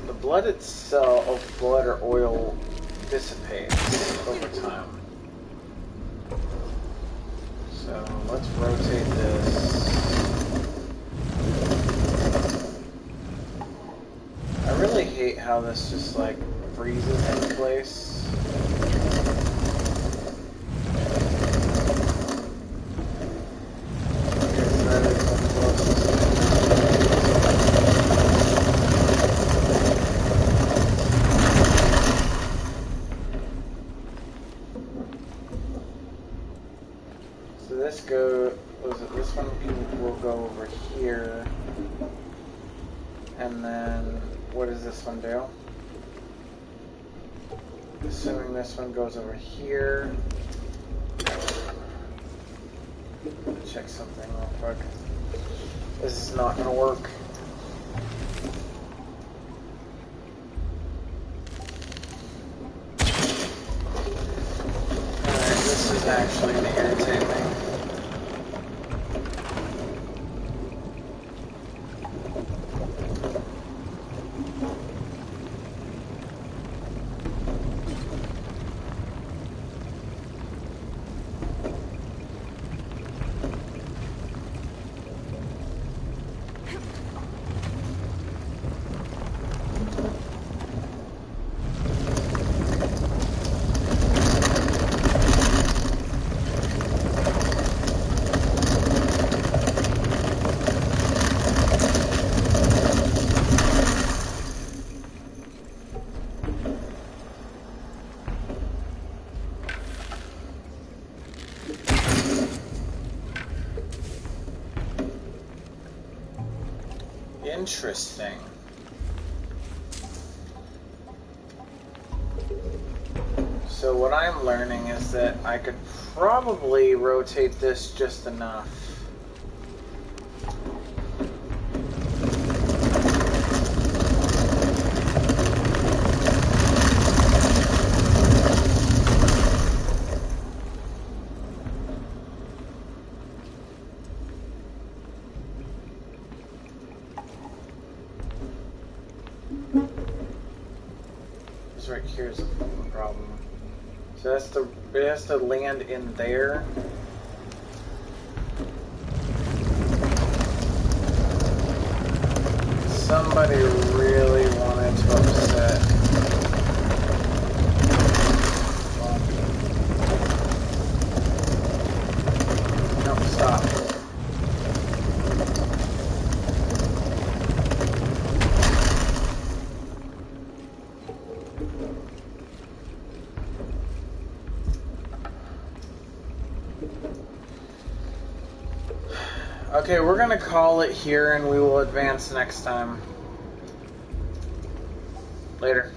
A: The blood itself, of blood or oil, dissipates over time. So let's rotate this. I really hate how this just like freezes in place. This one will go over here, and then what does this one do? Assuming this one goes over here. Check something real quick. This is not going to work. Alright, this is actually going to irritate me. Interesting. So what I'm learning is that I could probably rotate this just enough. Right here is a problem. So it has to land in there. Somebody really wanted to upset. No, stop. Okay, we're gonna call it here and we will advance next time. Later.